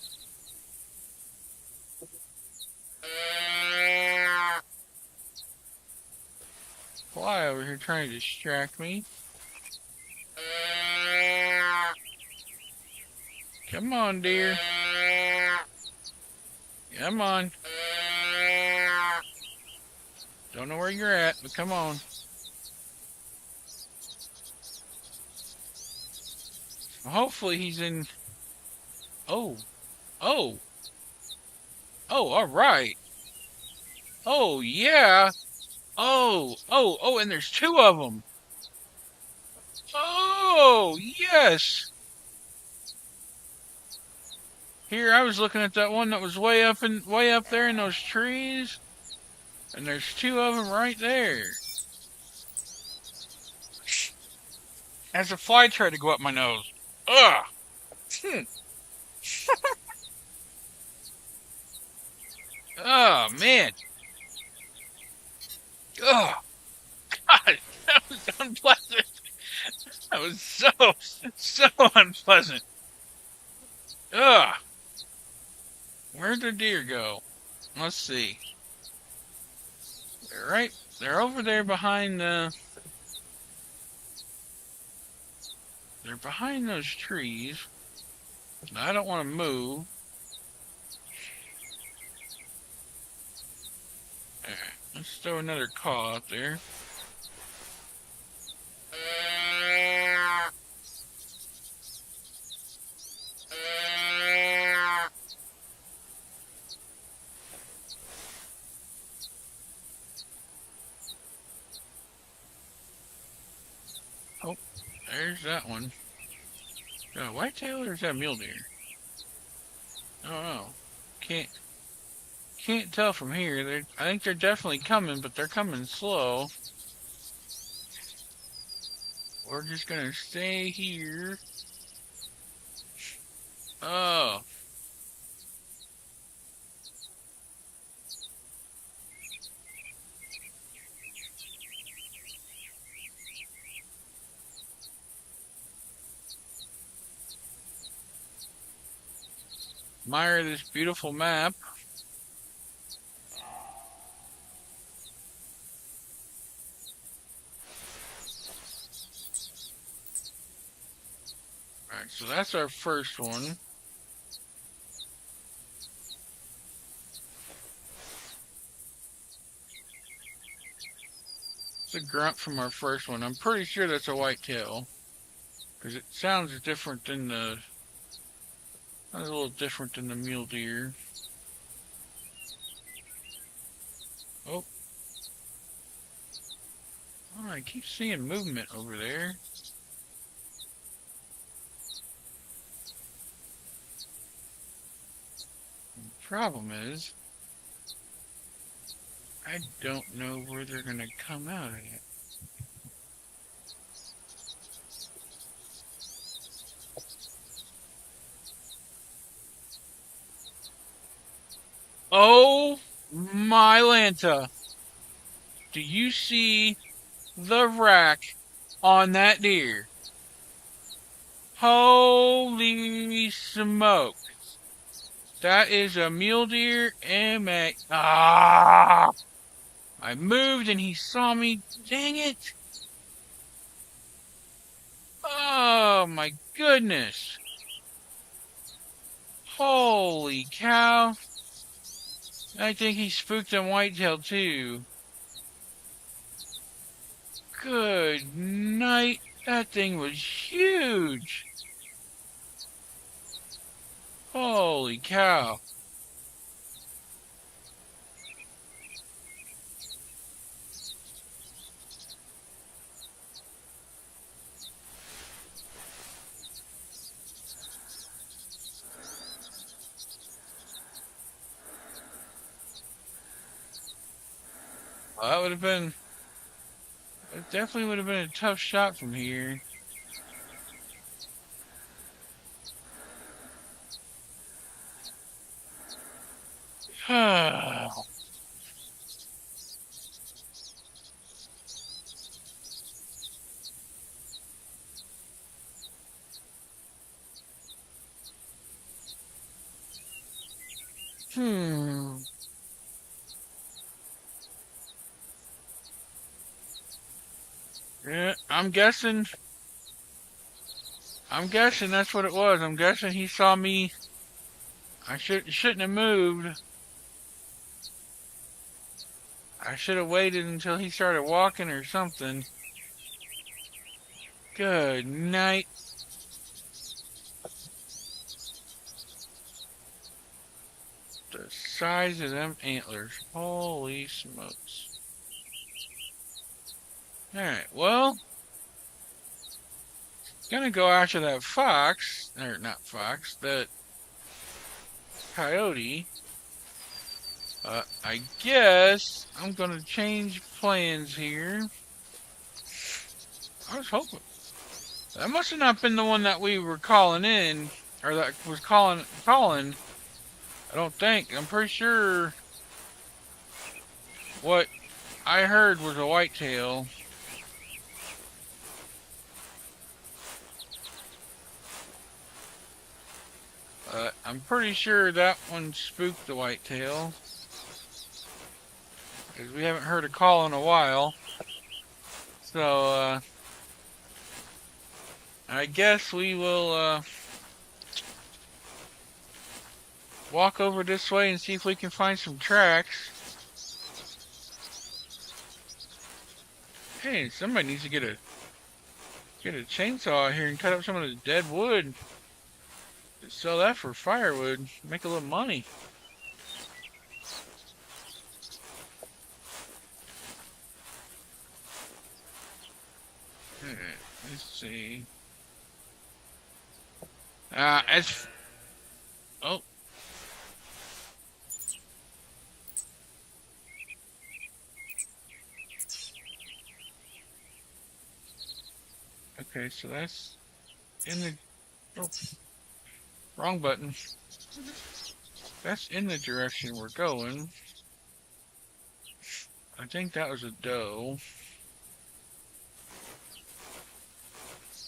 Fly over here trying to distract me. Come on, dear. Come on. Don't know where you're at, but come on. Hopefully he's in... Oh. Oh. Oh, alright. Oh, yeah. Oh, and there's 2 of them. Oh, yes. Here, I was looking at that one that was way up there in those trees. And there's 2 of them right there. As a fly tried to go up my nose. Ugh. Oh, man. Oh, God. That was unpleasant. That was so unpleasant. Ugh. Where'd the deer go? Let's see. They're over there behind the... They're behind those trees. I don't want to move. Alright, let's throw another call out there. Oh, there's that one. Is that a whitetail or is that a mule deer? I don't know. Can't tell from here. I think they're definitely coming, but they're coming slow. We're just gonna stay here. Oh. Admire this beautiful map. Alright, so that's our first one. It's a grunt from our first one. I'm pretty sure that's a whitetail. Because it sounds different than the... Sounds a little different than the mule deer. Oh. Oh, I keep seeing movement over there. The problem is, I don't know where they're gonna come out of it. Oh my Lanta. Do you see the rack on that deer? Holy smoke. That is a mule deer and I moved and he saw me. Dang it. Oh my goodness. Holy cow. I think he spooked on whitetail too. Good night. That thing was huge. Holy cow. That would have been. It definitely would have been a tough shot from here. Hmm. Yeah, I'm guessing. I'm guessing that's what it was. I'm guessing he saw me. I shouldn't have moved. I should have waited until he started walking or something. Good night. The size of them antlers. Holy smokes. Alright, well, gonna go after that fox, or not fox, that coyote. I guess I'm gonna change plans here. I was hoping. That must have not been the one that we were calling in, or that was calling. I don't think. I'm pretty sure what I heard was a whitetail. I'm pretty sure that one spooked the whitetail. Because we haven't heard a call in a while. So, I guess we will, walk over this way and see if we can find some tracks. Hey, somebody needs to get a chainsaw out here and cut up some of the dead wood. Sell that for firewood. Make a little money. Let's see. As oh, okay. So that's in the wrong button. That's in the direction we're going. I think that was a doe.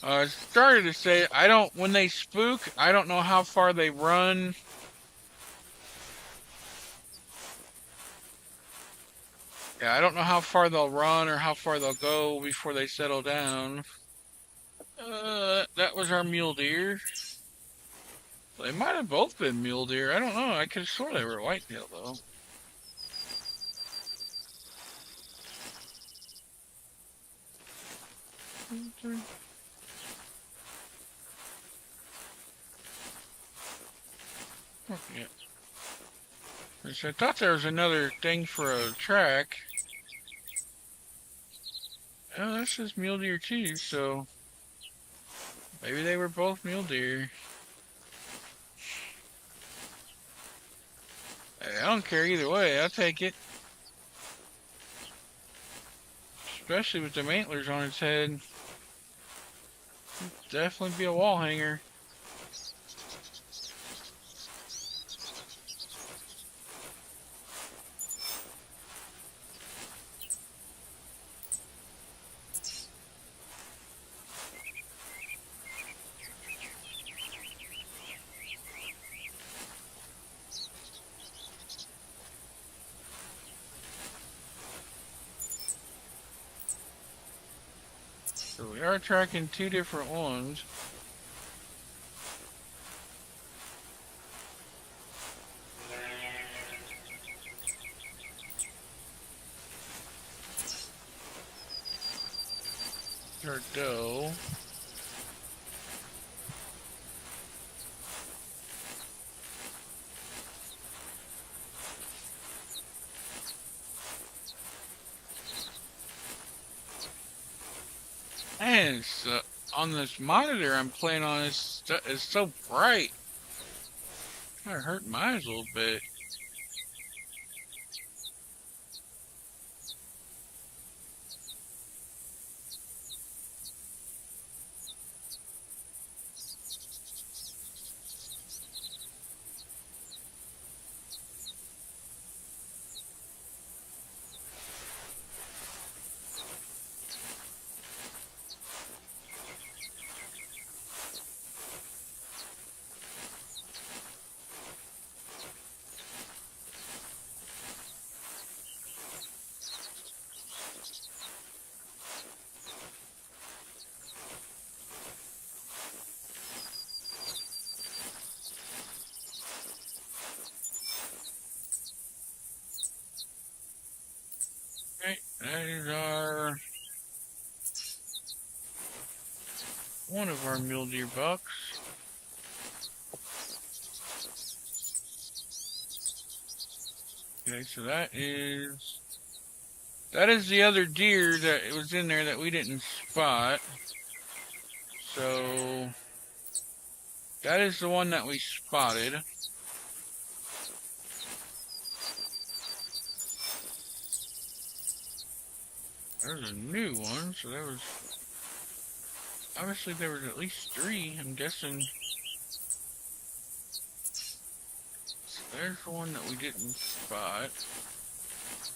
I started to say when they spook, I don't know how far they run. Yeah, I don't know how far they'll run or how far they'll go before they settle down. That was our mule deer. They might have both been mule deer. I don't know. I could have sworn they were whitetail though. Yeah. I thought there was another thing for a track. Oh, that's just mule deer too, so maybe they were both mule deer. I don't care either way, I'll take it. Especially with the antlers on its head. Definitely be a wall hanger. So we are tracking two different ones. Our doe. Man, it's, on this monitor I'm playing on is so bright. Kind of hurt my eyes a little bit. one of our mule deer bucks. Okay, so that is the other deer that was in there that we didn't spot. So that is the one that we spotted. There's a new one, so there was obviously there was at least 3, I'm guessing. So there's the one that we didn't spot.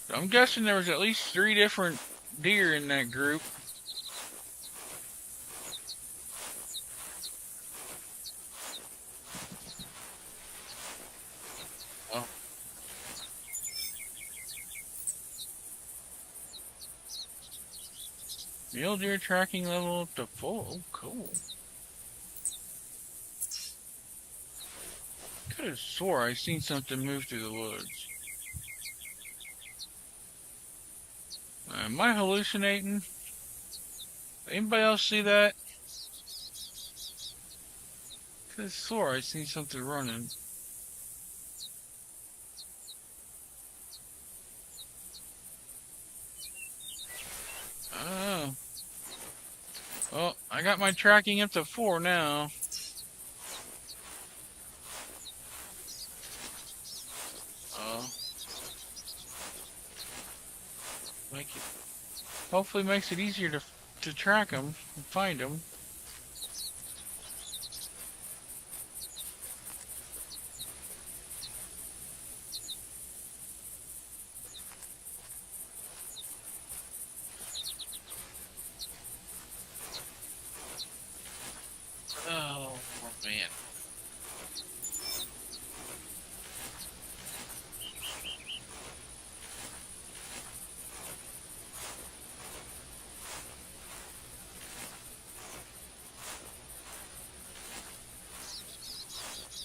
So I'm guessing there was at least 3 different deer in that group. Oh. Mule deer tracking level up to full. Oh, cool. Could have swore I seen something move through the woods. Am I hallucinating? Anybody else see that? Could have swore I seen something running. Oh. Well, I got my tracking up to 4 now. Oh. Hopefully makes it easier to track them and find them. Oh, man.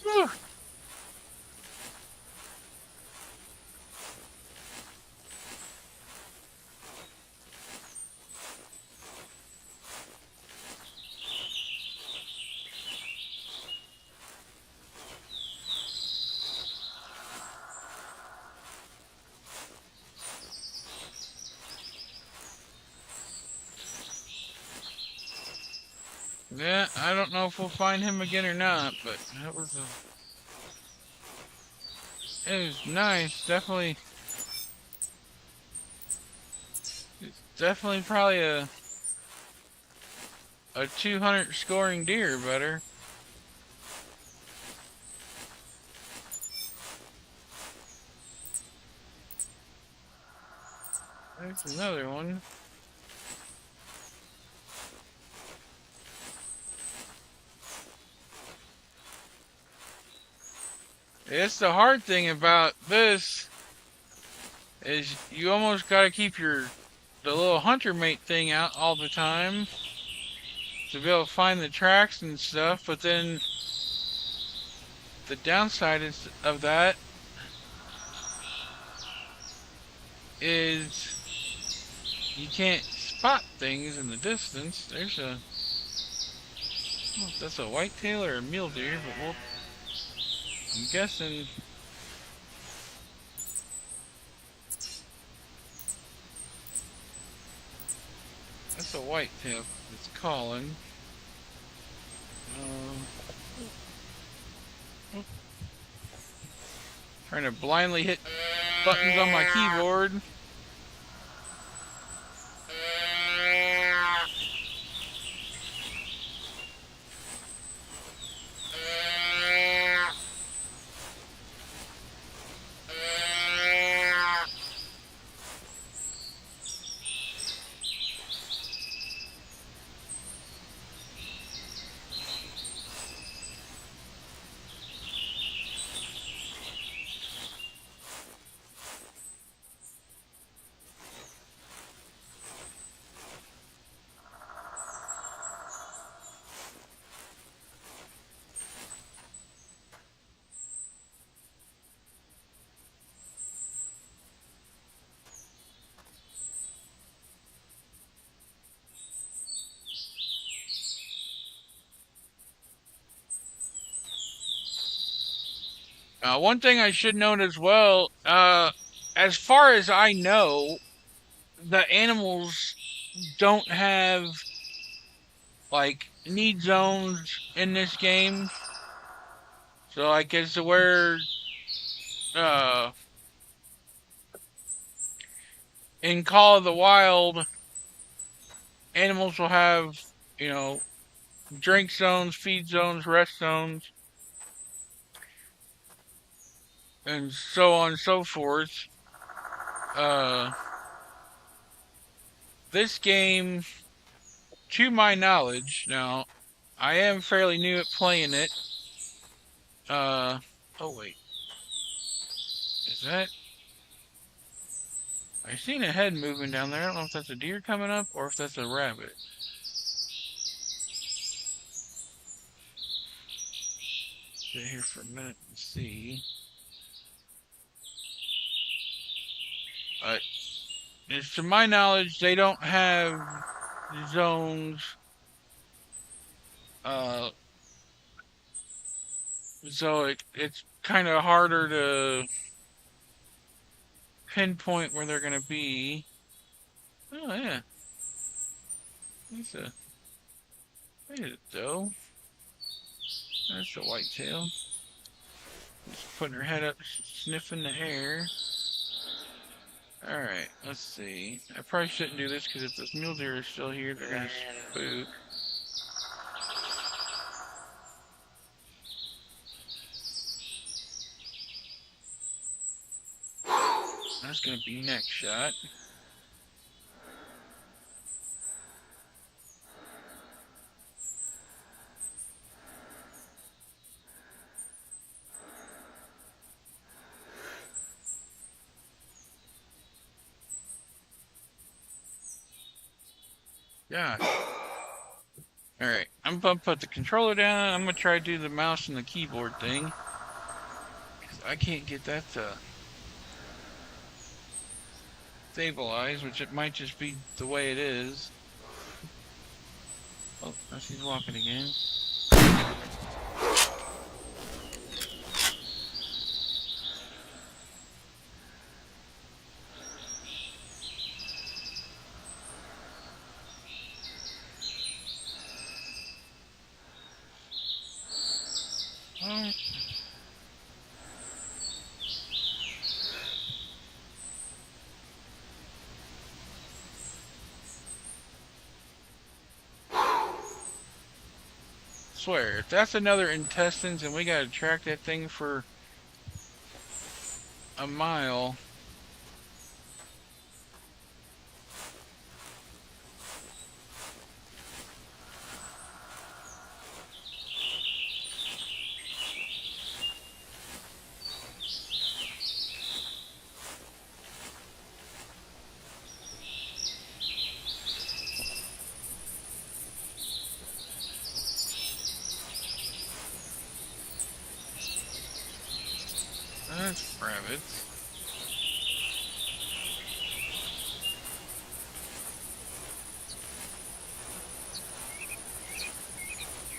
Whew. Yeah, I don't know if we'll find him again or not, but that was it was nice. Definitely probably a 200 scoring deer better. There's another one. It's the hard thing about this is you almost got to keep the little hunter mate thing out all the time to be able to find the tracks and stuff, but then the downside of that is you can't spot things in the distance. There's a, I don't know if that's a whitetail or a mule deer, but I'm guessing. That's a whitetail. It's calling. Trying to blindly hit buttons on my keyboard. One thing I should note as well, as far as I know, the animals don't have like need zones in this game. So like as to where uh in Call of the Wild, animals will have, you know, drink zones, feed zones, rest zones, and so on and so forth. Uh, this game, to my knowledge, now I am fairly new at playing it. Uh, oh wait, is that? I seen a head moving down there. I don't know if that's a deer coming up or if that's a rabbit. Sit here for a minute and see. But as to my knowledge, they don't have zones. Uh, so it's kind of harder to pinpoint where they're gonna be. Oh yeah, that's a wait it though. That's a whitetail. Just putting her head up, sniffing the air. All right, let's see. I probably shouldn't do this because if this mule deer is still here, they're gonna spook. That's gonna be next shot. Yeah. All right, I'm gonna put the controller down. I'm gonna try to do the mouse and the keyboard thing because I can't get that to stabilize, which it might just be the way it is. Oh, now she's walking again. Oh. Swear, if that's another intestines and we gotta track that thing for a mile. That's rabbits.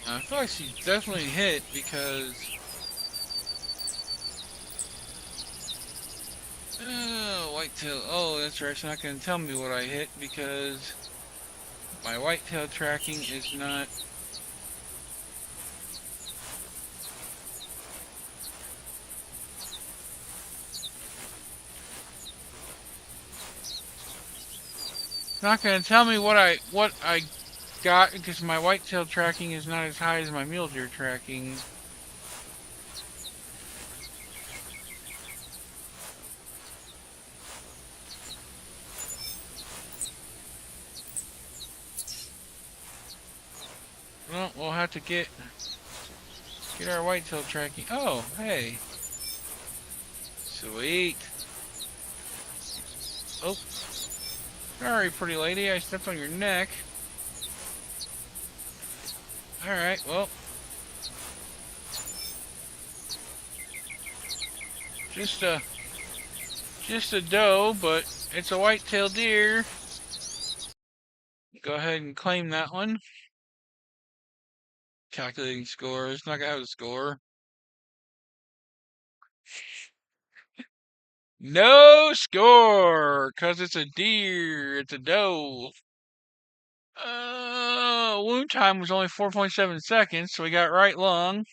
I feel like she's definitely hit because whitetail. Oh, that's right. She's not gonna tell me what I hit because my whitetail tracking is not. Not gonna tell me what I got because my whitetail tracking is not as high as my mule deer tracking. Well, we'll have to get our whitetail tracking. Oh, hey, sweet. Oh, sorry, pretty lady. I stepped on your neck. All right. Well, just a doe, but it's a white-tailed deer. Go ahead and claim that one. Calculating score. It's not gonna have a score. No score, cause it's a deer. It's a doe. Wound time was only 4.7 seconds, so we got right lung.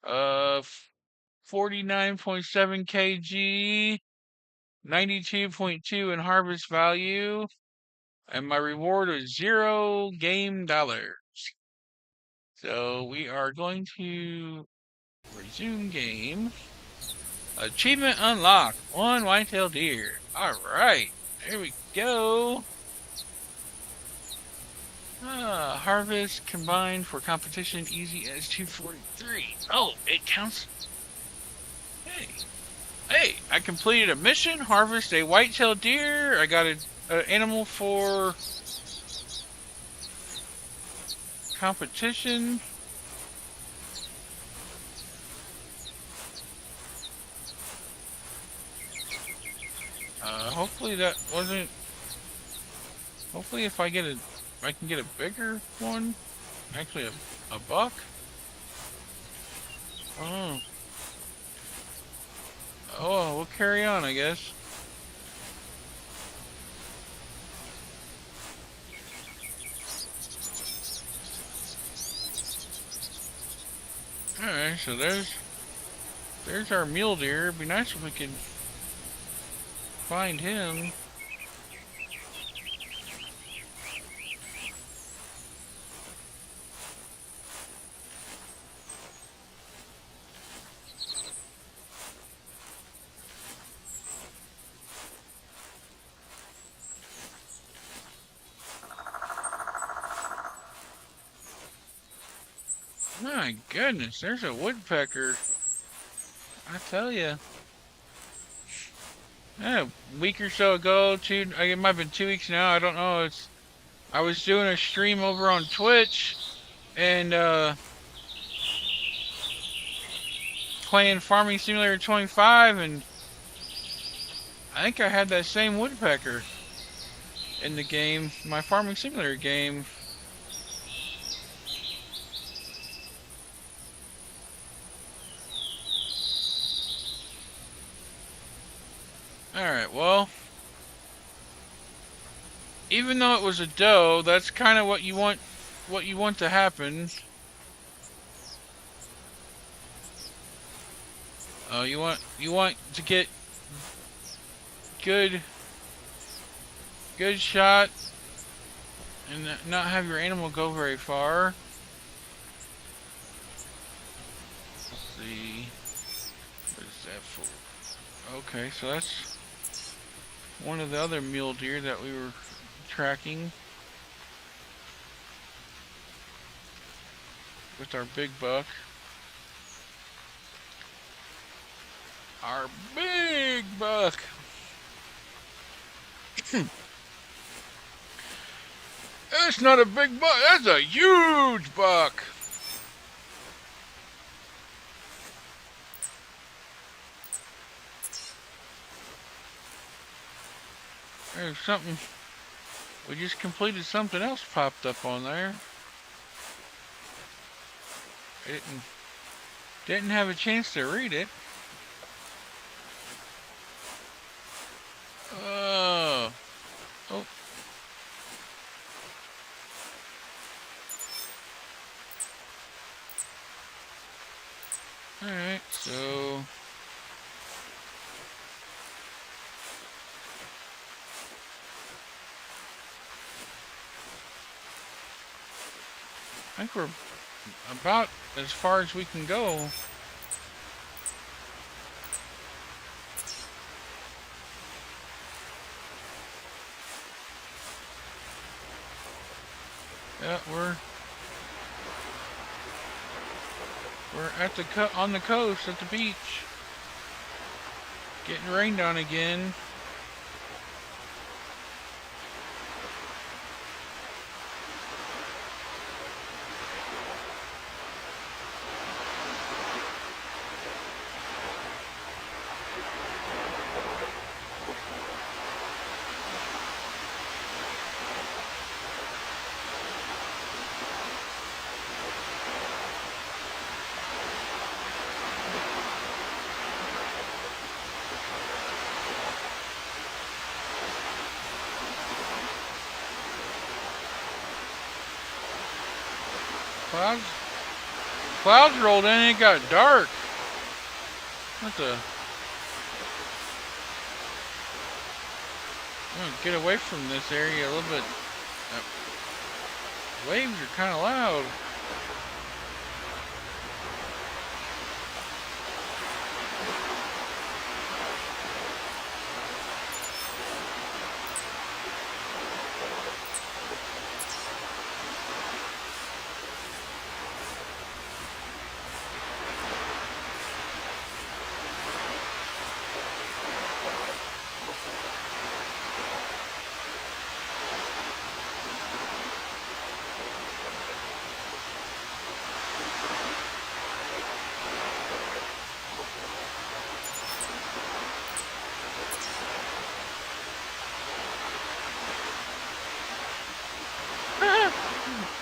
49.7 kg, 92.2 in harvest value, and my reward is $0 game. So we are going to resume game. Achievement unlocked. One white-tailed deer. Alright. There we go. Harvest combined for competition easy as 243. Oh, it counts. Hey. Hey, I completed a mission. Harvest a white-tailed deer. I got an animal for competition. Hopefully that wasn't. Hopefully, if I can get a bigger one. Actually, a buck. Oh. Oh, we'll carry on, I guess. Alright, so there's our mule deer. It'd be nice if we could find him. My goodness, there's a woodpecker. I tell you. A week or so ago, it might have been 2 weeks now. I don't know. I was doing a stream over on Twitch and playing Farming Simulator 25, and I think I had that same woodpecker in the game, my Farming Simulator game. Alright, well, even though it was a doe, that's kind of what you want to happen. You want to get good shot and not have your animal go very far. Let's see. What is that for? Okay, so that's one of the other mule deer that we were tracking with our big buck. Our big buck. That's not a big buck. That's a huge buck. There's something. We just completed something else popped up on there. Didn't have a chance to read it. Oh. Alright, so I think we're about as far as we can go. Yeah, we're at on the coast at the beach. Getting rained on again. Clouds rolled in and it got dark. What the? I'm gonna get away from this area a little bit. Waves are kind of loud.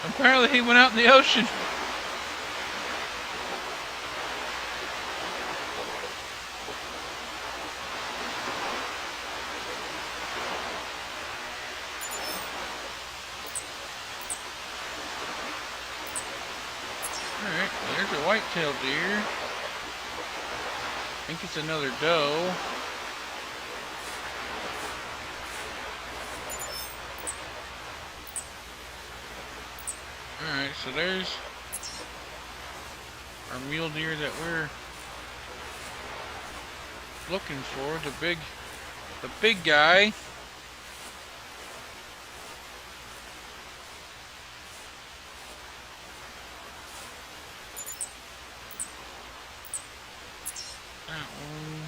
Apparently he went out in the ocean. Alright, there's a white-tailed deer. I think it's another doe. Alright, so there's our mule deer that we're looking for, the big guy. That one.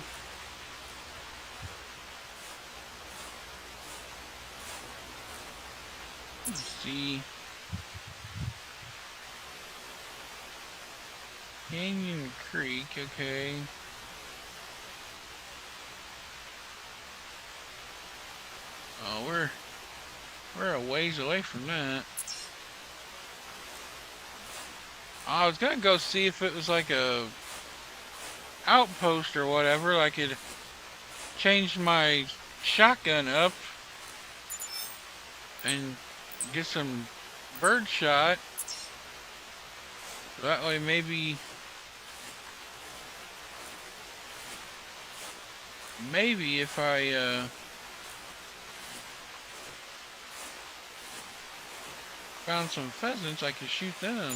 Let's see. Canyon Creek, okay. Oh, we're a ways away from that. I was gonna go see if it was like a outpost or whatever. I could change my shotgun up and get some bird shot. That way maybe if I found some pheasants, I could shoot them.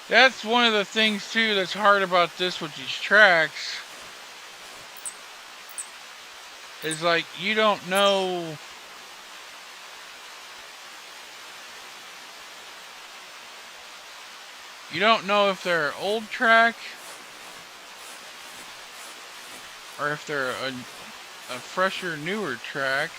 That's one of the things too that's hard about this with these tracks. Is like you don't know if they're an old track or if they're a fresher, newer track.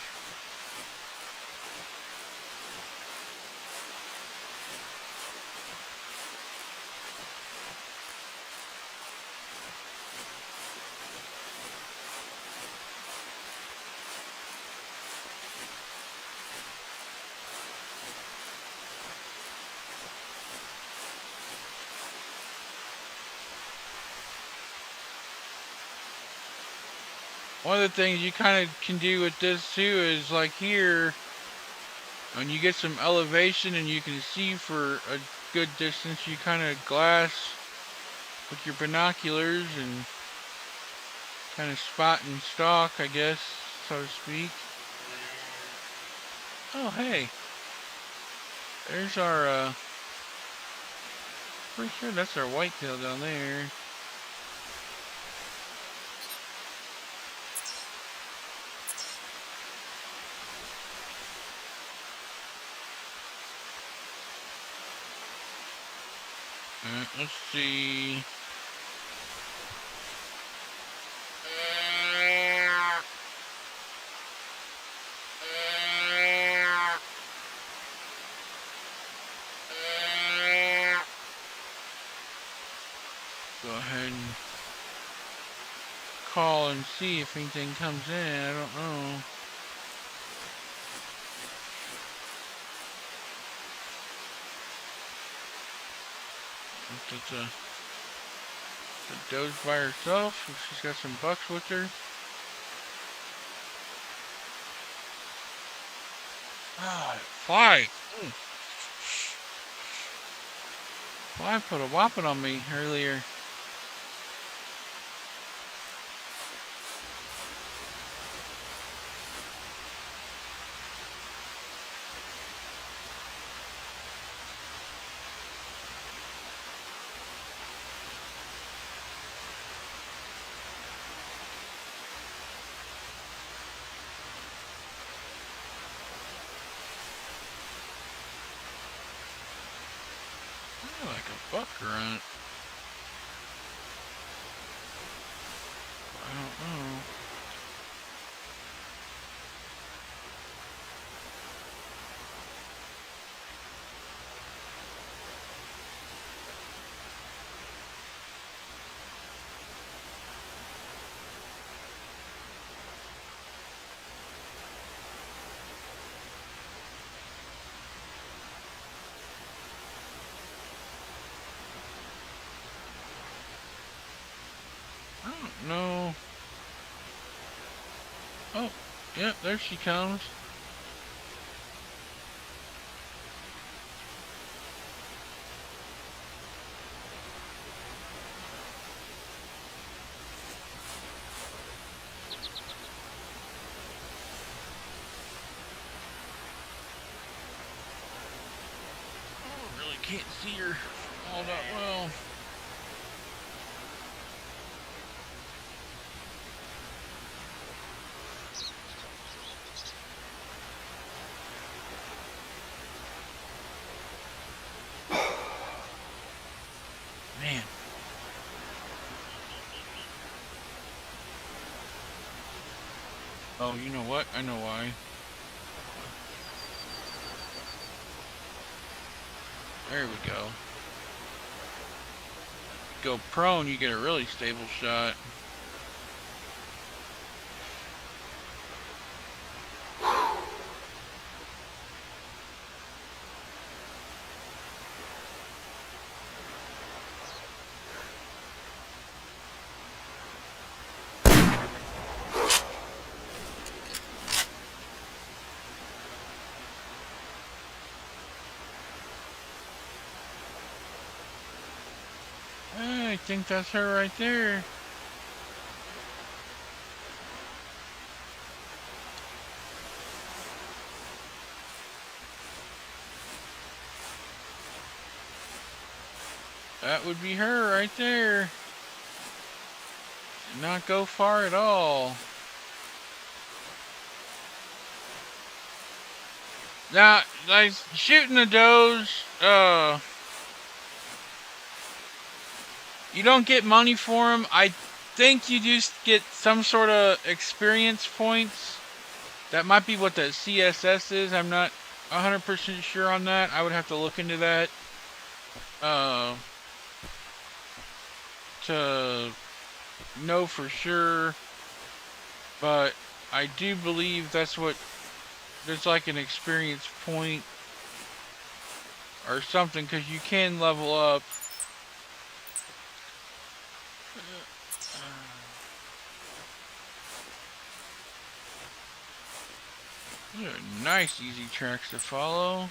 One of the things you kind of can do with this too is like here, when you get some elevation and you can see for a good distance, you kind of glass with your binoculars and kind of spot and stalk, I guess, so to speak. Oh, hey. There's our, pretty sure that's our whitetail down there. Let's see. Go ahead and call and see if anything comes in. I don't know. It's a doe's by herself. She's got some bucks with her. Ah, fly. Fly put a whopping on me earlier. Like a buck grunt. I don't know. I don't know. Oh, yeah, there she comes. I really can't see her all that well. Man. Oh, you know what? I know why. There we go. Go prone, you get a really stable shot. I think that's her right there. That would be her right there. Did not go far at all. Now, like shooting the does, you don't get money for them. I think you just get some sort of experience points. That might be what the CSS is. I'm not 100% sure on that. I would have to look into that. To know for sure. But I do believe that's what, there's like an experience point or something, because you can level up. These are nice, easy tracks to follow.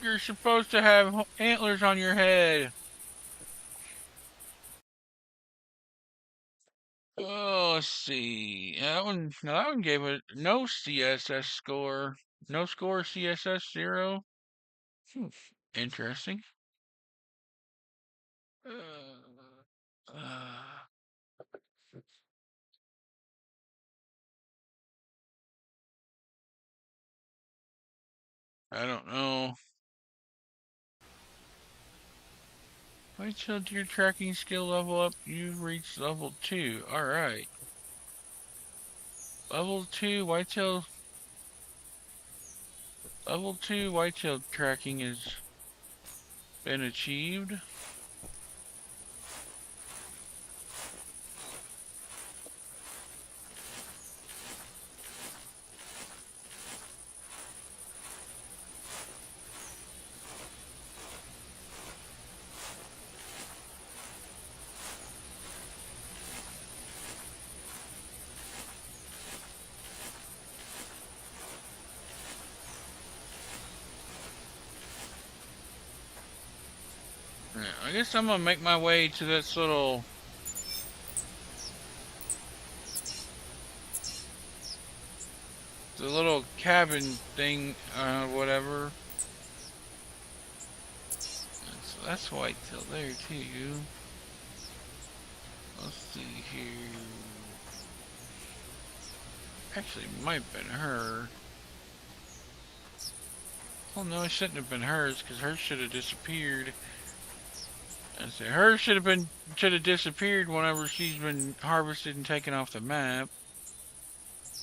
You're supposed to have antlers on your head. Oh, let's see. That one gave it no CSS score. No score CSS 0. Interesting. Uh, I don't know. Whitetail deer tracking skill level up. You've reached level 2. Alright. Level 2 whitetail Level 2 whitetail tracking has been achieved. Yeah, I guess I'm gonna make my way to this little the little cabin thing, whatever. So that's whitetail there too. Let's see here. Actually, it might have been her. Well, no, it shouldn't have been hers because hers should have disappeared. I say hers should have disappeared whenever she's been harvested and taken off the map.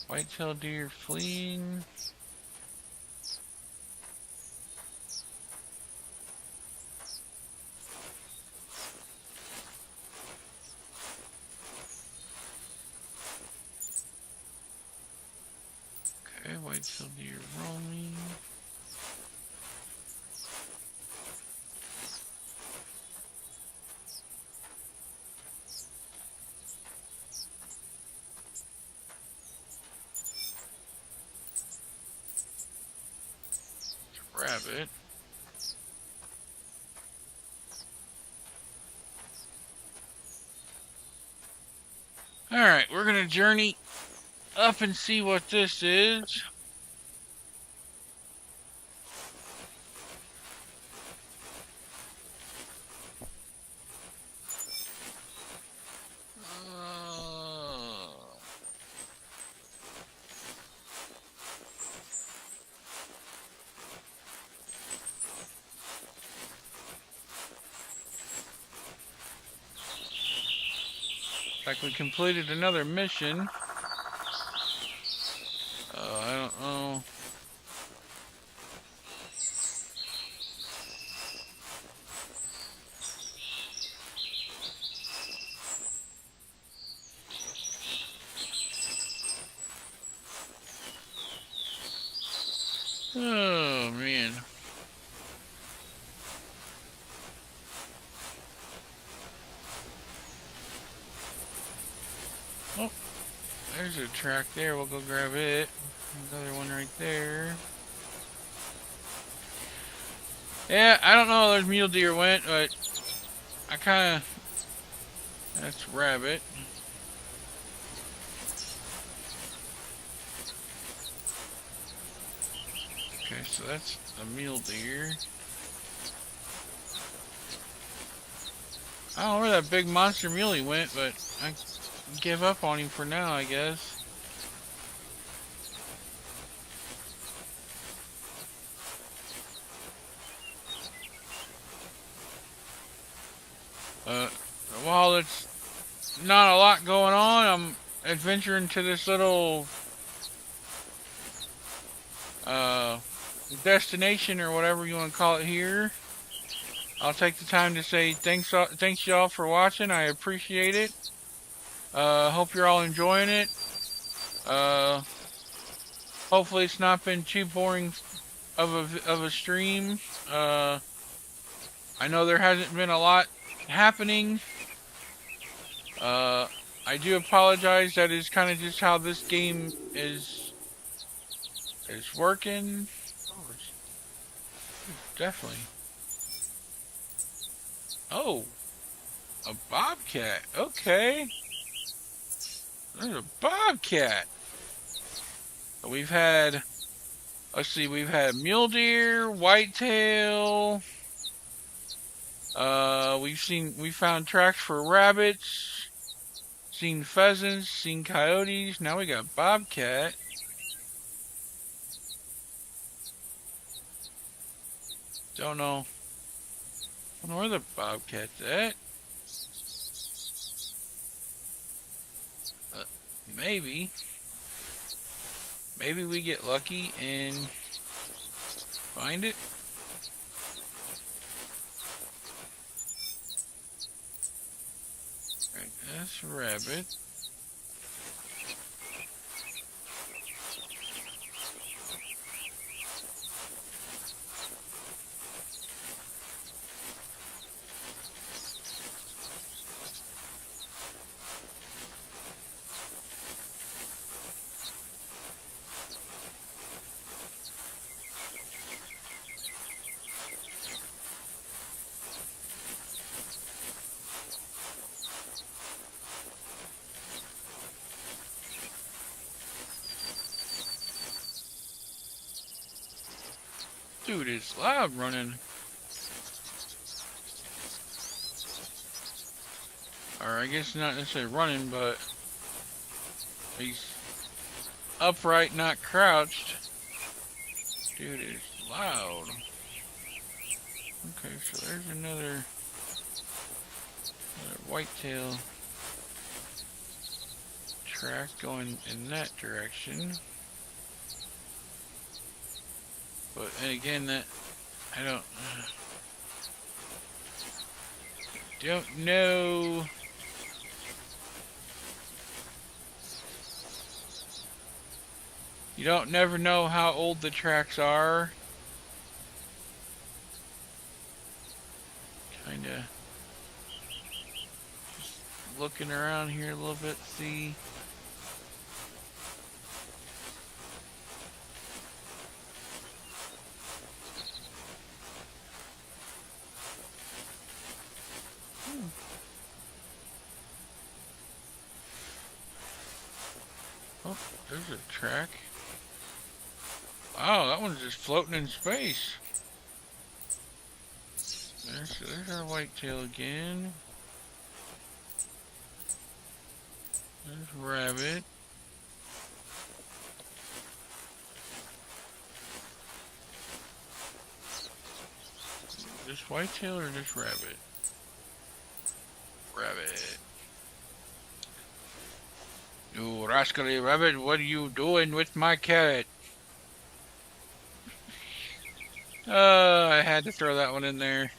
Whitetail deer fleeing. Okay, whitetail deer roaming. Rabbit. Alright, we're gonna journey up and see what this is. Like we completed another mission. I don't know. Oh man. Oh, there's a track there. We'll go grab it. Another one right there. Yeah, I don't know where those mule deer went, but I kind of... That's rabbit. Okay, so that's a mule deer. I don't know where that big monster muley went, but I give up on him for now, I guess. While it's not a lot going on, I'm adventuring to this little destination or whatever you want to call it here. I'll take the time to say thanks y'all for watching. I appreciate it. Hope you're all enjoying it. Hopefully it's not been too boring of a stream. I know there hasn't been a lot happening. I do apologize. That is kind of just how this game is working. Oh, definitely. Oh, a bobcat. Okay. There's a bobcat. We've had, let's see, we've had mule deer, whitetail. We found tracks for rabbits, seen pheasants, seen coyotes. Now we got bobcat. Don't know where the bobcat's at. Maybe we get lucky and find it. Right, that's a rabbit. Dude, it's loud running. Or I guess not necessarily running, but he's upright, not crouched. Dude, it's loud. Okay, so there's another whitetail track going in that direction. But and again, that I don't know. You don't never know how old the tracks are. Kinda just looking around here a little bit, see. Oh, there's a track. Wow, that one's just floating in space. There's our whitetail again. There's rabbit. This whitetail or this rabbit? Rabbit. You rascally rabbit, what are you doing with my carrot? I had to throw that one in there.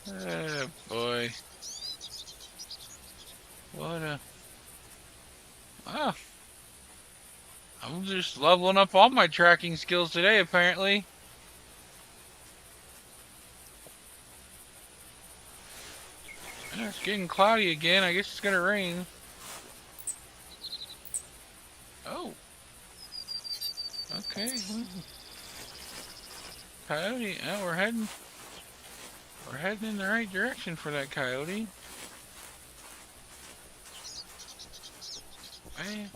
Oh boy. What a... Ah. I'm just leveling up all my tracking skills today, apparently. Yeah, it's getting cloudy again. I guess it's gonna rain. Oh. Okay. Coyote. Oh, we're heading in the right direction for that coyote. Man.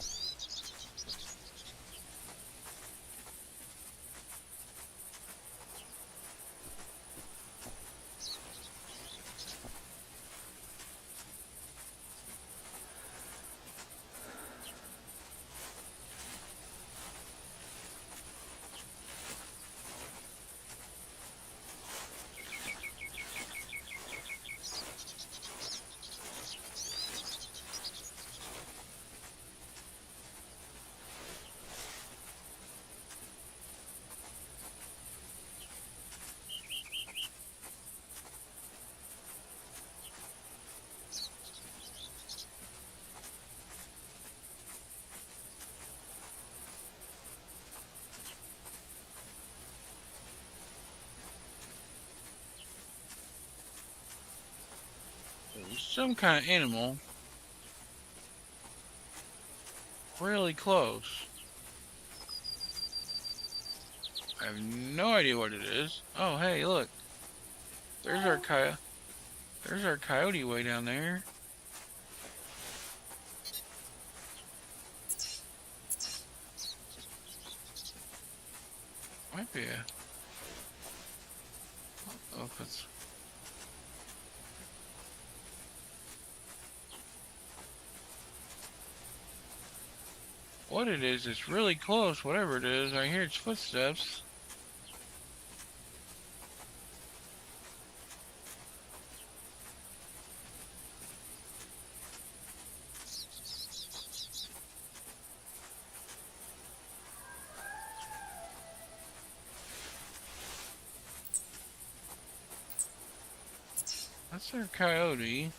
Some kind of animal. Really close. I have no idea what it is. Oh, hey, look. There's our coyote. There's our coyote way down there. Might be a... Oh, if it's... What it is, it's really close, whatever it is. I hear its footsteps. That's our coyote.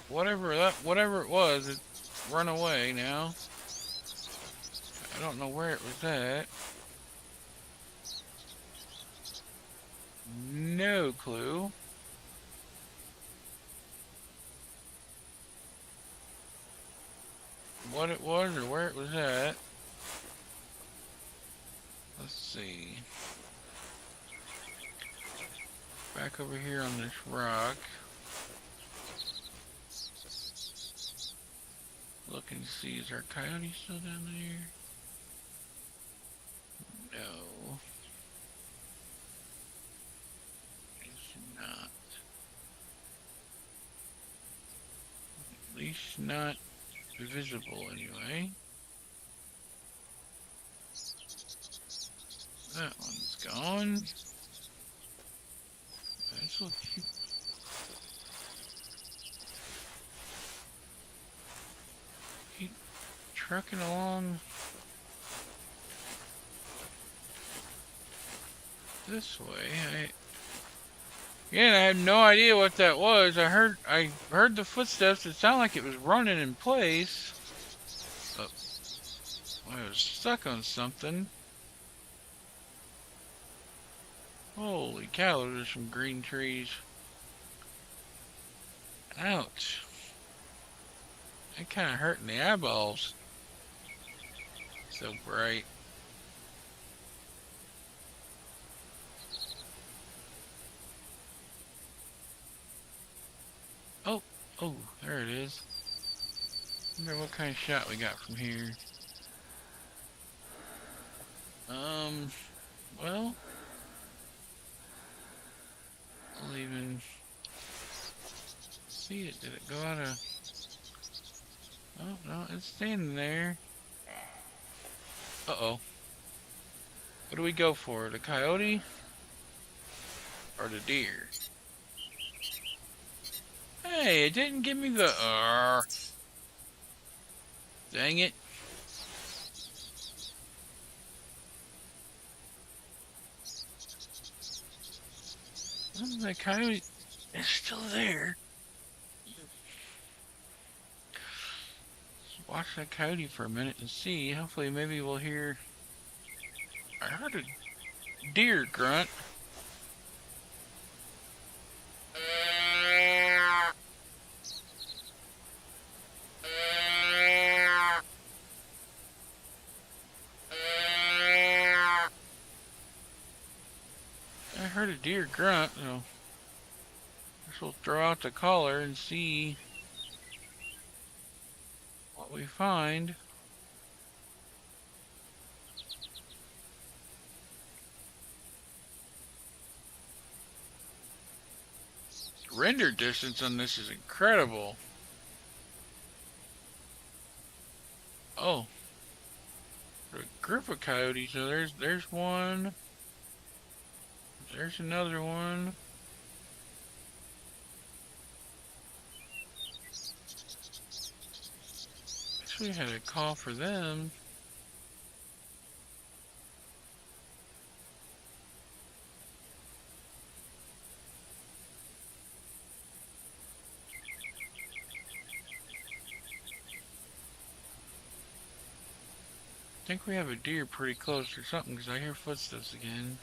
Whatever it was, it's run away now. I don't know where it was at. No clue. What it was or where it was at. Let's see. Back over here on this rock. Look and see, is our coyote still down there? No. It's not. At least not visible anyway. That one's gone. This will keep trucking along this way. Again, I had no idea what that was. I heard the footsteps. It sounded like it was running in place. But I was stuck on something. Holy cow, those are some green trees. Ouch. That kind of hurting the eyeballs. So bright. Oh, there it is. Wonder what kind of shot we got from here. Well, I'll even see it. Did it go out of... Oh, no, it's standing there. Uh-oh. What do we go for? The coyote? Or the deer? Hey, it didn't give me the... Dang it. Oh, the coyote is still there. Let's watch that coyote for a minute and see. Hopefully maybe we'll hear... I heard a deer grunt. I heard a deer grunt, so I guess we'll throw out the collar and see what we find. The render distance on this is incredible. Oh, a group of coyotes. So there's one. There's another one. Actually had a call for them. I think we have a deer pretty close or something because I hear footsteps again.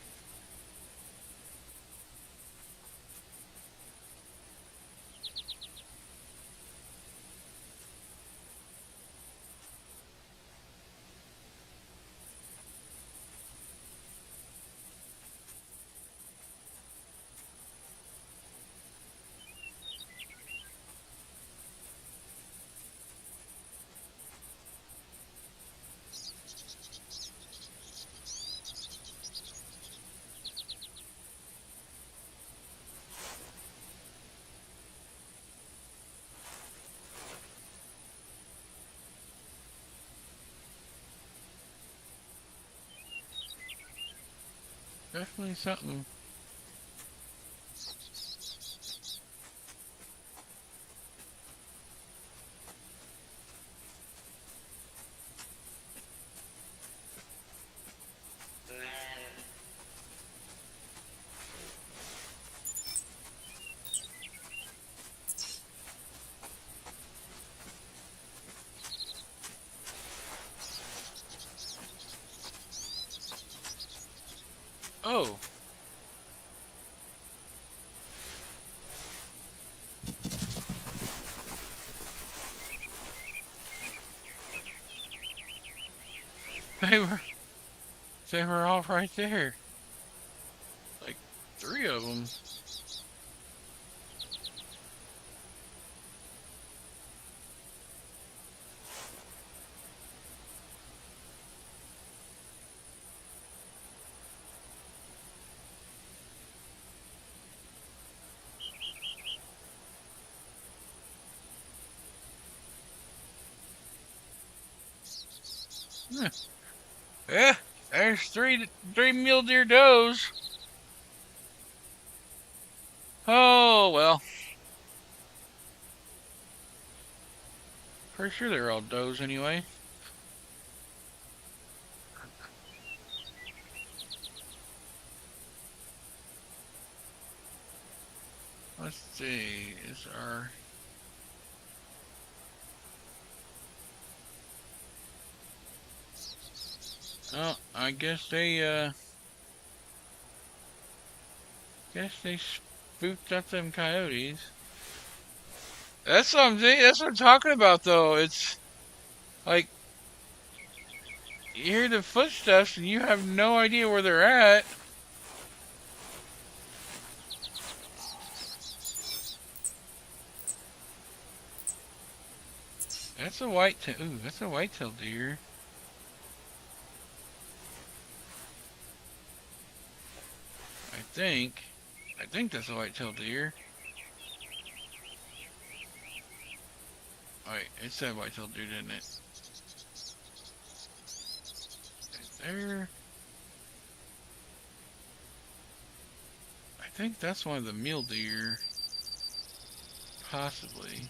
Definitely something. Oh. They were, they were all right there. Like 3 of them. Yeah, there's three mule deer does. Oh well, pretty sure they're all does anyway. Let's see, is our oh, I guess they spooked up them coyotes. That's what that's what I'm talking about though. It's like you hear the footsteps and you have no idea where they're at. That's a whitetail. Ooh, that's a whitetail deer. I think. I think that's a whitetail deer. Wait, it said whitetail deer, didn't it? There. I think that's one of the mule deer. Possibly.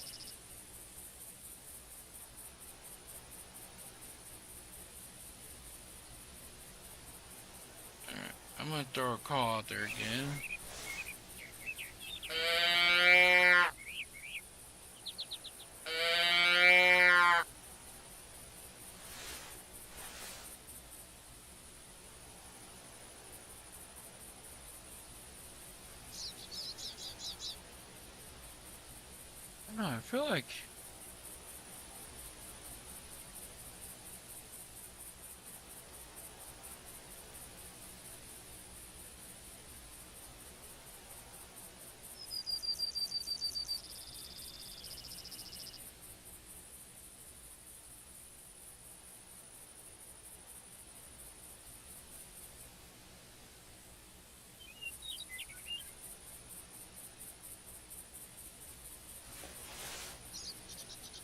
Alright, I'm gonna throw a call out there again. I don't know, I feel like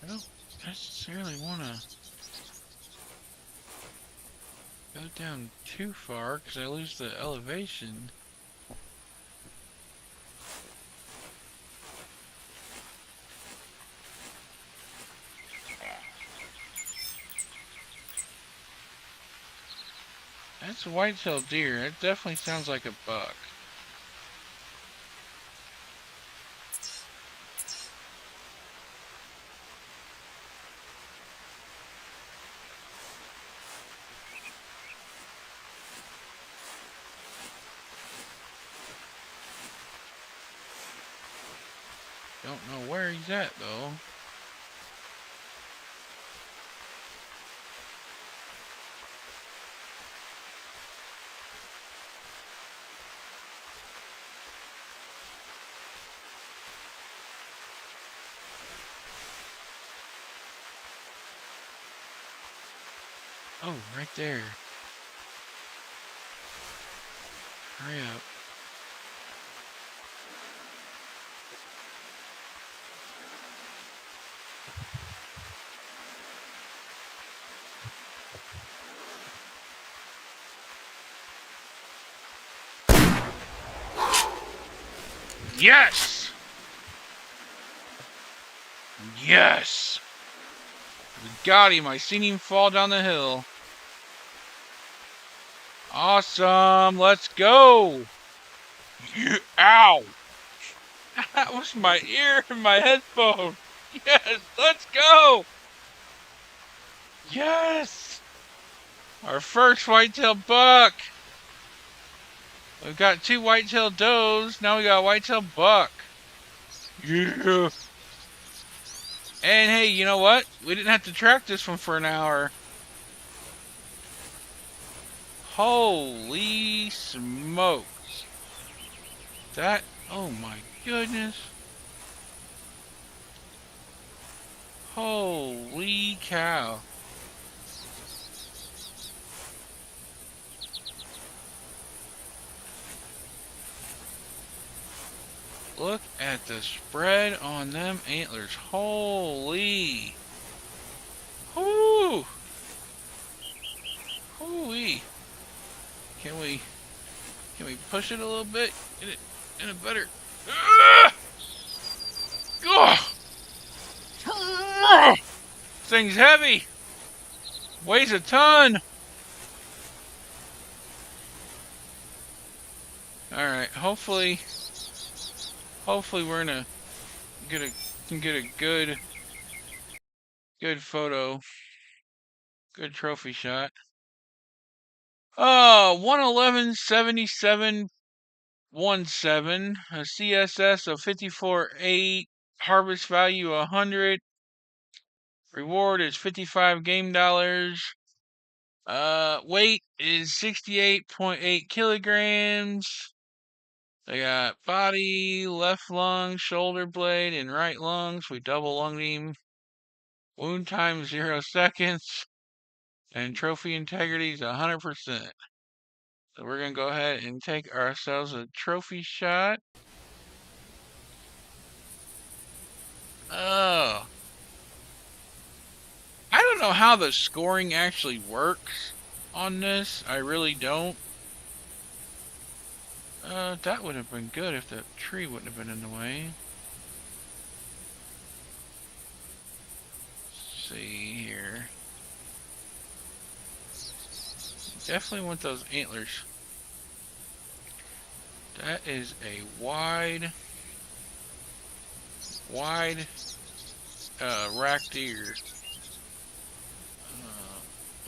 I don't necessarily want to go down too far because I lose the elevation. That's a white-tailed deer. It definitely sounds like a buck. Don't know where he's at though. Oh, right there. Hurry up. Yes! Yes! We got him. I seen him fall down the hill. Awesome. Let's go. Ow. That was my ear and my headphone. Yes, let's go. Yes. Our first whitetail buck. We've got 2 white-tailed does. Now we got a white-tailed buck. Yeah. And hey, you know what? We didn't have to track this one for an hour. Holy smokes. That, oh my goodness. Holy cow. Look at the spread on them antlers. Holy. Whoo. Hooey. Can we push it a little bit? Get it in a better. Oh, thing's heavy. Weighs a ton. All right. Hopefully we're gonna get a good photo, good trophy shot. Oh, 111.7717, a CSS of 54.8, harvest value 100, reward is 55 game dollars. Weight is 68.8 kilograms. They got body, left lung, shoulder blade, and right lungs. We double lunged him. Wound time 0 seconds. And trophy integrity is 100%. So we're going to go ahead and take ourselves a trophy shot. Oh. I don't know how the scoring actually works on this. I really don't. That would have been good if the tree wouldn't have been in the way. Let's see here. Definitely want those antlers. That is a wide racked ear.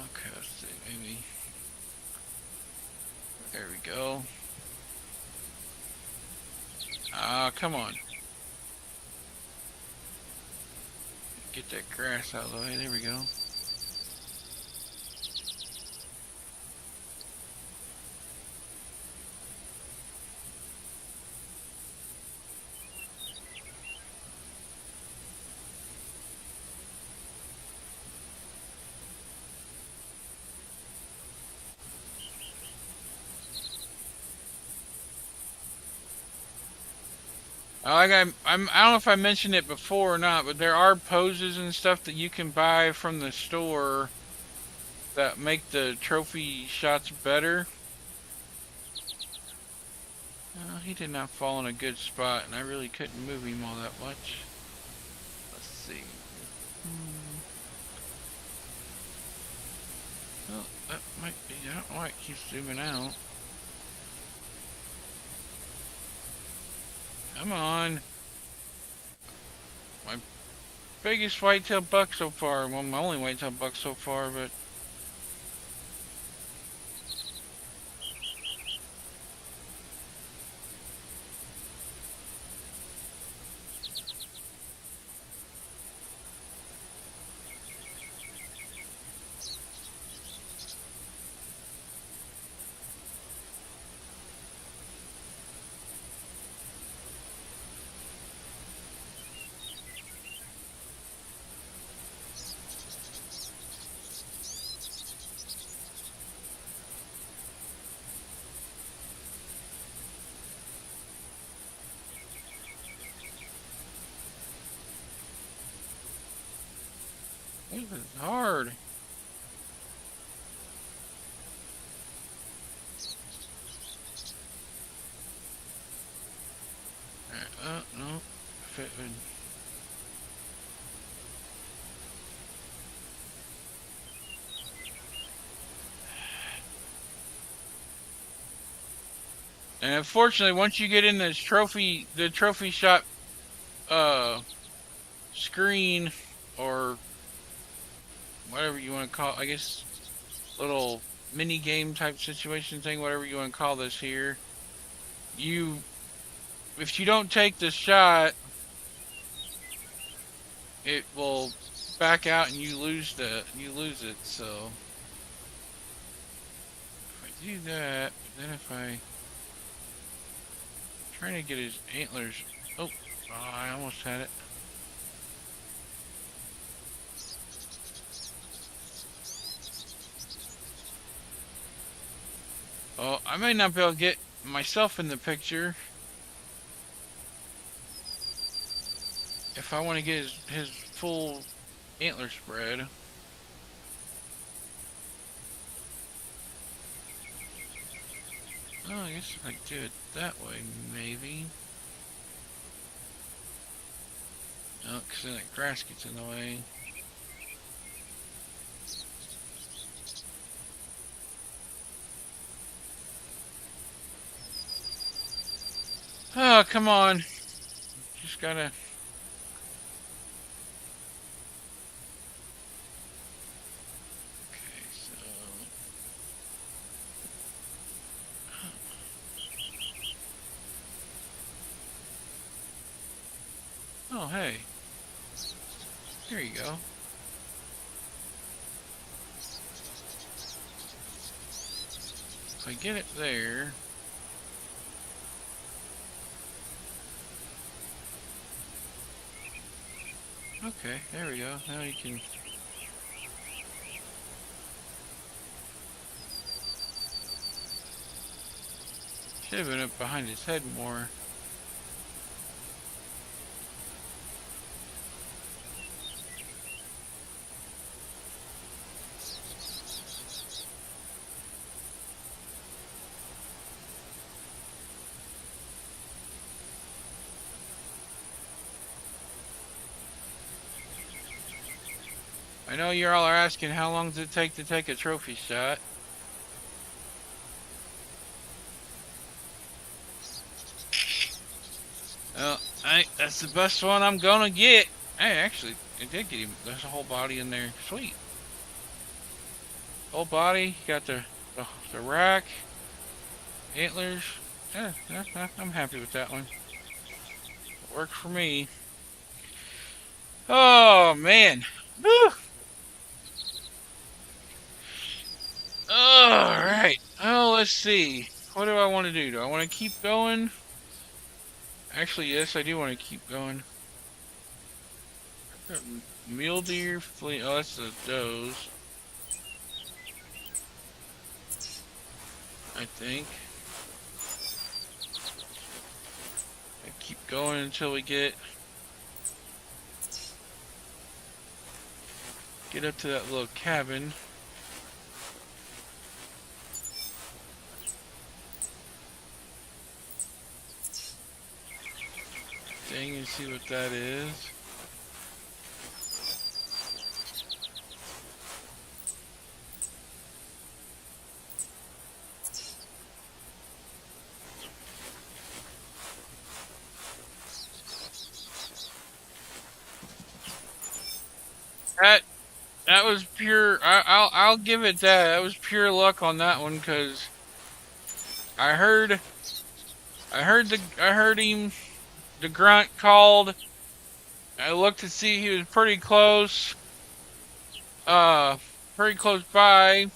Okay, let's see, maybe. There we go. Come on. Get that grass out of the way. There we go. I don't know if I mentioned it before or not, but there are poses and stuff that you can buy from the store that make the trophy shots better. He did not fall in a good spot, and I really couldn't move him all that much. Let's see. Well, that might be. I don't know why it keeps zooming out. Come on. My biggest whitetail buck so far. Well, my only whitetail buck so far, but. This is hard. No. If it would. And unfortunately, once you get in this the trophy shot screen, or whatever you want to call it, I guess little mini game type situation thing, whatever you want to call this here. you if you don't take the shot, it will back out and you lose it. So if I do that, but then if I trying to get his antlers, oh, I almost had it. Oh, I may not be able to get myself in the picture if I want to get his full antler spread. Oh, I guess I could do it that way, maybe. Oh, because then that grass gets in the way. Oh, come on. Just gotta... Okay, so... Oh, hey. Here you go. If I get it there... Okay, there we go. Now you can... Should have been up behind his head more. I know you all are asking how long does it take to take a trophy shot. Well, that's the best one I'm gonna get. Hey, actually, I did get him. There's a whole body in there. Sweet. Whole body. Got the rack, antlers. Yeah, I'm happy with that one. Worked for me. Oh man. Whew. All right. Oh, let's see. What do I want to do? Do I want to keep going? Actually, yes, I do want to keep going. Mule deer, flea. Oh, that's the does. I think. I keep going until we get up to that little cabin. Thing and see what that is. That was pure. I'll give it that. That was pure luck on that one, cause I heard him. The grunt called. I looked to see he was pretty close. Pretty close by.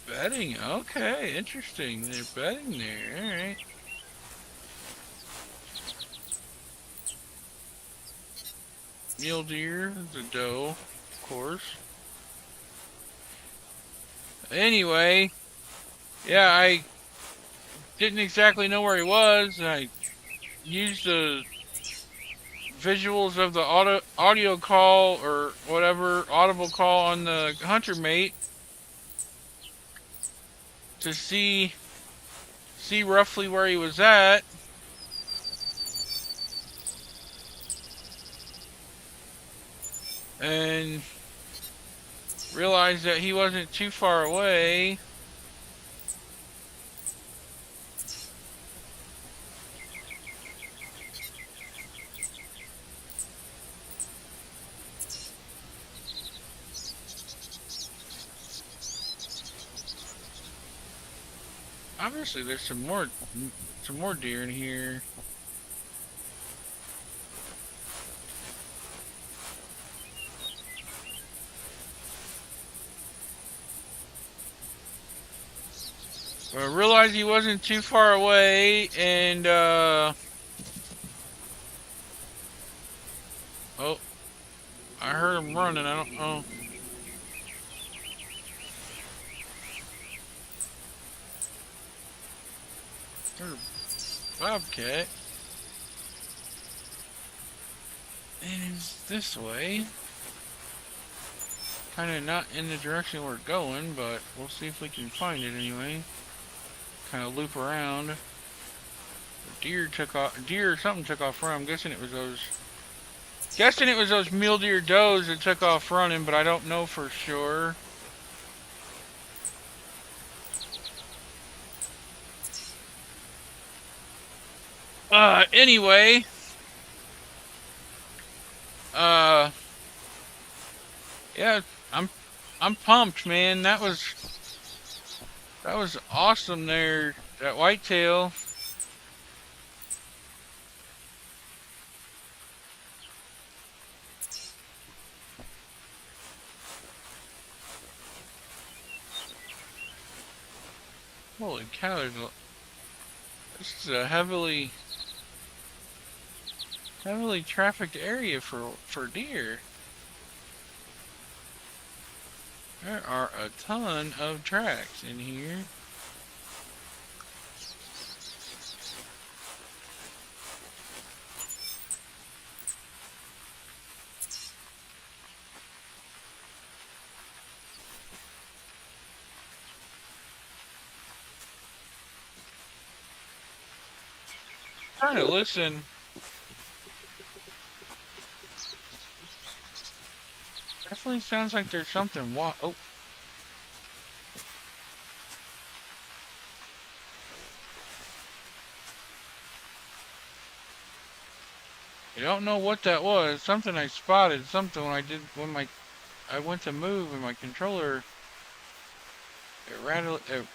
Betting. Okay, interesting. They're betting there. All right. Mule deer, the doe, of course. Anyway, yeah, I didn't exactly know where he was. I used the visuals of the audio call or whatever audible call on the hunter mate to see roughly where he was at. And realized that he wasn't too far away. Obviously, there's some more deer in here. But I realized he wasn't too far away, and oh, I heard him running. I don't know. There's a bobcat. And it's this way. Kind of not in the direction we're going, but we'll see if we can find it anyway. Kind of loop around. Deer took off. Deer or something took off running. I'm guessing it was those. Guessing it was those mule deer does that took off running, but I don't know for sure. Anyway. Yeah, I'm pumped, man. That was awesome there. That whitetail. Holy cow, this is a heavily trafficked area for deer. There are a ton of tracks in here. Trying to listen. Definitely sounds like there's something. Oh. I don't know what that was. Something I spotted. Something when I went to move and my controller it rattled. It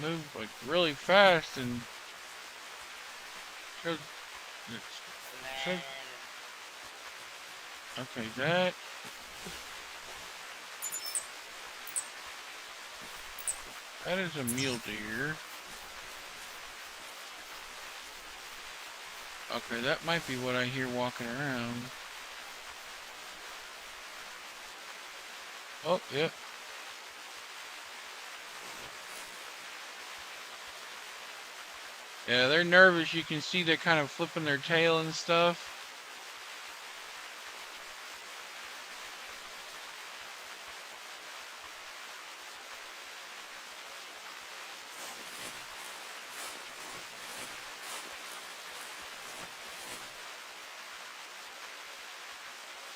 moved like really fast and showed, showed, okay, that is a mule deer. Okay, that might be what I hear walking around. Oh, yep. Yeah, they're nervous. You can see they're kind of flipping their tail and stuff.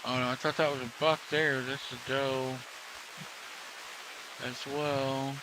Oh no, I thought that was a buck there. That's a doe as well.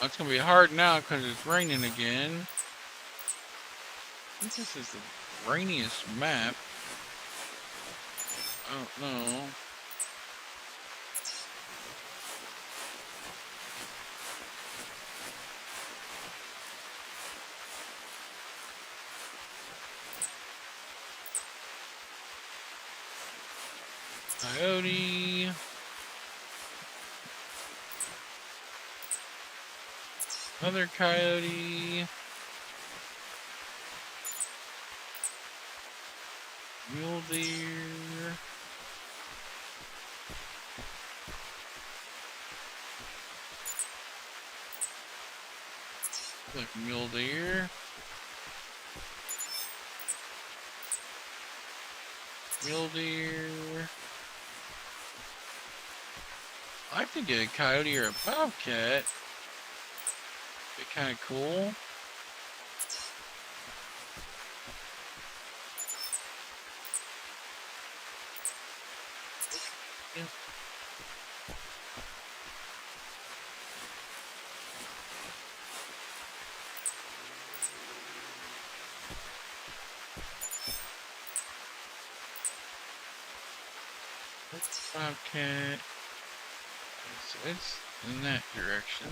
It's gonna be hard now because it's raining again. I think this is the rainiest map. I don't know. Coyote. Another coyote. Mule deer. Like mule deer. Mule deer. I think a coyote or a bobcat be kind of cool. Yeah. Bobcat. So it's in that direction.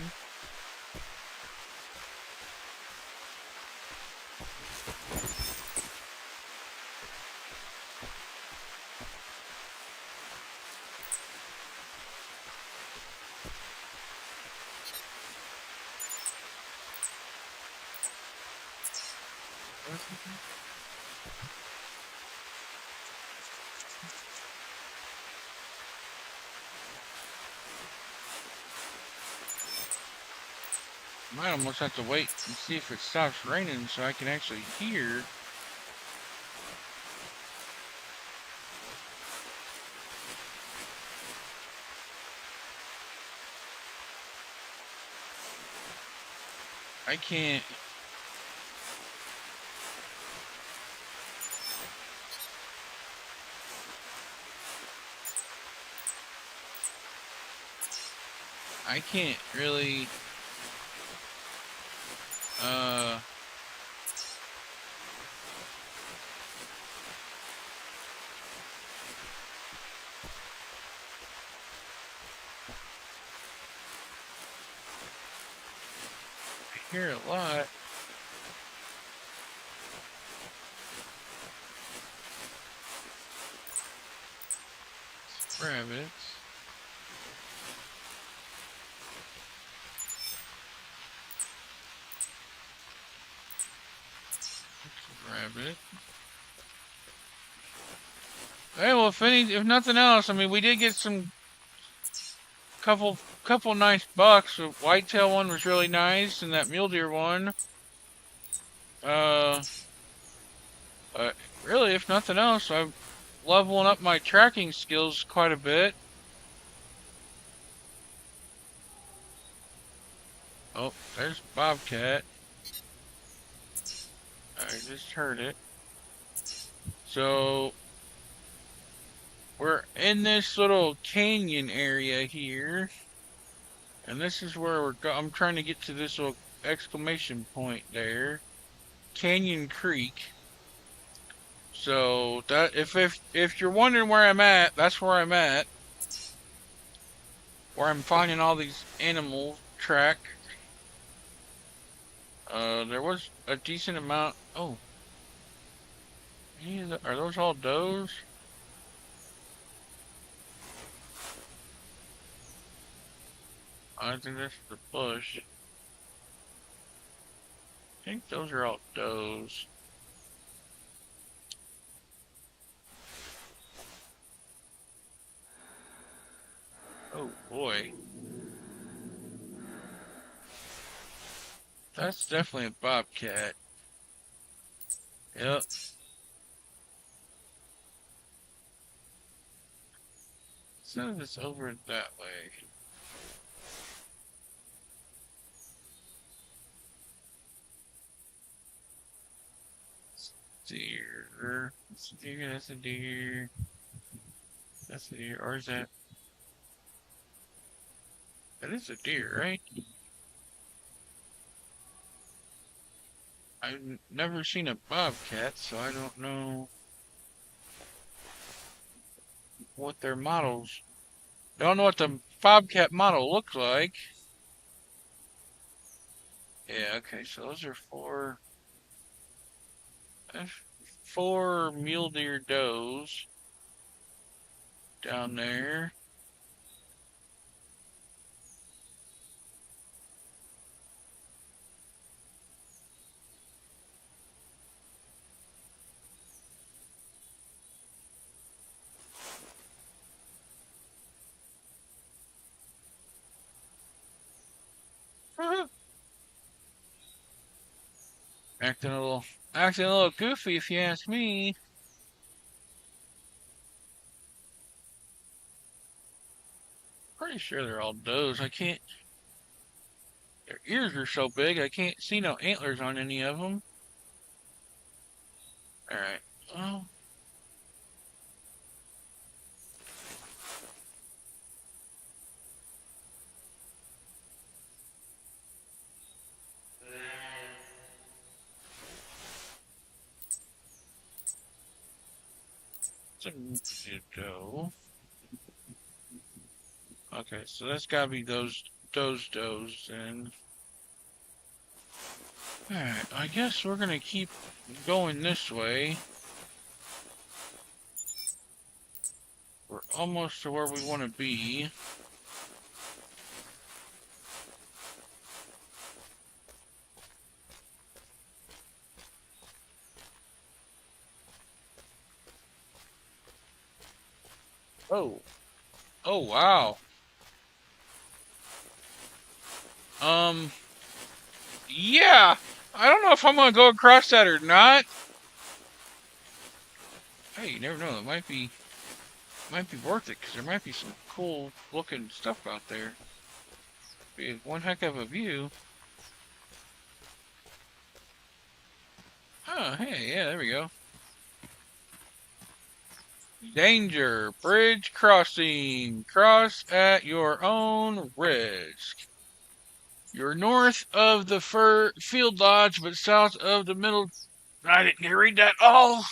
Might almost have to wait and see if it stops raining so I can actually hear. I can't. I can't really uh hear a lot. Rabbits. Rabbit. Hey, well, if nothing else, I mean, we did get some couple nice bucks. The whitetail one was really nice, and that mule deer one. Uh, really, if nothing else, I'm leveling up my tracking skills quite a bit. Oh, there's bobcat. I just heard it. So we're in this little canyon area here, and this is where I'm trying to get to this little exclamation point there, Canyon Creek. So that if you're wondering where I'm at, that's where I'm at. Where I'm finding all these animal track. There was a decent amount. Oh, are those all does? I think that's the bush. I think those are all does. Oh boy. That's definitely a bobcat. Yep. So it's over that way. Deer. That's a deer. That's a deer. That's a deer. Or is that? That is a deer, right? I've never seen a bobcat, so I don't know what their models. Don't know what the bobcat model looks like. Yeah, okay, so those are four mule deer does down there. Acting a little goofy if you ask me. Pretty sure they're all does. I can't. Their ears are so big, I can't see no antlers on any of them. All right. Well, it's a doe. Okay, so that's gotta be those does then. Alright, I guess we're gonna keep going this way. We're almost to where we want to be. Oh. Oh, wow. Yeah. I don't know if I'm gonna go across that or not. Hey, you never know. It might be worth it because there might be some cool looking stuff out there. Be one heck of a view. Huh, hey, yeah, there we go. Danger! Bridge crossing! Cross at your own risk. You're north of the Field Lodge, but south of the middle. I didn't read that all.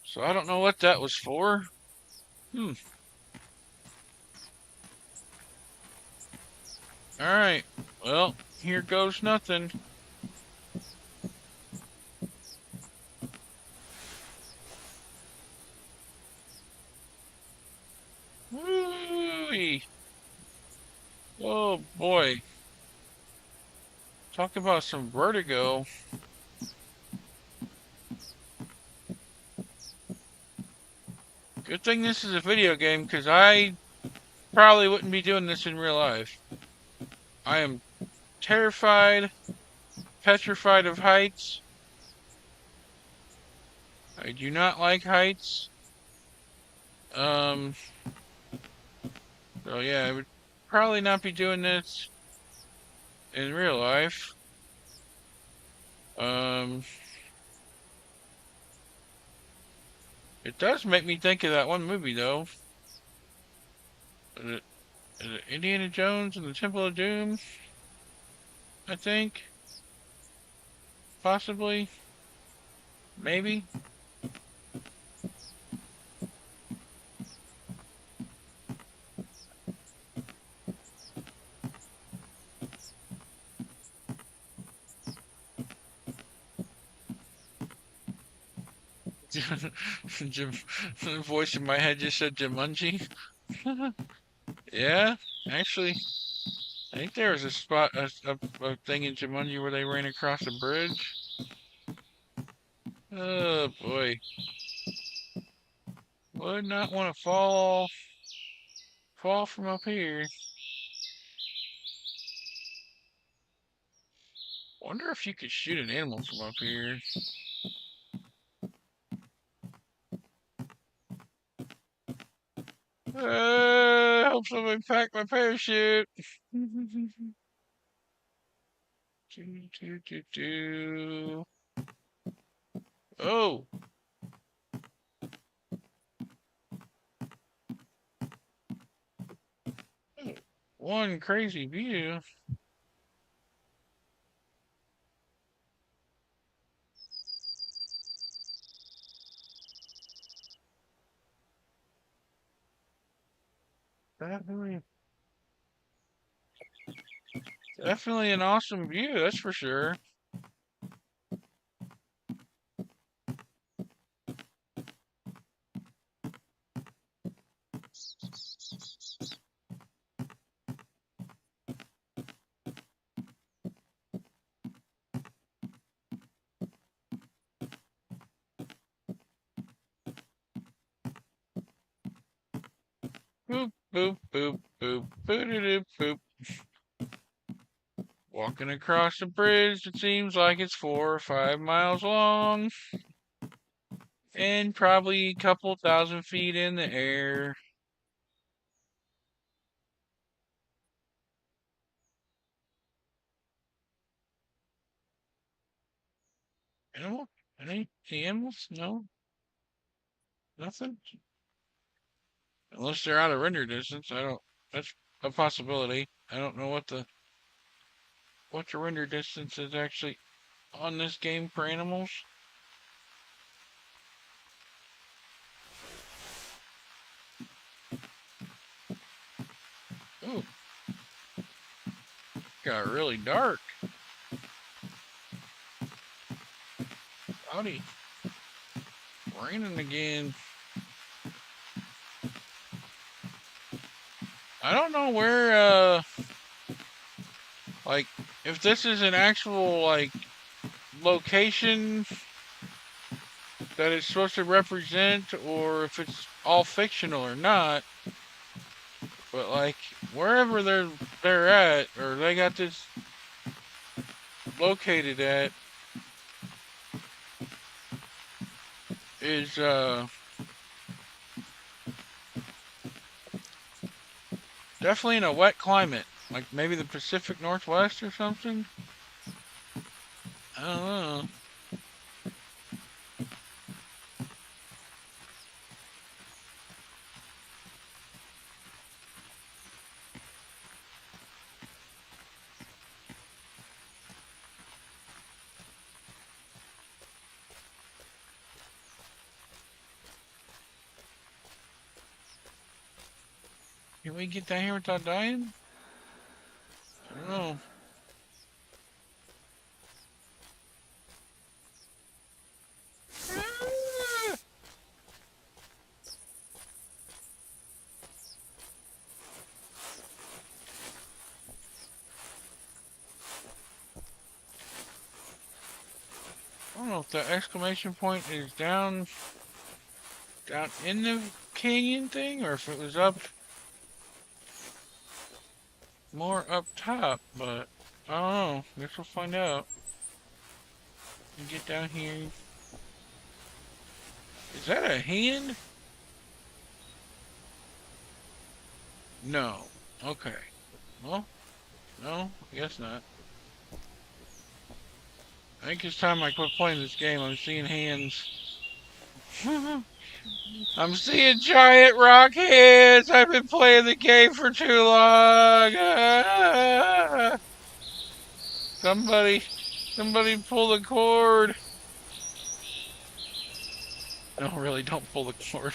So I don't know what that was for. Hmm. Alright. Well, here goes nothing. Woo-wee. Oh boy. Talk about some vertigo. Good thing this is a video game, because I probably wouldn't be doing this in real life. I am terrified, petrified of heights. I do not like heights. So yeah, I would probably not be doing this in real life. It does make me think of that one movie though. Is it Indiana Jones and the Temple of Doom? I think. Possibly. Maybe. The voice in my head just said Jumanji. Yeah, actually, I think there was a spot, a thing in Jumanji where they ran across a bridge. Oh boy. Would not want to fall from up here. Wonder if you could shoot an animal from up here. Hope somebody packed my parachute. Oh, one crazy view. Definitely, definitely an awesome view, that's for sure. Boop, boop, boop, boop, boop, boop. Walking across a bridge that seems like it's 4 or 5 miles long. And probably a couple thousand feet in the air. Animal? Any animals? No, nothing. Unless they're out of render distance, I don't. That's a possibility. I don't know what the render distance is actually on this game for animals. Ooh, got really dark. Howdy. Raining again. I don't know where, like, if this is an actual, like, location that it's supposed to represent, or if it's all fictional or not. But, like, wherever they're at, or they got this located at, is, definitely in a wet climate. Like, maybe the Pacific Northwest or something? I don't know. Can we get down here without dying? I don't know. Ah! I don't know if the exclamation point is down in the canyon thing, or if it was up more up top, but I don't know. Guess we'll find out. And get down here. Is that a hand? No. Okay. Well, no, I guess not. I think it's time I quit playing this game. I'm seeing hands. I'm seeing giant rock heads. I've been playing the game for too long. Ah! Somebody pull the cord. No, really, don't pull the cord.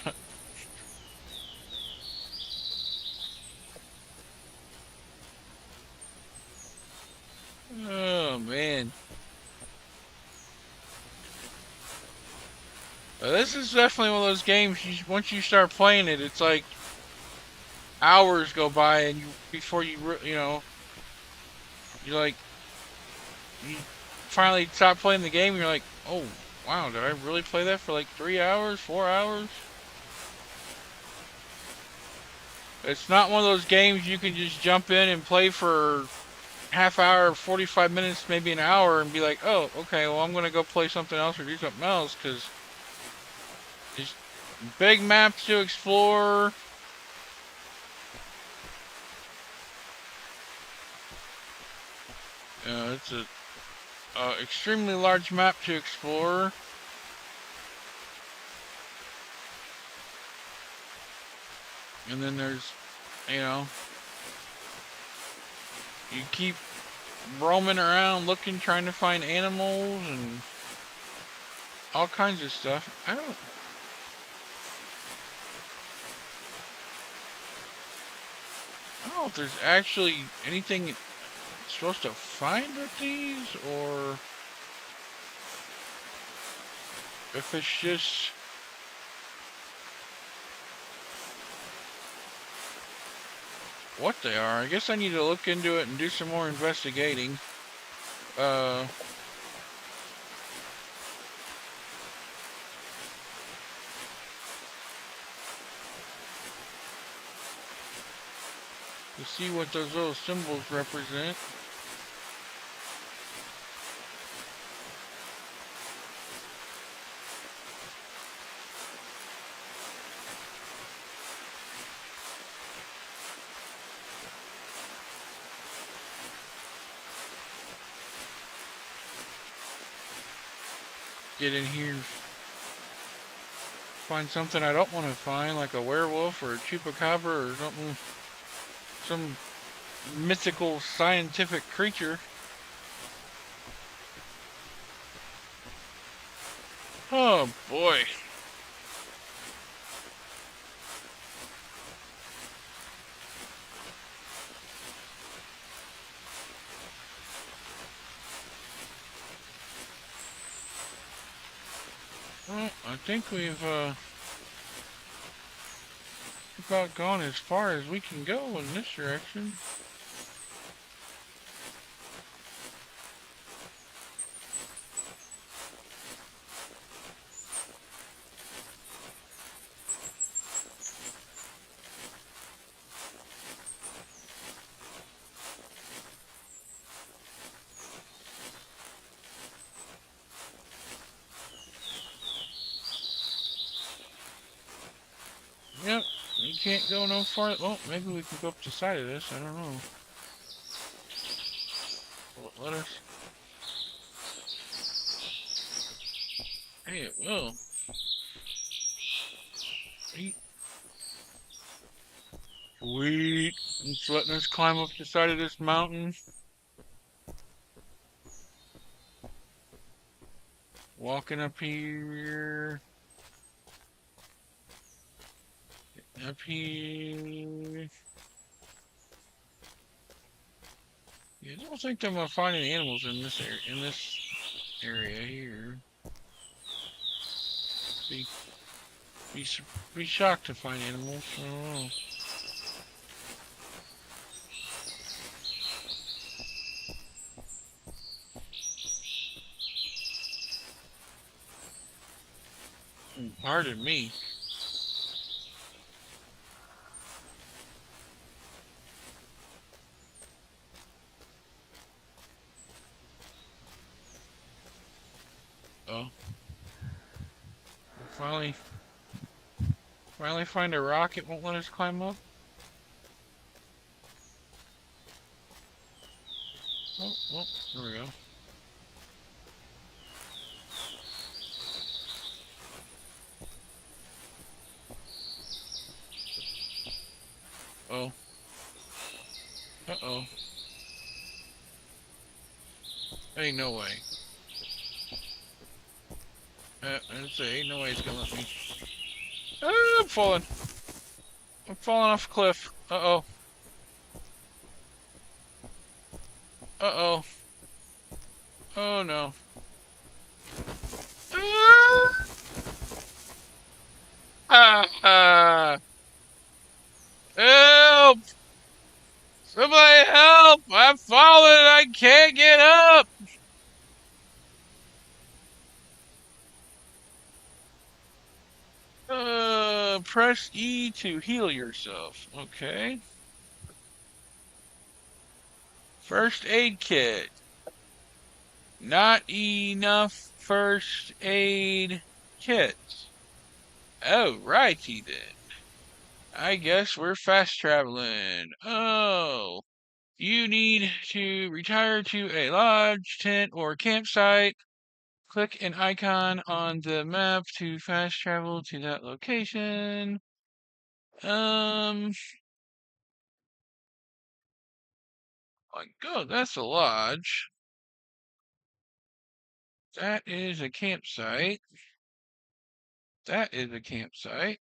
Oh, man. This is definitely one of those games, once you start playing it, it's like hours go by and before you know, you're like, you finally stop playing the game and you're like, oh, wow, did I really play that for like 3 hours, 4 hours? It's not one of those games you can just jump in and play for half hour, 45 minutes, maybe an hour, and be like, oh, okay, well, I'm going to go play something else or do something else, because there's big maps to explore. It's a extremely large map to explore. And then there's, you know, you keep roaming around looking, trying to find animals and all kinds of stuff. I don't know if there's actually anything supposed to find with these, or if it's just what they are. I guess I need to look into it and do some more investigating. To see what those little symbols represent. get in here and find something I don't want to find, like a werewolf or a chupacabra or something, some mythical scientific creature. Oh boy. Well, I think we've about gone as far as we can go in this direction. Yep, you can't go no far. Well, maybe we can go up the side of this. I don't know. Will it let us? Hey, it will. Sweet. Sweet. It's letting us climb up the side of this mountain. Walking up here. Up here. Yeah, I don't think I'm gonna find any animals in this area. In this area here. Be be be shocked to find animals. I don't know. Pardon me. Oh, finally, finally find a rock. It won't let us climb up. Oh, well, there we go. Oh, uh-oh. Ain't no way. I'd say ain't no way it's gonna let me. Ah, I'm falling. I'm falling off a cliff. Uh-oh. Uh-oh. Oh no. Ah! Ah! Help! Somebody help! I'm falling. I can't get up. Press E to heal yourself. Okay. First aid kit. Not enough first aid kits. Oh, righty then. I guess we're fast traveling. Oh, you need to retire to a lodge, tent, or campsite. Click an icon on the map to fast travel to that location. Um, like, oh, that's a lodge. That is a campsite. That is a campsite.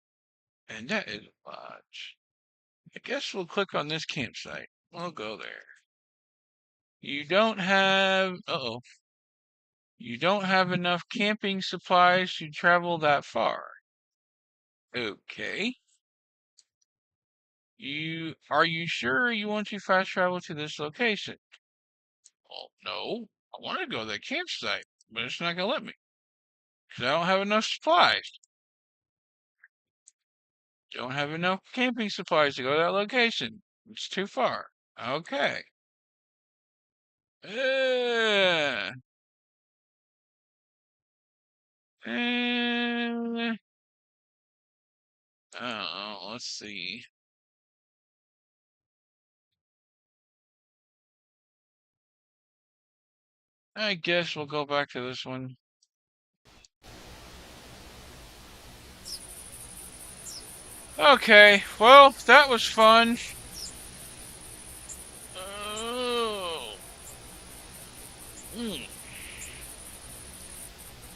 And that is a lodge. I guess we'll click on this campsite. We'll go there. You don't have, uh-oh, you don't have enough camping supplies to travel that far. Okay. Are you sure you want to fast travel to this location? Well, no. I want to go to the campsite, but it's not gonna let me. Because I don't have enough supplies. Don't have enough camping supplies to go to that location. It's too far. Okay. Uh, uh, oh, let's see. I guess we'll go back to this one. Okay, well, that was fun. Oh, mm,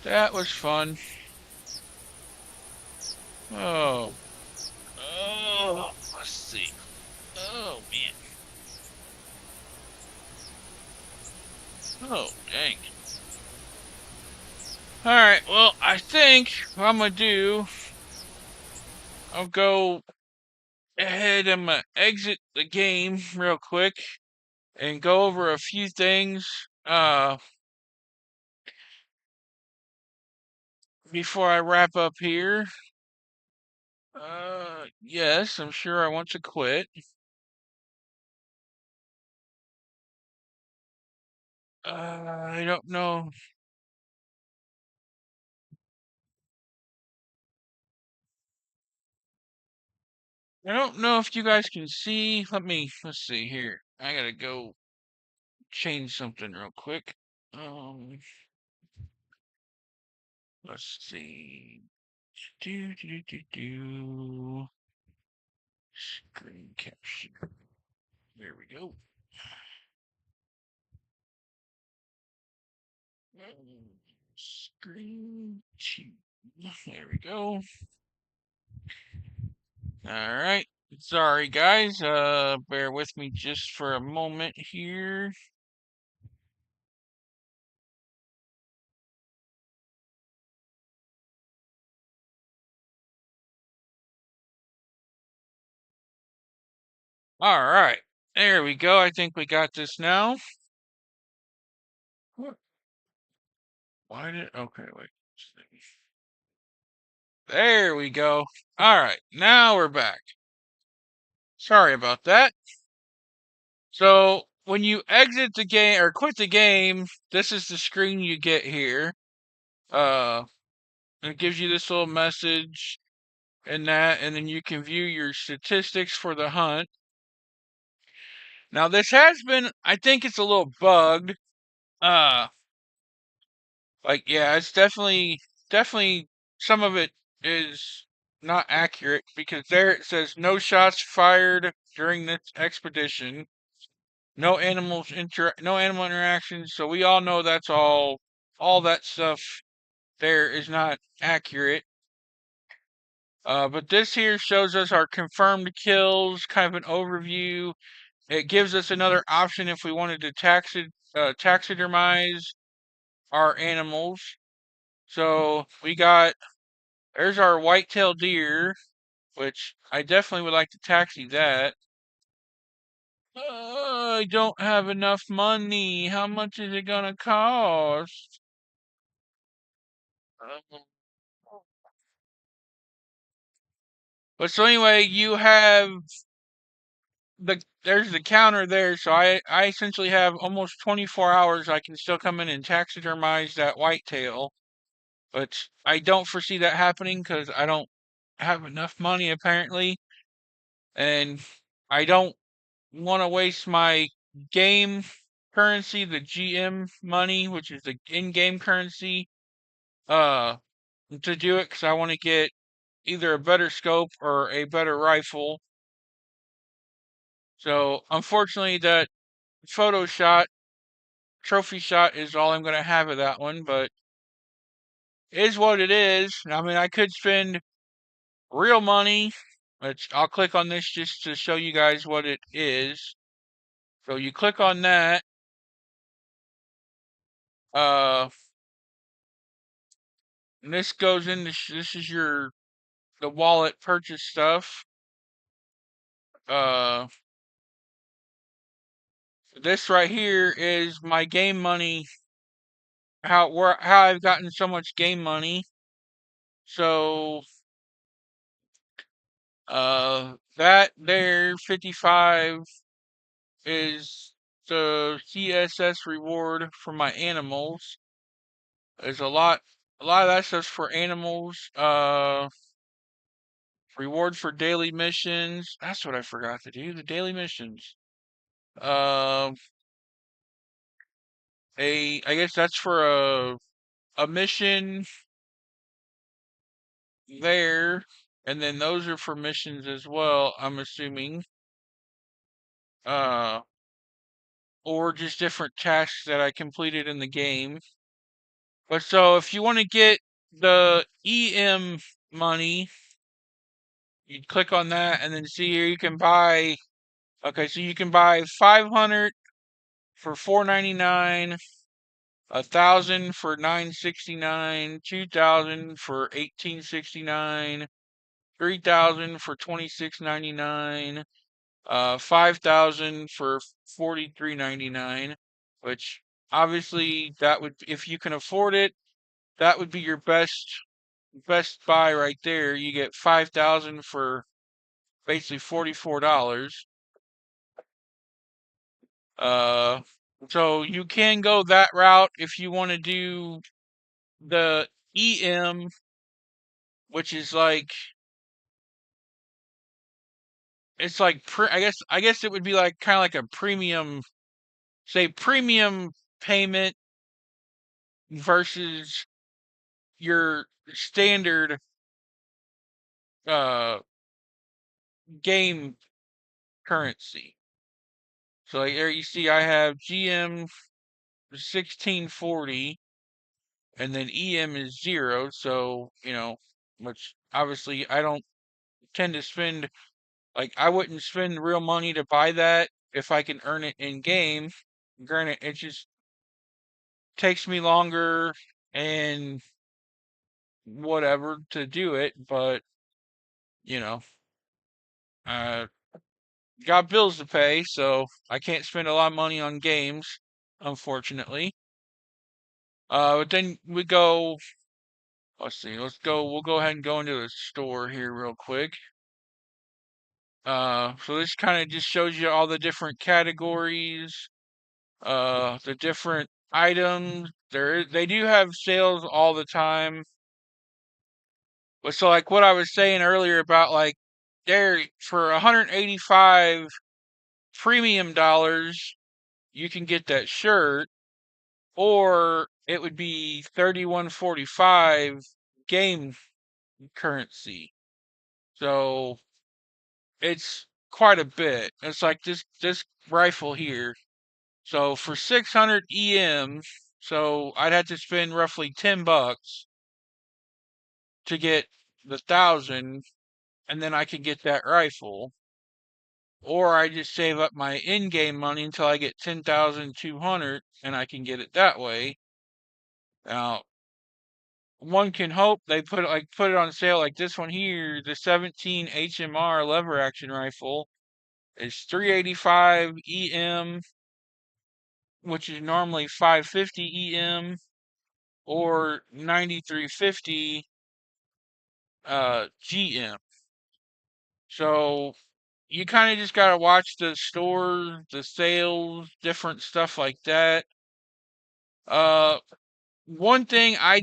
that was fun. Oh, let's see. Oh, man. Oh, dang. All right, well, I think what I'm gonna do, I'll go ahead and exit the game real quick and go over a few things before I wrap up here. Yes, I'm sure I want to quit. I don't know. I don't know if you guys can see. Let's see here. I gotta go change something real quick. Um, let's see. Do. Screen capture. There we go. Screen two. There we go. All right. Sorry, guys. Bear with me just for a moment here. All right. There we go. I think we got this now. Why did? Okay, wait. There we go. All right. Now we're back. Sorry about that. So when you exit the game or quit the game, this is the screen you get here. Uh, it gives you this little message and that, and then you can view your statistics for the hunt. Now this has been, I think it's a little bugged. Uh, like yeah, it's definitely some of it is not accurate because there it says no shots fired during this expedition, no animal interactions. So we all know that's all that stuff there is not accurate. But this here shows us our confirmed kills, kind of an overview. It gives us another option if we wanted to taxidermize our animals. So there's our white-tailed deer, which I definitely would like to taxi that. I don't have enough money. How much is it gonna cost? Um, But so anyway, you have there's the counter there, so I essentially have almost 24 hours. I can still come in and taxidermize that whitetail, but I don't foresee that happening because I don't have enough money apparently, and I don't want to waste my game currency, the GM money, which is the in-game currency, uh, to do it because I want to get either a better scope or a better rifle. So unfortunately, that photo shot, trophy shot is all I'm going to have of that one, but it is what it is. I mean, I could spend real money, which I'll click on this just to show you guys what it is. So you click on that. Uh, and this goes in. This is the wallet purchase stuff. Uh, this right here is my game money. How I've gotten so much game money. So that there 55 is the CSS reward for my animals. There's a lot of that stuff's for animals. Reward for daily missions. That's what I forgot to do. The daily missions. Um, I guess that's for a mission there, and then those are for missions as well, I'm assuming. Uh, or just different tasks that I completed in the game. But so if you want to get the EM money, you click on that and then see here you can buy. Okay, so you can buy 500 for 4.99, 1,000 for 9.69, 2,000 for 18.69, 3,000 for 26.99, 5,000 for 43.99. Which obviously that would, if you can afford it, that would be your best buy right there. You get 5,000 for basically $44. Uh, so you can go that route if you want to do the EM, which is like it's like I guess it would be like kind of like a premium, say premium payment versus your standard uh game currency. So like there you see I have GM 1640 and then EM is 0, so which obviously I don't tend to spend, like I wouldn't spend real money to buy that if I can earn it in game. Granted, it just takes me longer and whatever to do it, but you know, uh got bills to pay, so I can't spend a lot of money on games, unfortunately. But then we go, let's see, we'll go ahead and go into the store here real quick. So this kind of just shows you all the different categories, the different items. They do have sales all the time. But so like what I was saying earlier about like there for 185 premium dollars, you can get that shirt, or it would be 31.45 game currency. So it's quite a bit. It's like this rifle here. So for 600 EM, so I'd have to spend roughly $10 to get the 1,000, and then I can get that rifle. Or I just save up my in-game money until I get 10,200, and I can get it that way. Now, one can hope they put it on sale like this one here, the 17 HMR lever action rifle is 385 EM, which is normally 550 EM, or 9350 GM. So you kind of just got to watch the stores, the sales, different stuff like that. Uh, One thing I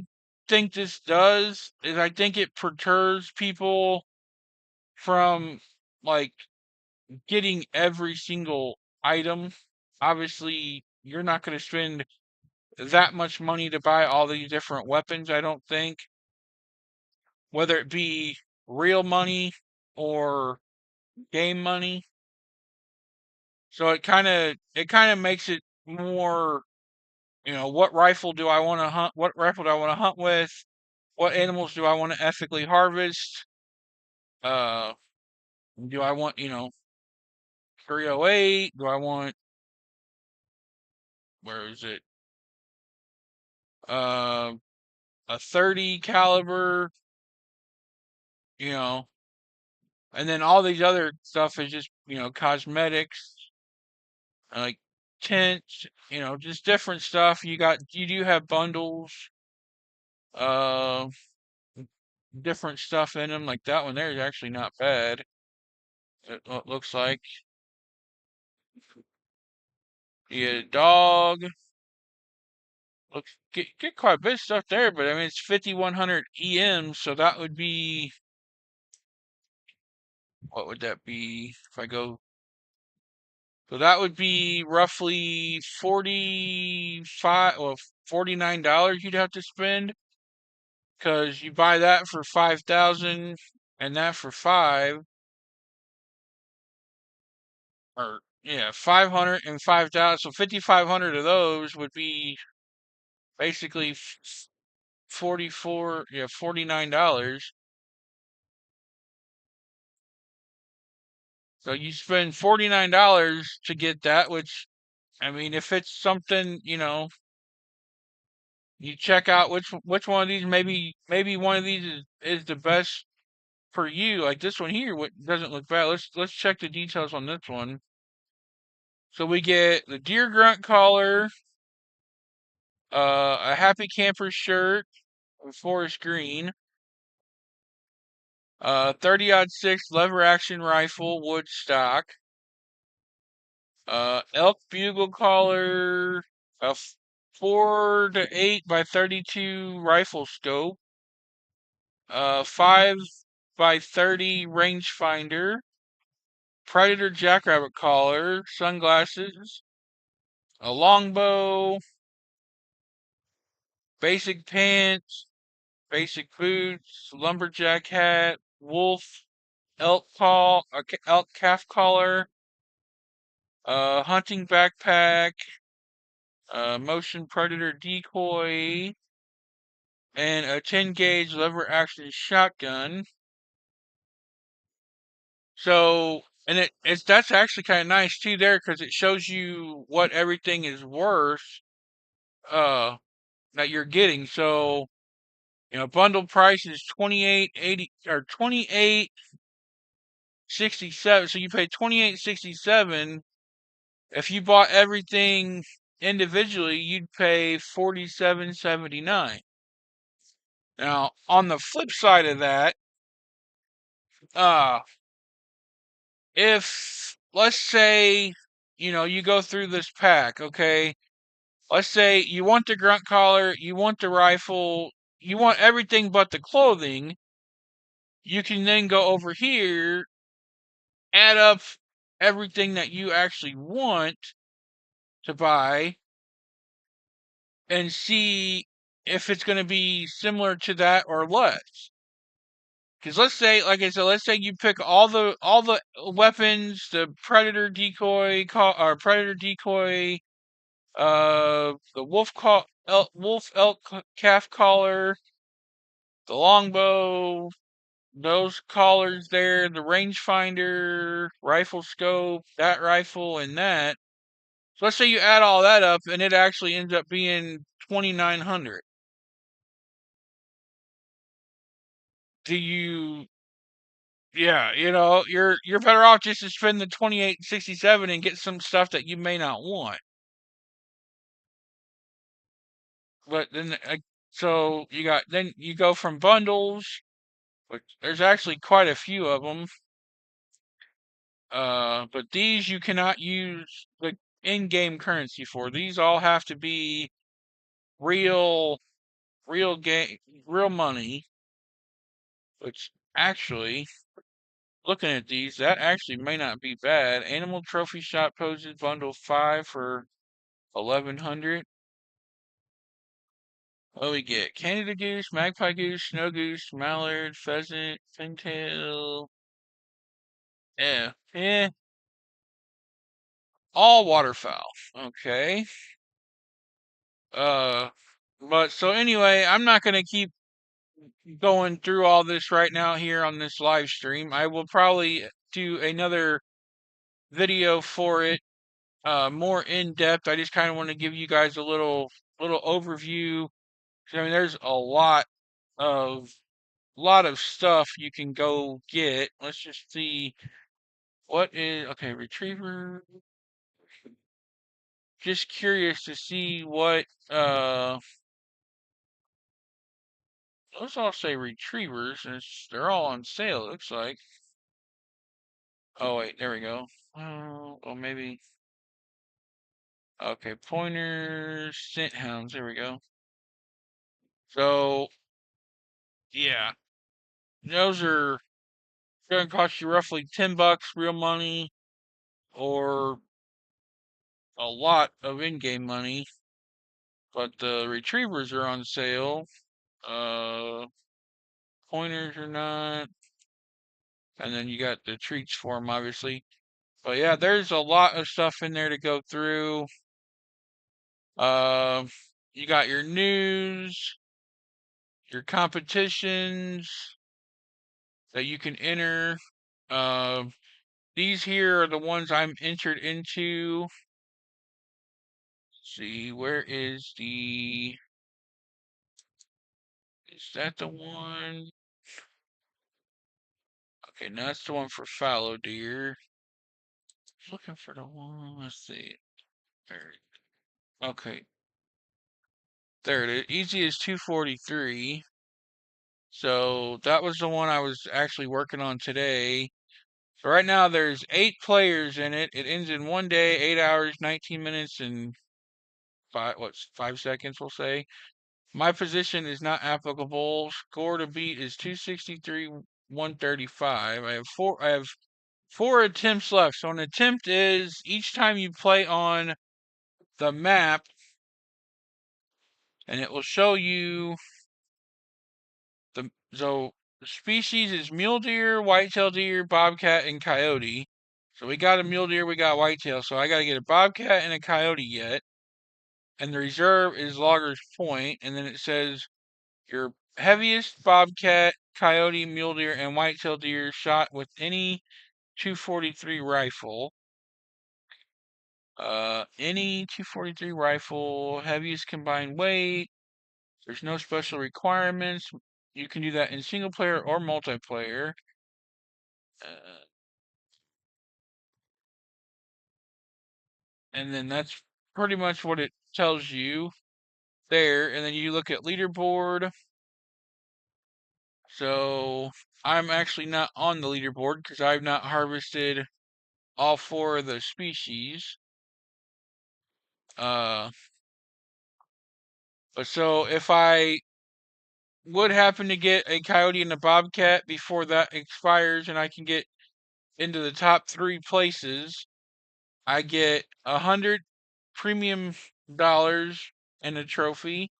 think this does is I think it perters people from like getting every single item. Obviously, you're not going to spend that much money to buy all these different weapons, I don't think, whether it be real money or game money. So it kind of makes it more, what rifle do I want to hunt? What rifle do I want to hunt with? What animals do I want to ethically harvest? Uh, do I want, 308? Do I want, where is it? Uh, a 30 caliber, you know, and then all these other stuff is just, cosmetics, like tents, just different stuff. You do have bundles, uh, different stuff in them. Like that one there is actually not bad. It looks like. Yeah, dog. Get quite a bit of stuff there, but I mean it's 5,100 EM, so that would be, what would that be if I go? So that would be roughly 45, well, $49 you'd have to spend, because you buy that for 5,000. and that for five, or yeah, 500 and 5,000. So 5,500 of those would be basically 44, yeah, $49. So you spend $49 to get that, which, I mean, if it's something, you check out which one of these, maybe one of these is the best for you. Like this one here, what doesn't look bad. Let's check the details on this one. So we get the deer grunt collar, a happy camper shirt, forest green, 30-06 lever action rifle, wood stock, elk bugle collar, a 4 to 8 by 32 rifle scope, 5 by 30 rangefinder, predator jackrabbit collar, sunglasses, a longbow, basic pants, basic boots, lumberjack hat, wolf, elk calf collar, hunting backpack, motion predator decoy, and a 10 gauge lever action shotgun. So, and it's that's actually kind of nice too there because it shows you what everything is worth uh that you're getting. So, bundle price is 28.80 or 28.67. So you pay 28.67. If you bought everything individually, you'd pay 47.79. Now, on the flip side of that, uh if let's say you go through this pack, okay? Let's say you want the grunt collar, you want the rifle, you want everything but the clothing. You can then go over here, add up everything that you actually want to buy, and see if it's going to be similar to that or less. Because let's say, like I said, let's say you pick all the weapons, the predator decoy, or predator decoy, the wolf elk calf collar, the longbow, those collars there, the rangefinder, rifle scope, that rifle, and that. So let's say you add all that up, and it actually ends up being 2,900. Do you? Yeah, you're better off just to spend the 28.67 and get some stuff that you may not want. But then, so then you go from bundles, which there's actually quite a few of them. But these you cannot use the in-game currency for. These all have to be real, real money. Which actually, looking at these, that actually may not be bad. Animal trophy shot poses bundle 5 for 1,100. What do we get? Canada goose, magpie goose, snow goose, mallard, pheasant, pintail. Yeah, yeah, all waterfowl. Okay. Uh, but so anyway, I'm not gonna keep going through all this right now here on this live stream. I will probably do another video for it, more in depth. I just kind of want to give you guys a little overview. I mean, there's of lot of stuff you can go get. Let's just see what is okay. Retriever. Just curious to see what let's all say retrievers. And they're all on sale. It looks like. Oh wait, there we go. Well, maybe. Okay, pointers, scent hounds. There we go. So yeah, those are going to cost you roughly $10 real money, or a lot of in-game money. But the retrievers are on sale. Uh, Pointers are not. And then you got the treats for them, obviously. But yeah, there's a lot of stuff in there to go through. Uh, you got your news, your competitions that you can enter. Uh, these here are the ones I'm entered into. Let's see, where is the... Is that the one? Okay, now that's the one for fallow deer. Looking for the one. Let's see. There. Okay. There it is. Easy as 243. So that was the one I was actually working on today. So right now there's 8 players in it. It ends in 1 day, 8 hours, 19 minutes, and 5 seconds, we'll say. My position is not applicable. Score to beat is 263, 135. I have 4 attempts left. So an attempt is each time you play on the map, and it will show you the species is mule deer, whitetail deer, bobcat, and coyote. So we got a mule deer, we got whitetail. So I got to get a bobcat and a coyote yet. And the reserve is Logger's Point, and then it says your heaviest bobcat, coyote, mule deer, and whitetail deer shot with any 243 rifle. Any 243 rifle, heaviest combined weight. There's no special requirements. You can do that in single player or multiplayer. And then that's pretty much what it tells you there. And then you look at leaderboard. So I'm actually not on the leaderboard because I've not harvested all 4 of the species. But so if I would happen to get a coyote and a bobcat before that expires and I can get into the top 3 places, I get 100 premium dollars and a trophy.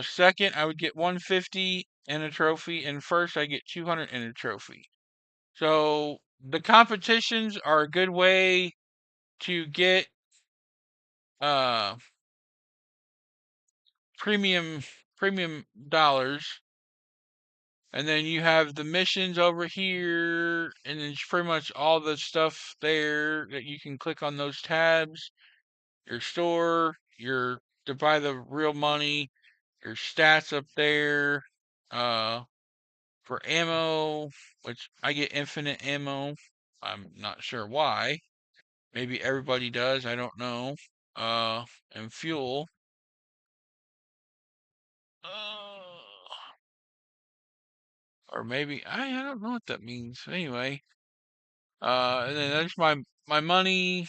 Second, I would get 150 and a trophy, and first I get 200 and a trophy. So the competitions are a good way to get uh premium dollars. And then you have the missions over here, and it's pretty much all the stuff there that you can click on those tabs. Your store, to buy the real money, your stats up there. For ammo, which I get infinite ammo. I'm not sure why. Maybe everybody does, I don't know. And fuel. Or maybe I don't know what that means. Anyway, and then there's my money,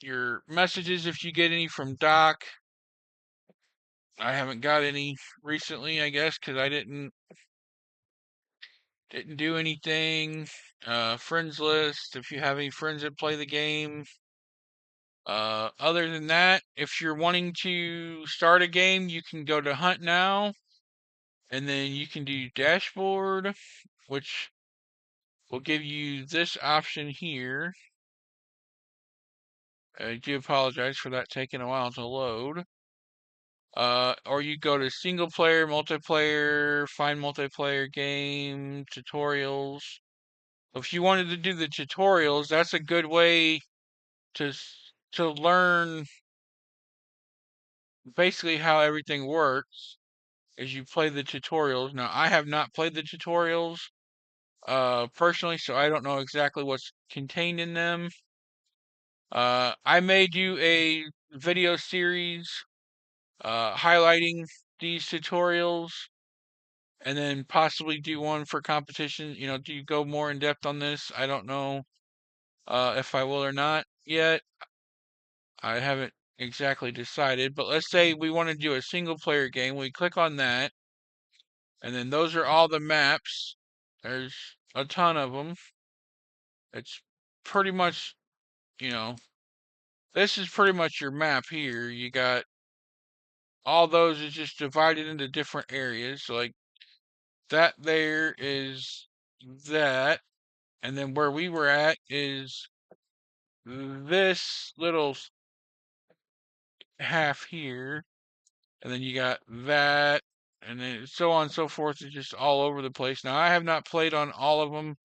your messages if you get any from Doc. I haven't got any recently, I guess, because I didn't do anything. Friends list, if you have any friends that play the game. Other than that, if you're wanting to start a game, you can go to Hunt Now, and then you can do Dashboard, which will give you this option here. I do apologize for that taking a while to load. Or you go to single player, multiplayer, find multiplayer game, tutorials. If you wanted to do the tutorials, that's a good way to learn basically how everything works as you play the tutorials. Now, I have not played the tutorials personally, so I don't know exactly what's contained in them. I may do a video series highlighting these tutorials and then possibly do one for competition. Do you go more in depth on this? I don't know if I will or not yet. I haven't exactly decided, but let's say we want to do a single player game. We click on that, and then those are all the maps. There's a ton of them. It's pretty much, this is pretty much your map here. You got all those is just divided into different areas. So like that there is that. And then where we were at is this little half here. And then you got that. And then so on and so forth. It's just all over the place. Now, I have not played on all of them.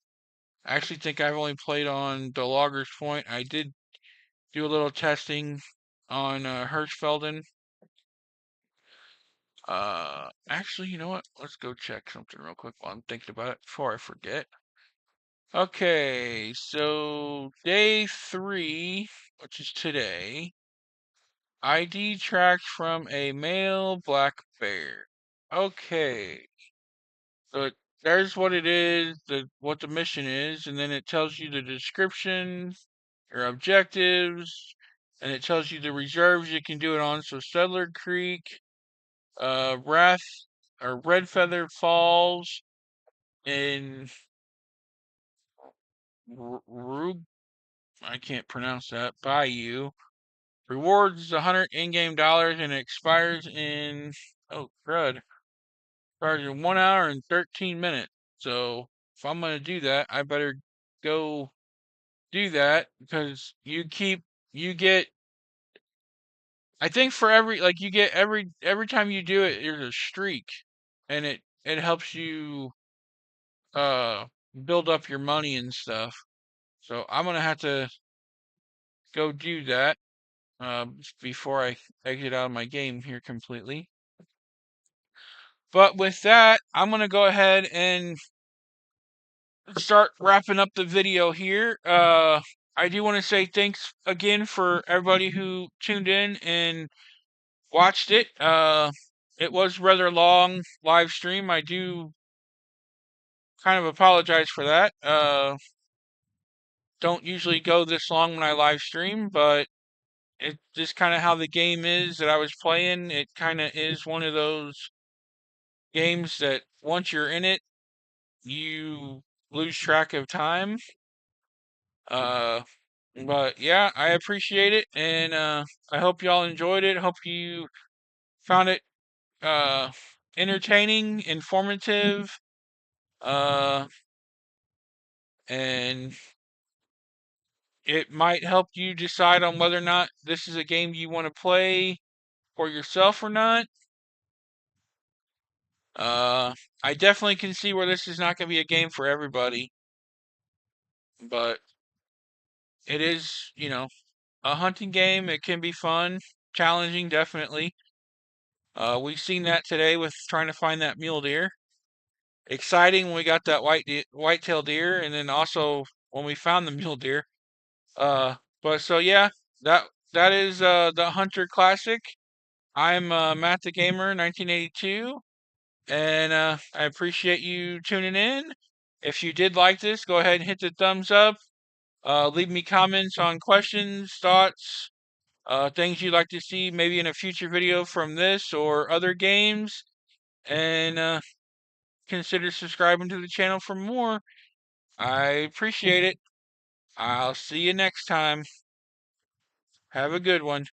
I actually think I've only played on the Loggers Point. I did do a little testing on Hirschfelden. Actually, you know what? Let's go check something real quick while I'm thinking about it before I forget. Okay, so day 3, which is today, ID tracked from a male black bear. Okay, so there's what it is, what the mission is, and then it tells you the description, your objectives, and it tells you the reserves you can do it on. So Settler Creek, Wrath or Red Feather Falls in Rug. I can't pronounce that. Bayou. Rewards 100 in-game dollars and it expires in crud. Expires in 1 hour and 13 minutes. So if I'm gonna do that, I better go do that because you get. I think for every you get every time you do it, there's a streak, and it helps you uh build up your money and stuff. So I'm gonna have to go do that before I exit out of my game here completely. But with that, I'm gonna go ahead and start wrapping up the video here. I do want to say thanks again for everybody who tuned in and watched it. It was rather long live stream. I do kind of apologize for that. Don't usually go this long when I live stream, but it's just kind of how the game is that I was playing. It kind of is one of those games that once you're in it, you lose track of time. Uh, but yeah, I appreciate it, and I hope y'all enjoyed it. Hope you found it uh, entertaining, informative, uh, and it might help you decide on whether or not this is a game you want to play for yourself or not. I definitely can see where this is not going to be a game for everybody, but it is, a hunting game. It can be fun, challenging, definitely. We've seen that today with trying to find that mule deer. Exciting when we got that white-tailed deer, and then also when we found the mule deer. But so yeah, that is the Hunter Classic. I'm Matt the Gamer 1982, and I appreciate you tuning in. If you did like this, go ahead and hit the thumbs up. Leave me comments on questions, thoughts, things you'd like to see maybe in a future video from this or other games, and consider subscribing to the channel for more. I appreciate it. I'll see you next time. Have a good one.